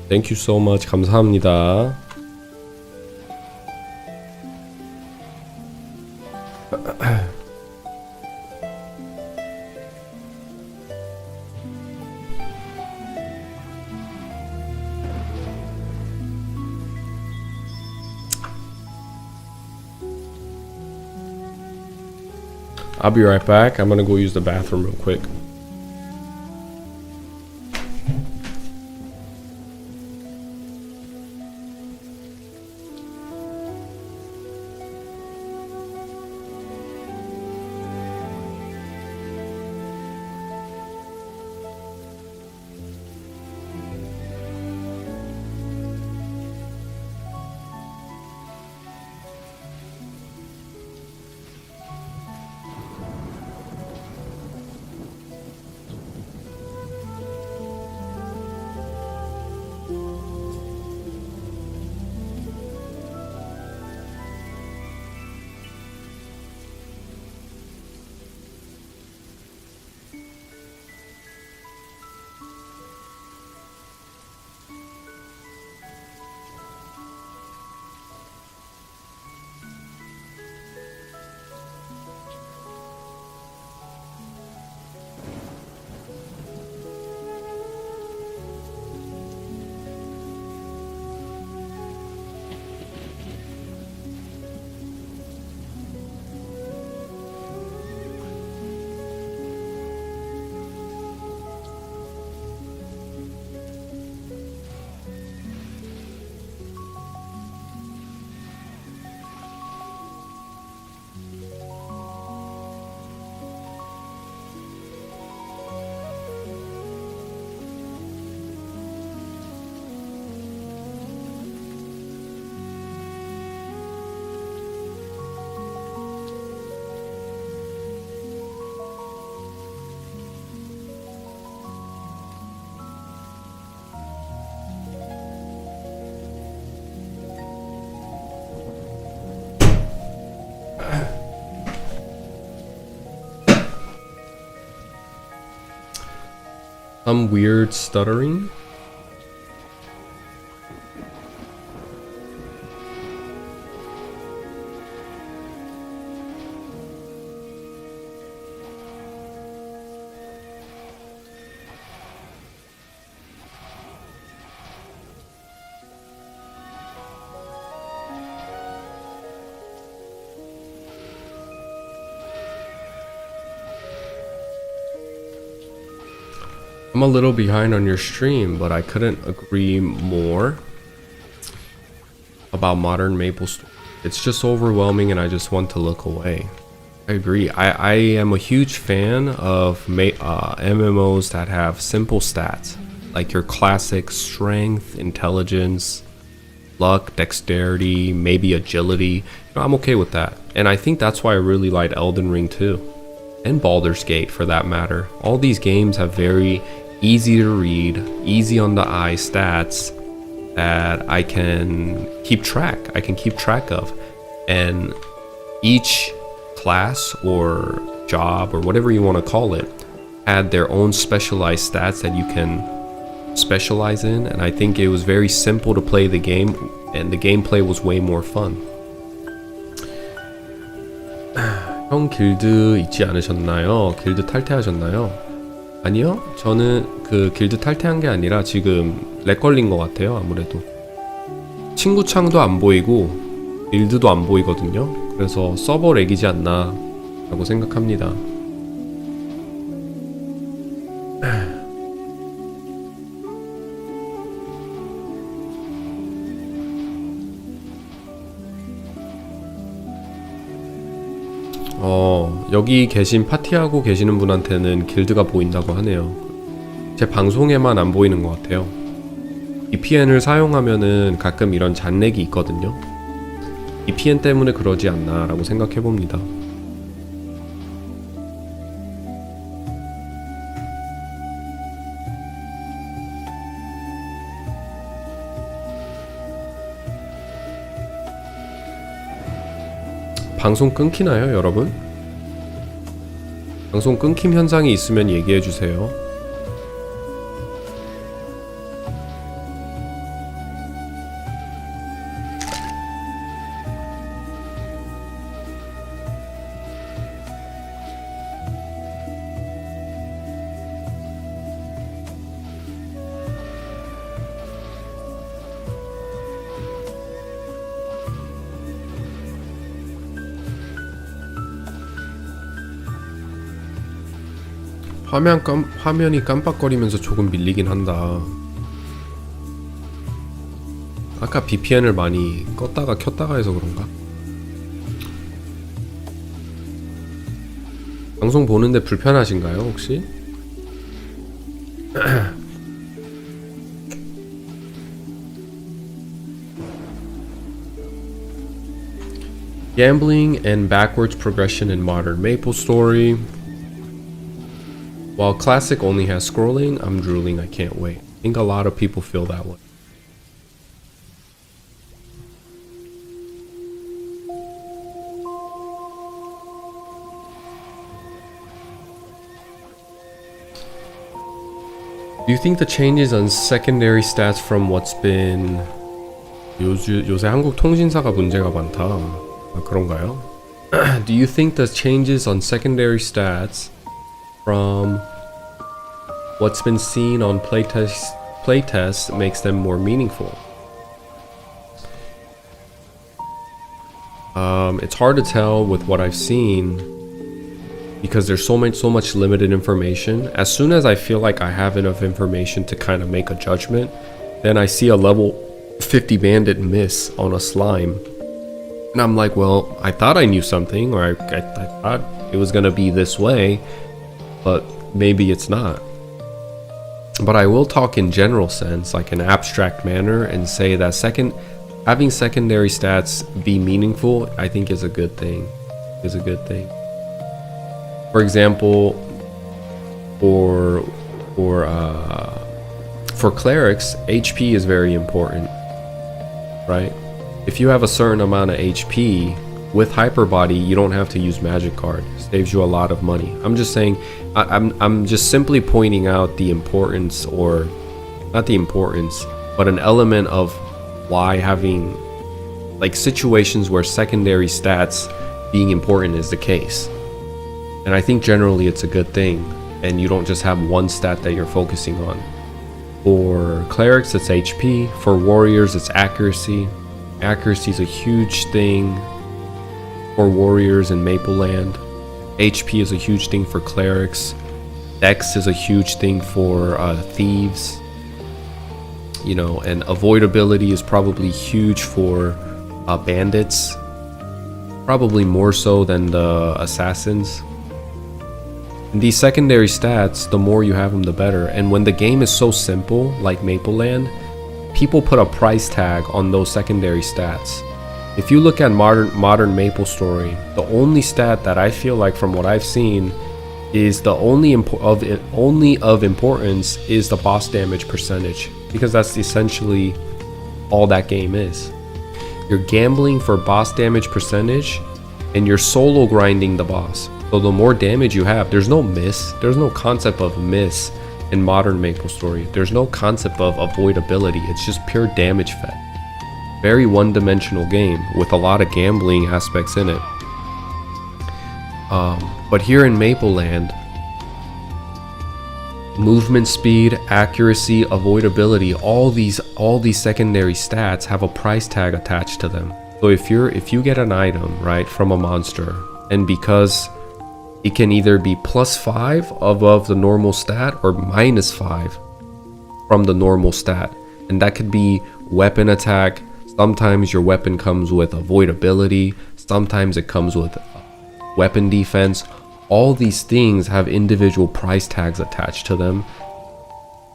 Thank you so much. 감사합니다. I'll be right back. I'm gonna go use the bathroom real quick. Some weird stuttering. I'm a little behind on your stream, but I couldn't agree more about modern MapleStory. It's just overwhelming and I just want to look away. I agree. I am a huge fan of MMOs that have simple stats, like your classic strength, intelligence, luck, dexterity, maybe agility. I'm okay with that. And I think that's why I really like Elden Ring too. And Baldur's Gate for that matter. All these games have very easy to read, easy on the eye stats that I can keep track of. And each class or job or whatever you want to call it had their own specialized stats that you can specialize in, and I think it was very simple to play the game and the gameplay was way more fun. 형 길드 있지 않으셨나요? 길드 탈퇴하셨나요? 아니요, 저는 그 길드 탈퇴한 게 아니라 지금 렉 걸린 것 같아요. 아무래도 친구 창도 안 보이고 길드도 안 보이거든요. 그래서 서버 렉이지 않나 라고 생각합니다. 여기 계신 파티하고 계시는 분한테는 길드가 보인다고 하네요. 제 방송에만 안 보이는 것 같아요. VPN을 사용하면은 가끔 이런 잔렉이 있거든요. VPN 때문에 그러지 않나 라고 생각해봅니다. 방송 끊기나요, 여러분? 방송 끊김 현상이 있으면 얘기해주세요. 화면이 깜빡거리면서 조금 밀리긴 한다. 아까 VPN을 많이 껐다가 켰다가 해서 그런가? 방송 보는데 불편하신가요, 혹시? Gambling and backwards progression in modern MapleStory. While classic only has scrolling, I'm drooling, I can't wait. I think a lot of people feel that way. Do you think the changes on secondary stats from what's been 요새 한국 통신사가 문제가 많다. 아, 그런가요? Do you think the changes on secondary stats from what's been seen on playtests makes them more meaningful? It's hard to tell with what I've seen because there's so much limited information. As soon as I feel like I have enough information to kind of make a judgment, then I see a level 50 bandit miss on a slime. And I'm like, well, I thought I knew something, or I thought it was gonna be this way, but maybe it's not. But I will talk in general sense, like an abstract manner, and say that having secondary stats be meaningful, I think is a good thing. For example, for clerics, HP is very important, right? If you have a certain amount of HP with hyper body, you don't have to use magic card. It saves you a lot of money. I'm just saying, I'm just simply pointing out the importance, or not the importance, but an element of why having like situations where secondary stats being important is the case. And I think generally it's a good thing, and you don't just have one stat that you're focusing on. For clerics, it's HP. For warriors, it's accuracy. Accuracy is a huge thing for warriors in Mapleland. HP is a huge thing for clerics. Dex is a huge thing for thieves. You know, and avoidability is probably huge for bandits. Probably more so than the assassins. And these secondary stats, the more you have them, the better. And when the game is so simple, like Mapleland, people put a price tag on those secondary stats. If you look at modern MapleStory, the only stat that I feel like from what I've seen is the only of importance is the boss damage percentage, because that's essentially all that game is. You're gambling for boss damage percentage, and you're solo grinding the boss. So the more damage you have, there's no miss. There's no concept of miss in modern MapleStory. There's no concept of avoidability. It's just pure damage fed. Very one-dimensional game with a lot of gambling aspects in it. But here in Mapleland, movement speed, accuracy, avoidability, all these secondary stats have a price tag attached to them. So if you get an item, right, from a monster, and because it can either be +5 above the normal stat or -5 from the normal stat, and that could be weapon attack. Sometimes your weapon comes with avoidability, sometimes it comes with weapon defense. All these things have individual price tags attached to them.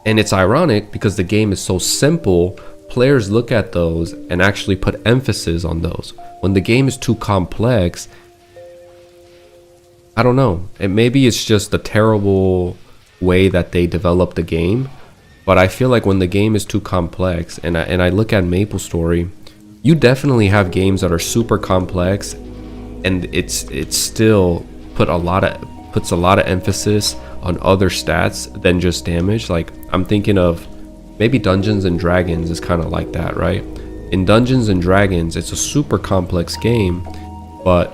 And it's ironic because the game is so simple, players look at those and actually put emphasis on those. When the game is too complex, I don't know, maybe it's just the terrible way that they develop the game, but I feel like when the game is too complex, and I look at MapleStory, you definitely have games that are super complex, and it's still puts a lot of emphasis on other stats than just damage. Like, I'm thinking of maybe Dungeons and Dragons is kind of like that, right? In Dungeons and Dragons, it's a super complex game, but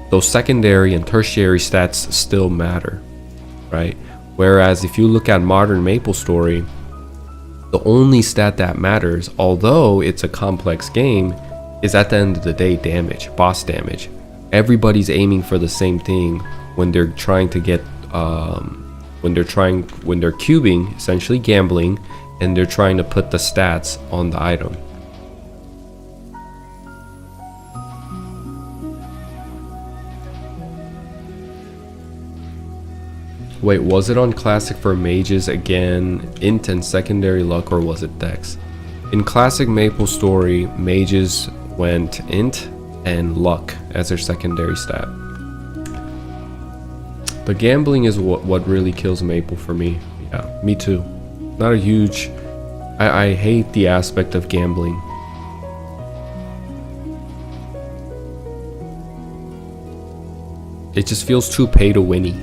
those secondary and tertiary stats still matter, right? Whereas if you look at modern MapleStory, the only stat that matters, although it's a complex game, is at the end of the day damage, boss damage. Everybody's aiming for the same thing when they're trying to get when they're cubing, essentially gambling, and they're trying to put the stats on the item. Wait, was it on Classic for mages again, int and secondary luck, or was it dex? In Classic MapleStory, mages went int and luck as their secondary stat. The gambling is what really kills Maple for me. Yeah, me too. Not a huge... I hate the aspect of gambling. It just feels too pay to winny.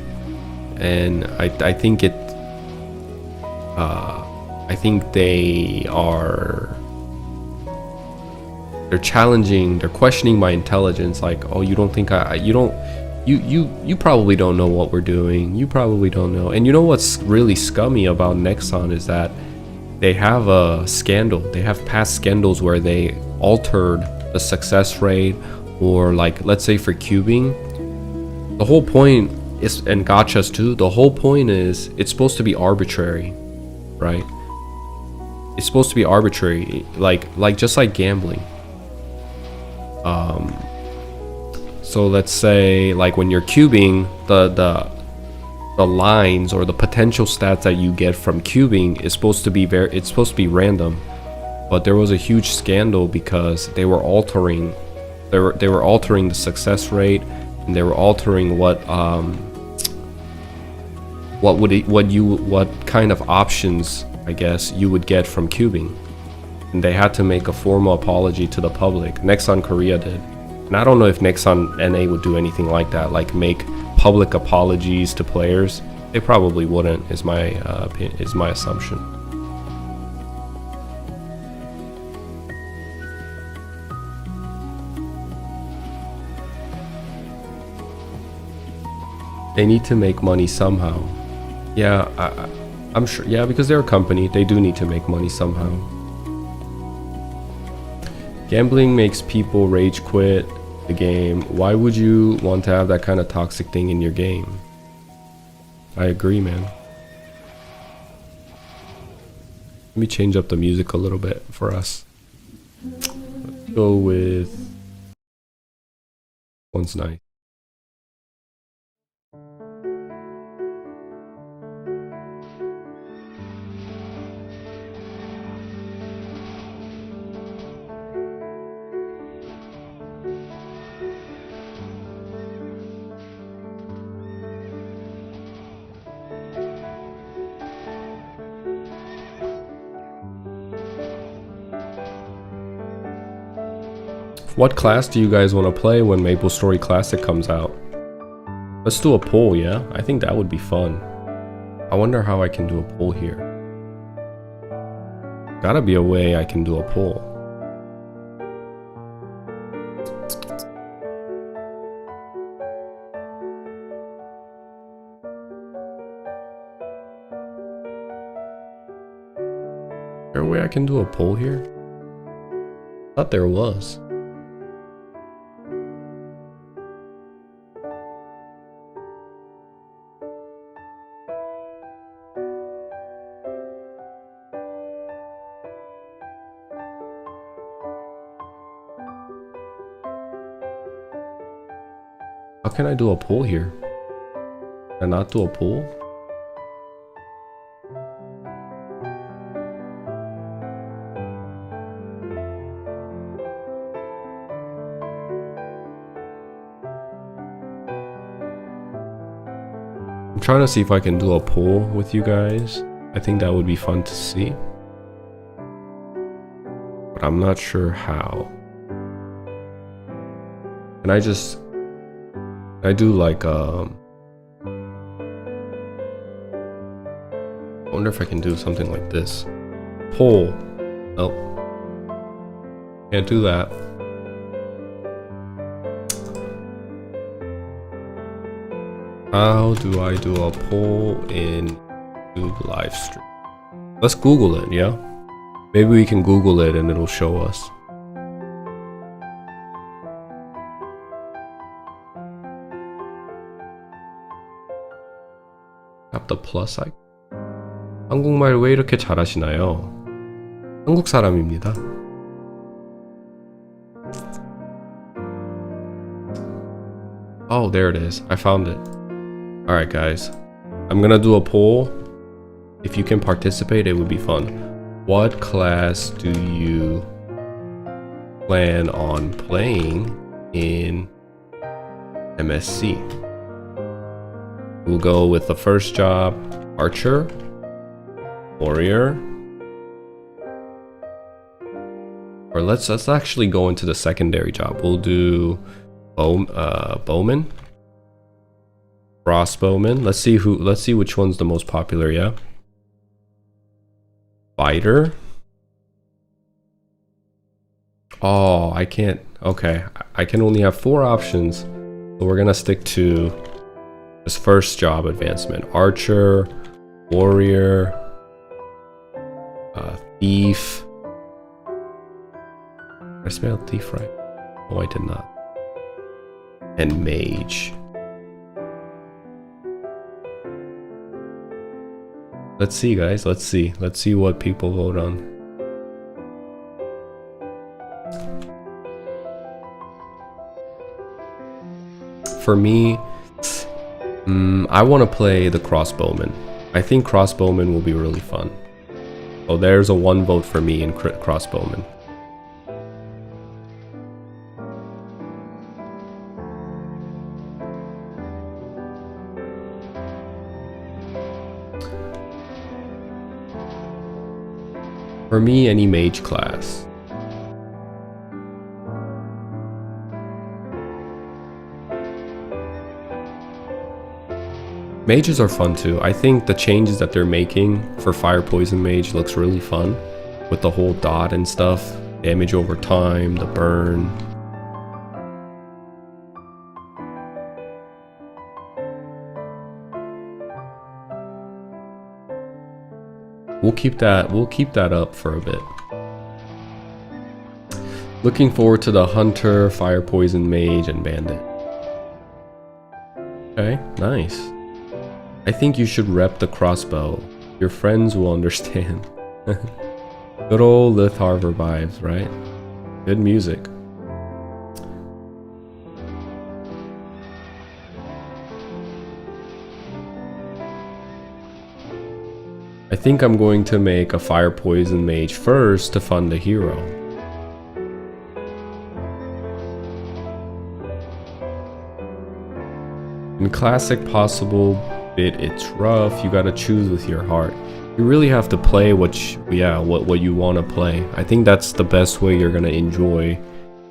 And I think it... I think they're challenging, they're questioning my intelligence, like, oh, you don't think you probably don't know what we're doing, you probably don't know. And you know what's really scummy about Nexon is that they have a scandal, they have past scandals where they altered the success rate, or like, let's say for cubing, the whole point is, and gachas too, the whole point is it's supposed to be arbitrary, right? It's supposed to be arbitrary, like just like gambling. So let's say, like, when you're cubing, the lines or the potential stats that you get from cubing is supposed to be it's supposed to be random. But there was a huge scandal because they were altering the success rate, and they were altering what kind of options, I guess, you would get from cubing. And they had to make a formal apology to the public. Nexon Korea did. And I don't know if Nexon NA would do anything like that, like make public apologies to players. They probably wouldn't, is my assumption. They need to make money somehow. Yeah, I'm sure. Yeah, because they're a company, they do need to make money somehow. Gambling makes people rage quit the game. Why would you want to have that kind of toxic thing in your game? I agree, man. Let me change up the music a little bit for us. Let's go with One's Nice. What class do you guys want to play when MapleStory Classic comes out? Let's do a poll, yeah? I think that would be fun. I wonder how I can do a poll here. Gotta be a way I can do a poll. Is there a way I can do a poll here? I thought there was. How can I do a poll here? Can I not do a poll? I'm trying to see if I can do a poll with you guys. I think that would be fun to see. But I'm not sure how. Can I just... I do like I wonder if I can do something like this. Poll. Nope. Can't do that. How do I do a poll in YouTube live stream? Let's Google it, yeah? Maybe we can Google it and it'll show us. tap the plus icon. 한국말 왜 이렇게 잘하시나요? 한국 사람입니다. Oh, there it is. I found it. Alright, guys. I'm gonna do a poll. If you can participate, it would be fun. What class do you plan on playing in MSC? We'll go with the first job, Archer, Warrior, or let's actually go into the secondary job. We'll do Bowman, Crossbowman. Let's see which one's the most popular. Yeah, Fighter. Oh, I can't. Okay, I can only have 4 options, so we're gonna stick to this first job advancement: Archer, Warrior, Thief. I spelled thief right? Oh, I did not. And Mage. Let's see, guys. Let's see what people vote on. For me, I want to play the Crossbowman. I think Crossbowman will be really fun. Oh, there's a 1 vote for me in Crossbowman. For me, any mage class. Mages are fun too. I think the changes that they're making for Fire Poison Mage looks really fun. With the whole dot and stuff. Damage over time, the burn. We'll keep that up for a bit. Looking forward to the Hunter, Fire Poison Mage, and Bandit. Okay, nice. I think you should rep the crossbow. Your friends will understand. Good old Lith Harvor vibes, right? Good music. I think I'm going to make a Fire Poison Mage first to fund the hero. In classic possible bit, it's rough. You gotta choose with your heart. You really have to play what you want to play. I think that's the best way you're gonna enjoy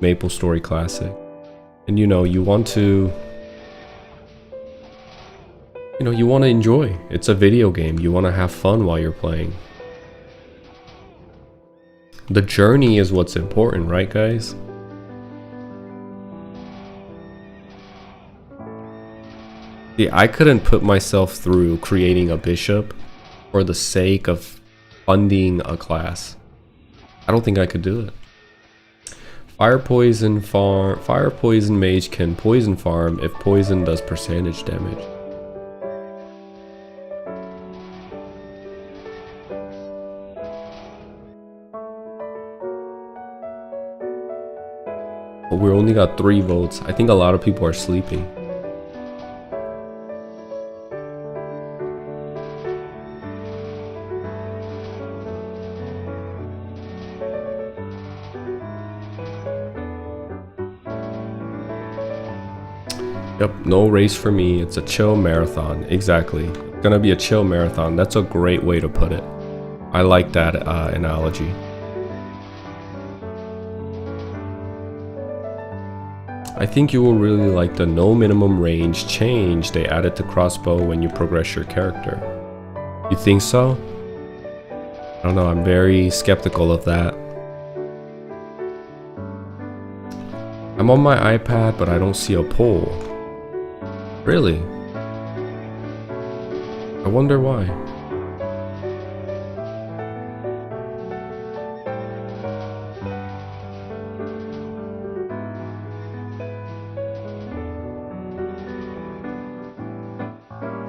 MapleStory Classic. And you want to enjoy. It's a video game. You want to have fun while you're playing. The journey is what's important, right, guys? See, I couldn't put myself through creating a bishop for the sake of funding a class. I don't think I could do it. Fire Poison Mage can poison farm if poison does percentage damage. But we only got 3 votes. I think a lot of people are sleeping. Yep, no race for me. It's a chill marathon. Exactly. It's gonna be a chill marathon. That's a great way to put it. I like that analogy. I think you will really like the no minimum range change they added to crossbow when you progress your character. You think so? I don't know, I'm very skeptical of that. I'm on my iPad, but I don't see a poll. Really? I wonder why.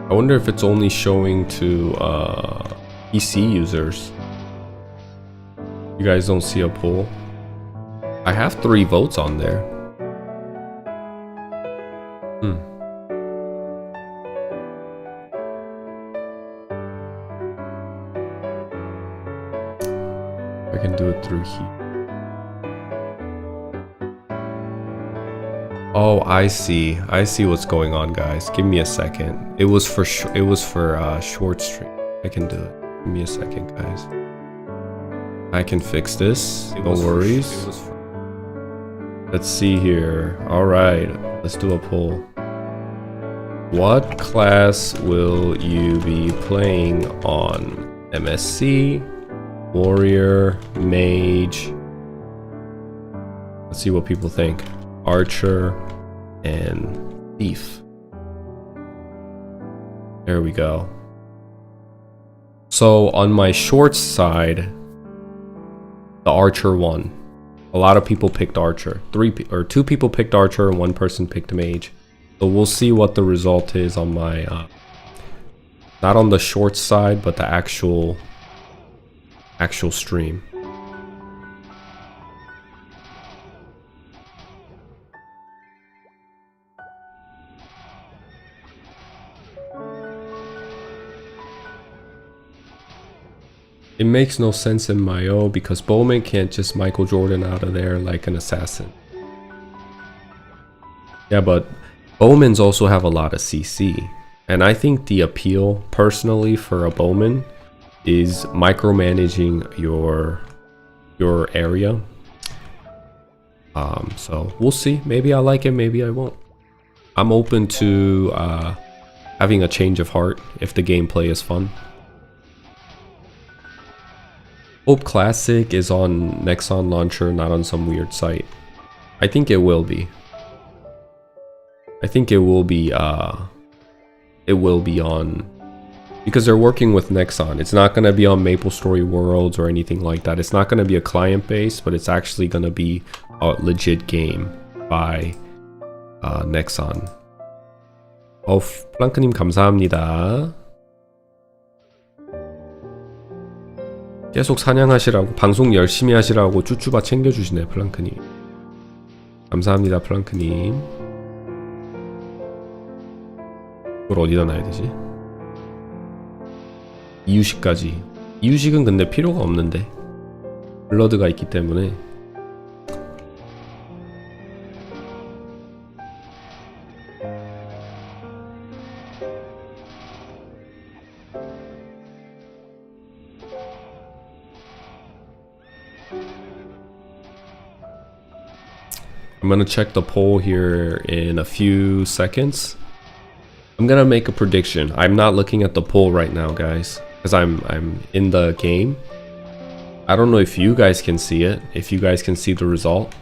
I wonder if it's only showing to PC users. You guys don't see a poll? I have 3 votes on there. I can do it through here. Oh, I see what's going on, guys. Give me a second. It was for short stream. I can do it. Give me a second, guys. I can fix this. No worries. Let's see here. All right, let's do a poll. What class will you be playing on? MSC, Warrior, Mage. Let's see what people think. Archer and Thief. There we go. So on my short side, the Archer won. A lot of people picked Archer. 2 people picked Archer and 1 person picked Mage. So we'll see what the result is on my not on the short side, but the actual stream. It makes no sense in Mayo because Bowman can't just Michael Jordan out of there like an assassin. Yeah, but Bowmans also have a lot of CC. And I think the appeal, personally, for a Bowman is micromanaging your area. So we'll see. Maybe I like it, maybe I won't. I'm open to having a change of heart if the gameplay is fun. Hope Classic is on Nexon launcher, not on some weird site. I think it will be. I think it will be on, because they're working with Nexon. It's not going to be on MapleStory Worlds or anything like that. It's not going to be a client base, but it's actually going to be a legit game by Nexon. 플랑크님 감사합니다. 계속 사냥하시라고, 방송 열심히 하시라고 쭈쭈바 챙겨주시네, 플랑크님. 감사합니다, 플랑크님. 이걸 어디다 놔야 되지? 이유식까지. 이유식은 근데 필요가 없는데, 블러드가 있기 때문에. I'm gonna check the poll here in a few seconds. I'm gonna make a prediction. I'm not looking at the poll right now, guys, because I'm in the game. I don't know if you guys can see it, if you guys can see the result.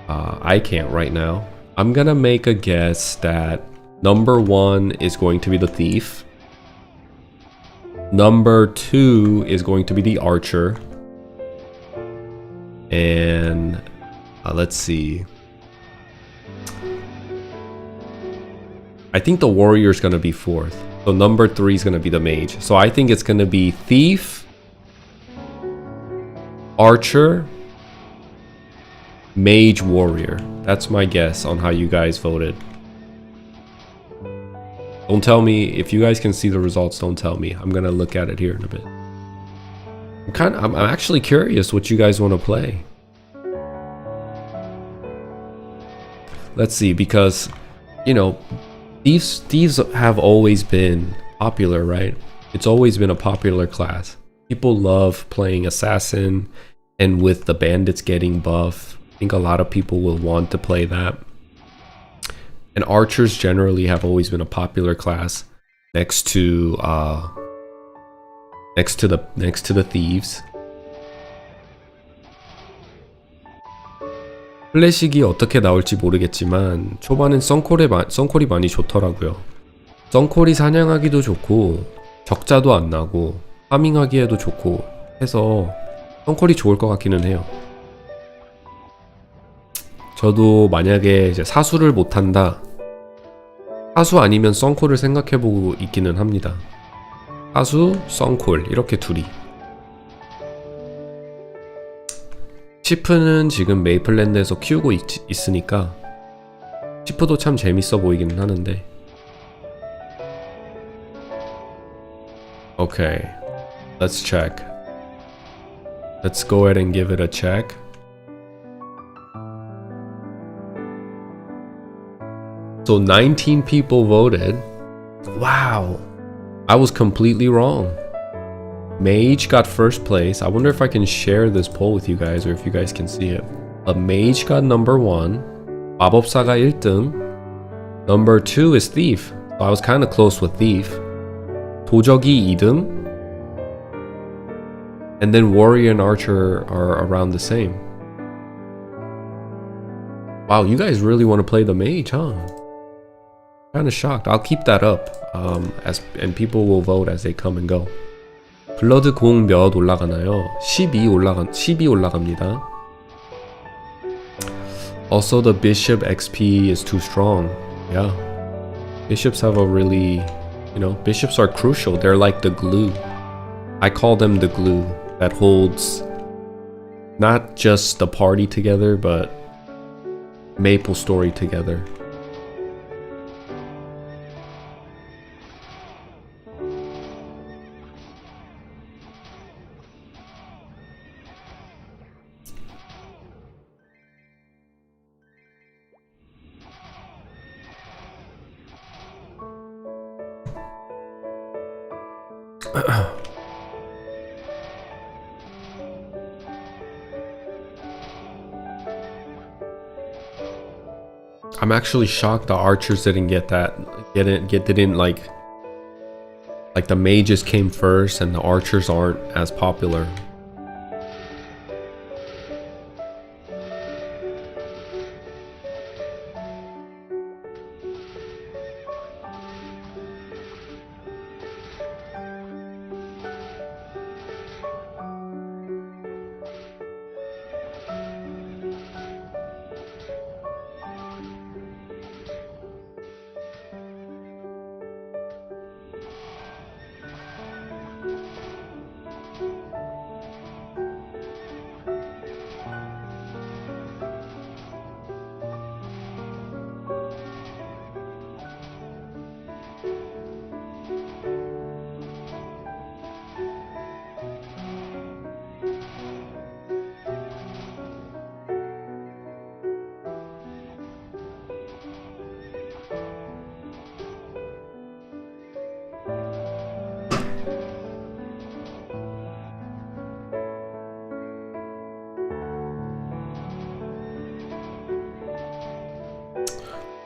I can't right now. I'm gonna make a guess that number 1 is going to be the Thief. Number 2 is going to be the Archer. And let's see. I think the Warrior's gonna be 4th. So number 3 is gonna be the Mage. So I think it's gonna be Thief, Archer, Mage, Warrior. That's my guess on how you guys voted. Don't tell me if you guys can see the results. Don't tell me. I'm gonna look at it here in a bit. I'm actually curious what you guys want to play. Let's see, because, you know, thieves have always been popular, right? It's always been a popular class. People love playing assassin, and with the bandits getting buff, I think a lot of people will want to play that. And archers generally have always been a popular class next to the thieves. 클래식이 어떻게 나올지 모르겠지만 초반엔 썬콜이 많이 좋더라고요. 썬콜이 사냥하기도 좋고 적자도 안 나고 파밍하기에도 좋고 해서 썬콜이 좋을 것 같기는 해요. 저도 만약에 이제 사수를 못한다, 하수 아니면 썬콜을 생각해보고 있기는 합니다. 하수, 썬콜 이렇게 둘이. 치프는 지금 메이플랜드에서 키우고 있으니까 치프도 참 재밌어 보이기는 하는데. Okay, let's check. Let's go ahead and give it a check. So 19 people voted. Wow, I was completely wrong. Mage got first place. I wonder if I can share this poll with you guys or if you guys can see it. Mage got number 1. 마법사가 1등. Number 2 is Thief. So I was kind of close with Thief. 도적이 2등. And then Warrior and Archer are around the same. Wow, you guys really want to play the Mage, huh? Kind of shocked. I'll keep that up and people will vote as they come and go. 블러드 공 몇 올라가나요? 12 올라갑니다. Also the Bishop XP is too strong. Yeah. Bishops have a really, bishops are crucial. They're like the glue. I call them the glue that holds not just the party together, but MapleStory together. I'm actually shocked the archers didn't get that. Didn't like the mages came first and the archers aren't as popular.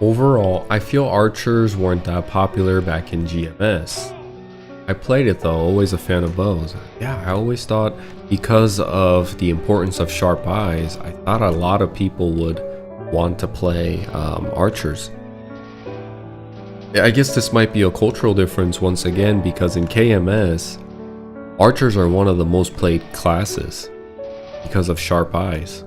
Overall, I feel archers weren't that popular back in GMS. I played it though, always a fan of bows. Yeah, I always thought because of the importance of sharp eyes, I thought a lot of people would want to play archers. I guess this might be a cultural difference once again because in KMS, archers are one of the most played classes because of sharp eyes.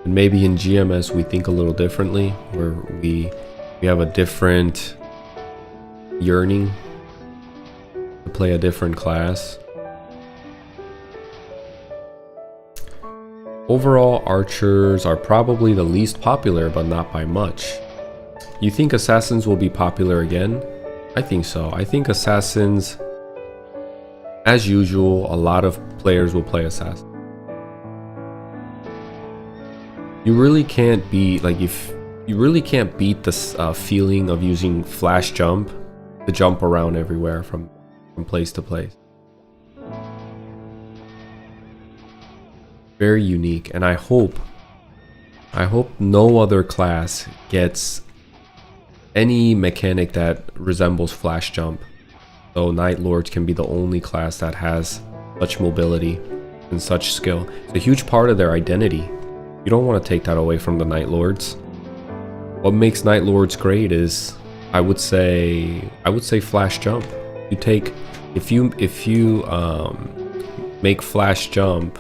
And maybe in GMS we think a little differently, where we have a different yearning to play a different class. Overall, archers are probably the least popular, but not by much. You think assassins will be popular again? I think so. I think assassins, as usual, a lot of players will play assassin. You really can't beat, the feeling of using flash jump to jump around everywhere from place to place. Very unique, and I hope no other class gets any mechanic that resembles flash jump. So Night Lords can be the only class that has such mobility and such skill. It's a huge part of their identity. You don't want to take that away from the Night Lords. What makes Night Lords great is, I would say flash jump. If you make flash jump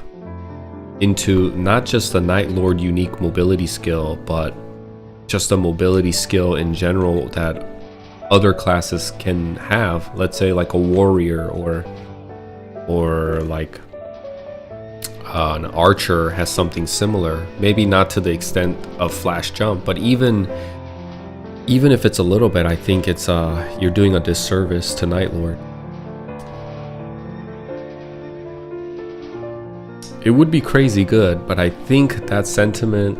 into not just the Night Lord unique mobility skill, but just a mobility skill in general that other classes can have. Let's say like a warrior or like an archer has something similar. Maybe not to the extent of flash jump, but even if it's a little bit, I think it's you're doing a disservice to Night Lord. It would be crazy good, but I think that sentiment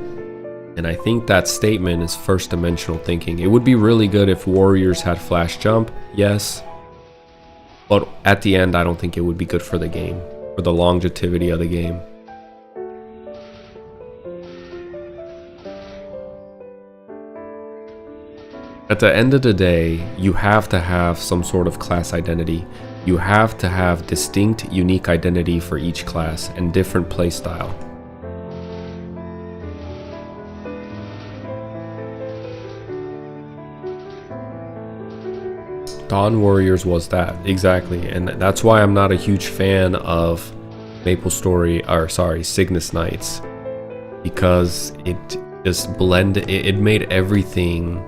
and I think that statement is first dimensional thinking. It would be really good if warriors had flash jump, yes, but at the end I don't think it would be good for the game, for the longevity of the game. At the end of the day, you have to have some sort of class identity. You have to have distinct, unique identity for each class and different playstyle. Dawn Warriors was that, exactly, and that's why I'm not a huge fan of Cygnus Knights, because it just blended, it made everything,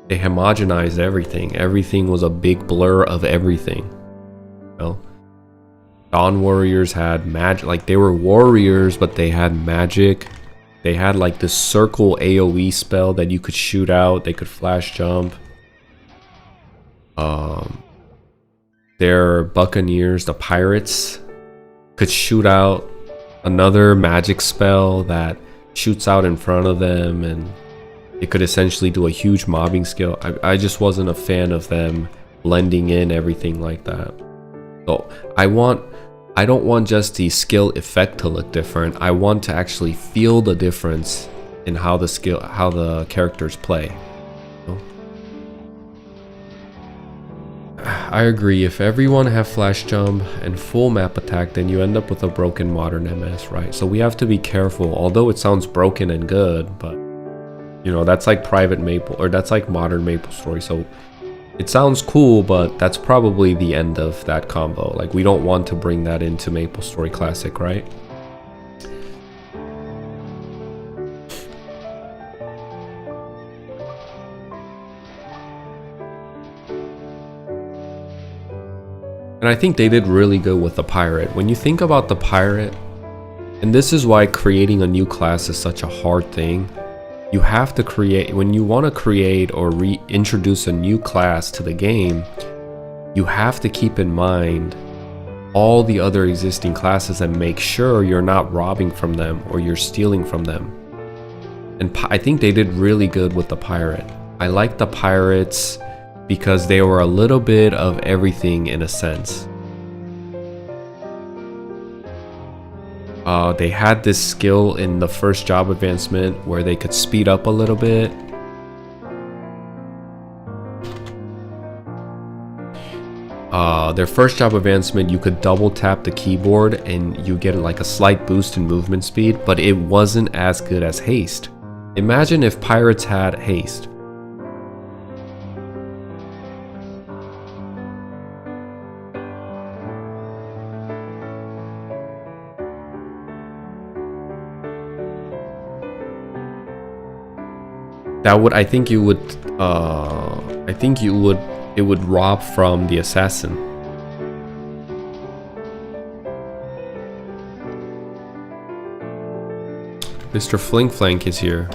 they homogenized everything. Everything was a big blur of everything. You know? Dawn Warriors had magic, like they were warriors, but they had magic. They had like this circle AoE spell that you could shoot out. They could flash jump. Their buccaneers, the pirates, could shoot out another magic spell that shoots out in front of them, and it could essentially do a huge mobbing skill. I just wasn't a fan of them blending in everything like that. So I don't want just the skill effect to look different. I want to actually feel the difference in how the characters play. I agree, if everyone have flash jump and full map attack, then you end up with a broken modern MS, right? So we have to be careful, although it sounds broken and good, but you know, that's like private Maple, or that's like modern MapleStory, so it sounds cool, but that's probably the end of that combo. Like, we don't want to bring that into MapleStory Classic, right? And I think they did really good with the pirate. When you think about the pirate, and this is why creating a new class is such a hard thing, you have to create, when you want to create or reintroduce a new class to the game, you have to keep in mind all the other existing classes and make sure you're not robbing from them or you're stealing from them. And I think they did really good with the pirate. I like the pirates because they were a little bit of everything in a sense. They had this skill in the first job advancement where they could speed up a little bit. Their first job advancement, you could double tap the keyboard and you get like a slight boost in movement speed, but it wasn't as good as haste. Imagine if pirates had haste. That would, I think it would rob from the assassin. Mr. Flink Flank is here.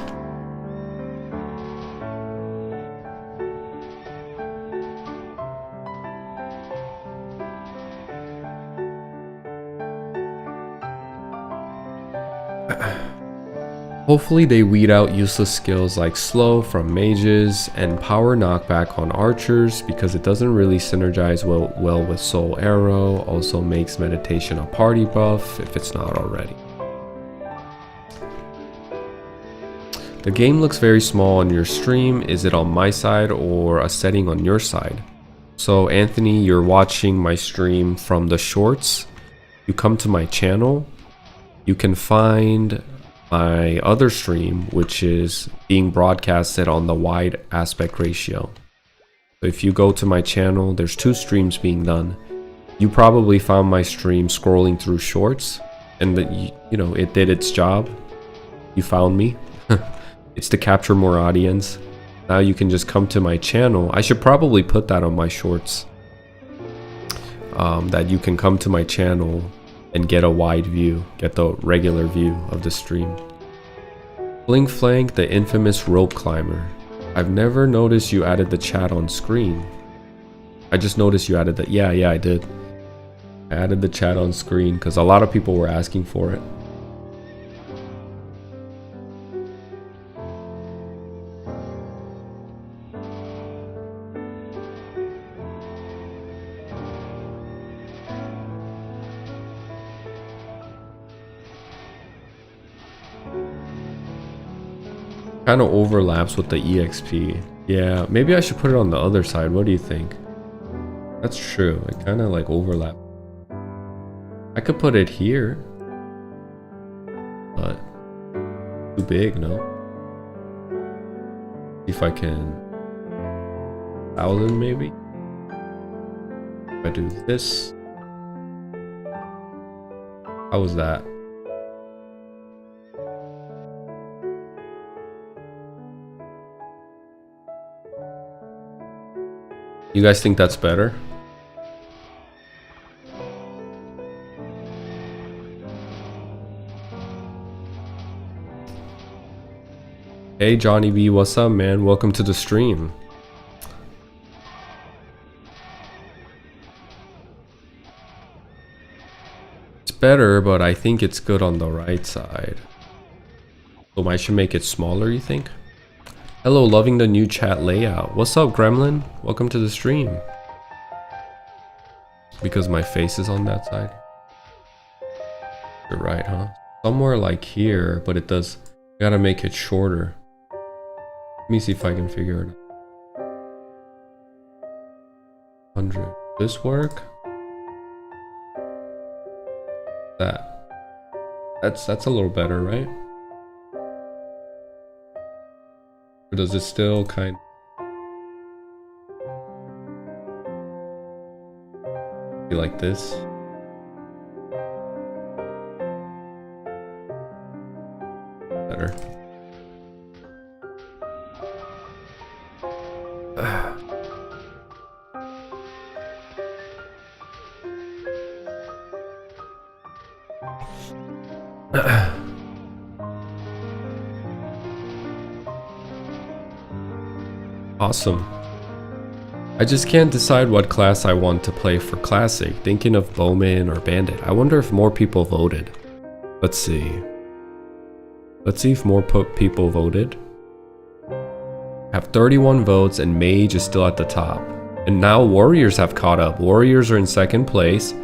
Hopefully they weed out useless skills like slow from mages and power knockback on archers, because it doesn't really synergize well with soul arrow. Also makes meditation a party buff if it's not already. The game looks very small on your stream. Is it on my side or a setting on your side? So Anthony, you're watching my stream from the shorts. You come to my channel, you can find my other stream, which is being broadcasted on the wide aspect ratio. So if you go to my channel, there's 2 streams being done. You probably found my stream scrolling through shorts, and you know, it did its job. You found me. It's to capture more audience. Now you can just come to my channel. I should probably put that on my shorts. That you can come to my channel and get a wide view, get the regular view of the stream. Blink Flank, the infamous rope climber. I've never noticed you added the chat on screen. I just noticed you added the, yeah, I did. I added the chat on screen because a lot of people were asking for it. Kind of overlaps with the EXP. Yeah, maybe I should put it on the other side. What do you think? That's true. It kind of like overlap. I could put it here, but too big, no? See if I can 1,000 maybe. If I do this, how was that? You guys think that's better? Hey Johnny B, what's up, man? Welcome to the stream. It's better, but I think it's good on the right side. So I should make it smaller, you think? Hello, loving the new chat layout. What's up, Gremlin? Welcome to the stream. Because my face is on that side. You're right, huh? Somewhere like here, but it does. You gotta make it shorter. Let me see if I can figure it out. 100. This work? That's a little better, right? Or does it still kind of be like this? Better. Awesome. I just can't decide what class I want to play for Classic, thinking of Bowman or Bandit. I wonder if more people voted. Let's see. Let's see if more people voted. I have 31 votes and Mage is still at the top. And now Warriors have caught up. Warriors are in second place,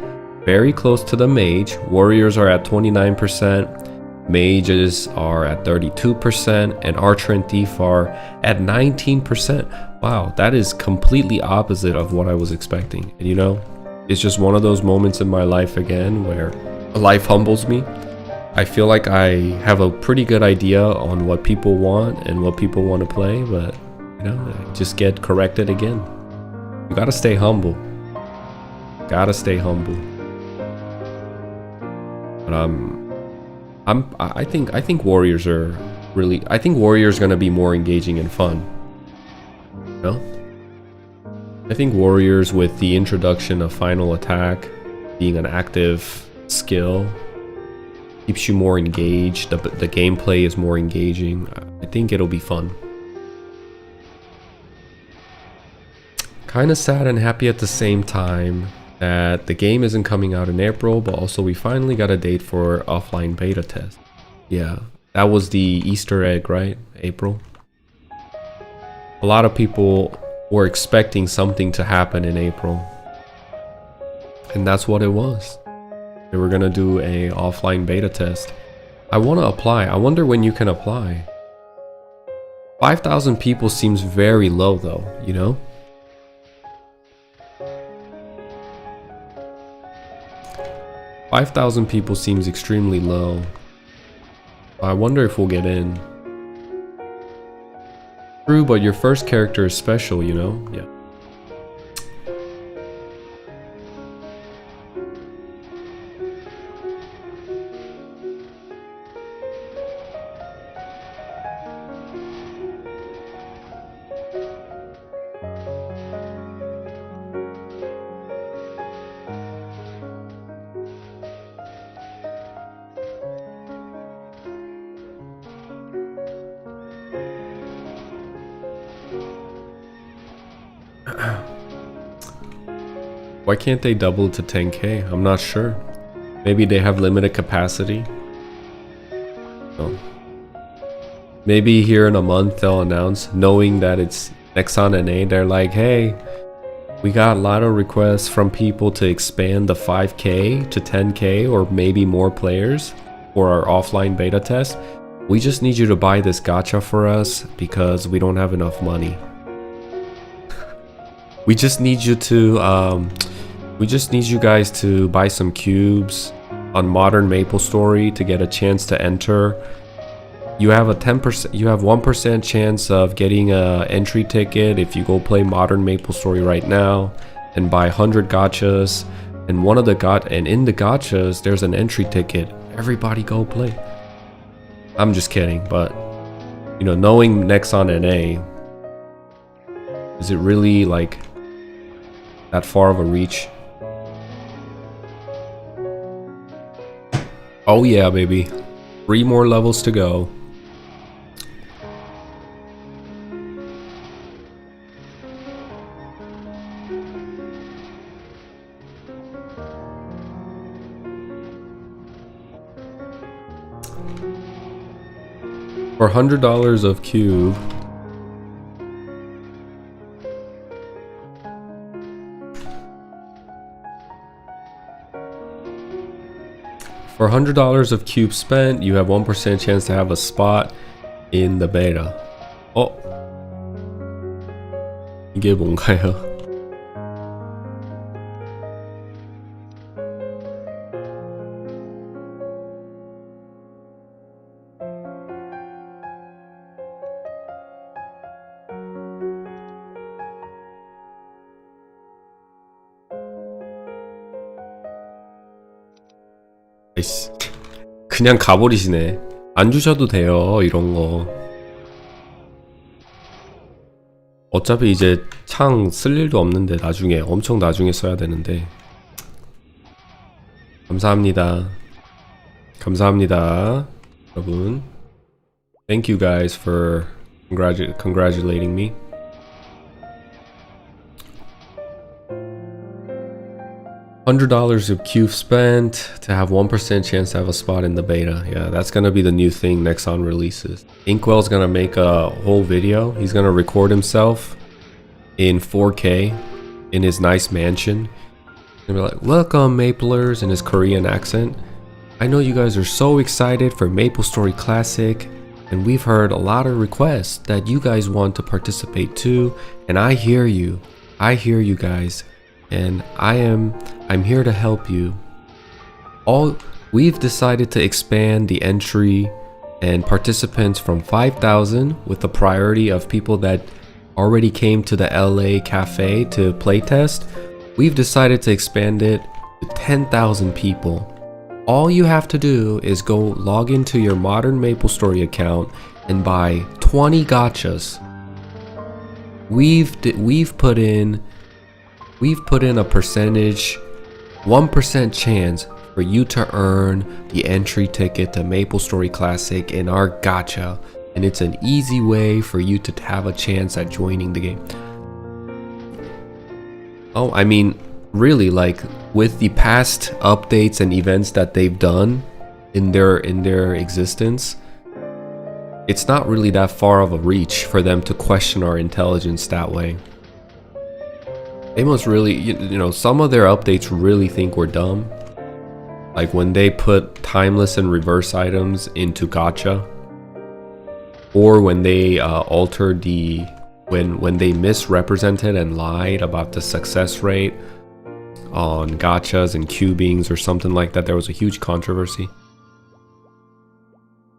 very close to the Mage. Warriors are at 29%. Mages are at 32%, and Archer and Thief are at 19%. Wow, that is completely opposite of what I was expecting. And you know, it's just one of those moments in my life again where life humbles me. I feel like I have a pretty good idea on what people want and what people want to play, but you know, I just get corrected again. You gotta stay humble. Gotta stay humble. But I think Warriors are really. I think Warriors gonna be more engaging and fun. You know? I think Warriors with the introduction of Final Attack being an active skill keeps you more engaged. The gameplay is more engaging. I think it'll be fun. Kind of sad and happy at the same time that the game isn't coming out in April, but also we finally got a date for offline beta test. Yeah, that was the Easter egg, right? April. A lot of people were expecting something to happen in April, and that's what it was. They were gonna do a offline beta test. I want to apply. I wonder when you can apply. 5,000 people seems very low though, you know? $5,000 people seems extremely low. I wonder if we'll get in. True, but your first character is special, you know? Yeah. Why can't they double to 10k? I'm not sure. Maybe they have limited capacity. Oh. Maybe here in a month they'll announce, knowing that it's Nexon NA, they're like, hey, we got a lot of requests from people to expand the 5k to 10k or maybe more players for our offline beta test. We just need you to buy this gacha for us because we don't have enough money. We just need you guys to buy some cubes on modern MapleStory to get a chance to enter. You have a 1% chance of getting a entry ticket if you go play modern MapleStory right now and buy 100 gachas. And in the gachas there's an entry ticket. Everybody go play. I'm just kidding, but you know, knowing Nexon NA, is it really like that far of a reach? Oh yeah, baby. 3 more levels to go. For $100 of cube, for $100 of cube spent, you have 1% chance to have a spot in the beta. 이게 뭔가요? 그냥 가버리시네. 안 주셔도 돼요, 이런 거. 어차피 이제 창 쓸 일도 없는데 나중에, 엄청 나중에 써야 되는데. 감사합니다. 감사합니다, 여러분. Thank you guys for congratulating me. $100 of cube spent to have 1% chance to have a spot in the beta. Yeah, that's gonna be the new thing Nexon releases. Inkwell's gonna make a whole video. He's gonna record himself in 4K in his nice mansion. He's gonna be like, welcome Maplers, in his Korean accent. I know you guys are so excited for MapleStory Classic, and we've heard a lot of requests that you guys want to participate too, and I hear you guys. And I'm here to help you. We've decided to expand the entry and participants from 5,000 with the priority of people that already came to the LA cafe to playtest. We've decided to expand it to 10,000 people. All you have to do is go log into your modern MapleStory account and buy 20 gachas. We've put in a percentage, 1% chance for you to earn the entry ticket to MapleStory Classic in our gacha, and it's an easy way for you to have a chance at joining the game. Oh, I mean, really, like with the past updates and events that they've done in their existence, it's not really that far of a reach for them to question our intelligence that way. They must really, you know, some of their updates really think we're dumb. Like when they put timeless and reverse items into gacha, or when they altered when they misrepresented and lied about the success rate on gachas and cubings or something like that. There was a huge controversy.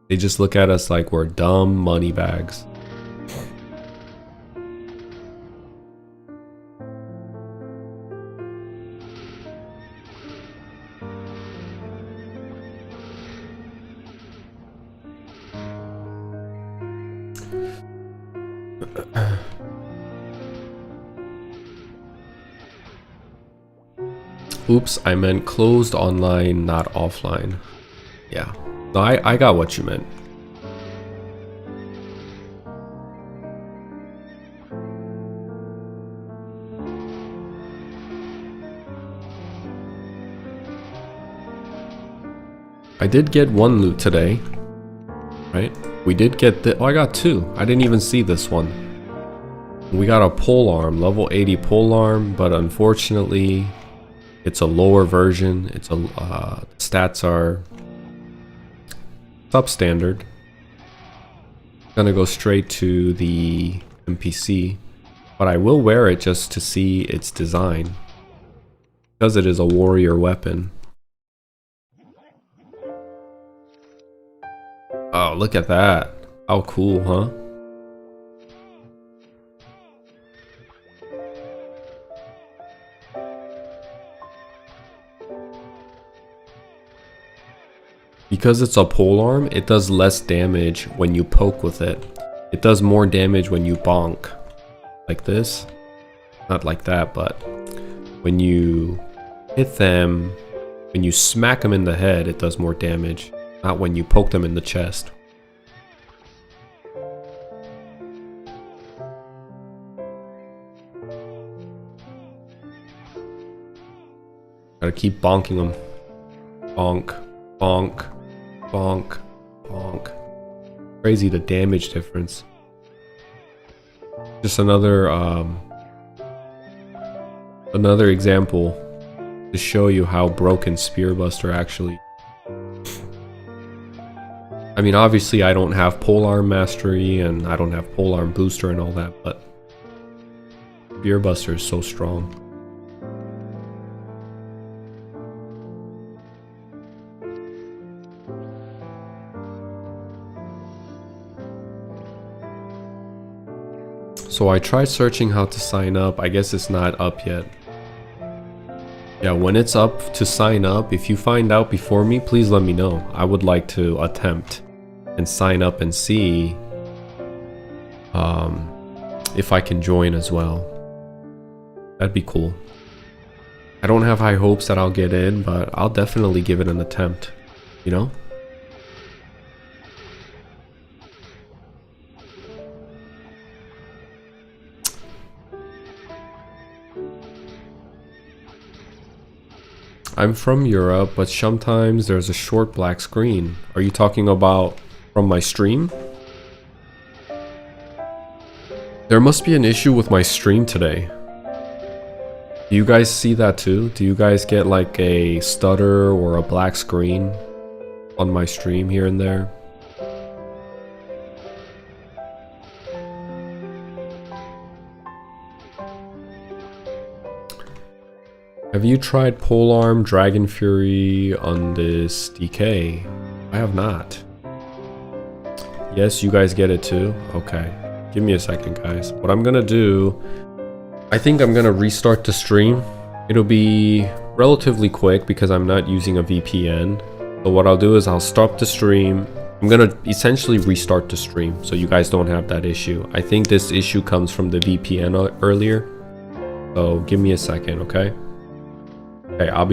They just look at us like we're dumb money bags. Oops, I meant closed online, not offline. Yeah, no, I got what you meant. I did get one loot today, right? We did get oh, I got two. I didn't even see this one. We got a pole arm, level 80 pole arm, but unfortunately, it's a lower version. It's a stats are substandard. Gonna go straight to the NPC, but I will wear it just to see its design, because it is a warrior weapon. Oh, look at that. How cool, huh? Because it's a polearm, it does less damage when you poke with it. It does more damage when you bonk. Like this. Not like that, but when you hit them, when you smack them in the head, it does more damage. Not when you poke them in the chest. Gotta keep bonking them. Bonk, bonk, bonk, bonk. Crazy the damage difference. Just another example to show you how broken Spearbuster actually. I mean, obviously I don't have polearm mastery and I don't have polearm booster and all that, but Spearbuster is so strong. So I tried searching how to sign up. I guess it's not up yet. Yeah, when it's up to sign up, if you find out before me, please let me know. I would like to attempt and sign up and see if I can join as well. That'd be cool. I don't have high hopes that I'll get in, but I'll definitely give it an attempt, you know? I'm from Europe, but sometimes there's a short black screen. Are you talking about from my stream? There must be an issue with my stream today. Do you guys see that too? Do you guys get like a stutter or a black screen on my stream here and there? Have you tried Polearm Dragon Fury on this DK? I have not. Yes, you guys get it too? Okay. Give me a second, guys. What I'm gonna do, I think I'm gonna restart the stream. It'll be relatively quick because I'm not using a VPN. So what I'll do is I'll stop the stream. I'm gonna essentially restart the stream so you guys don't have that issue. I think this issue comes from the VPN earlier. So give me a second, okay? Okay, I'll be right back.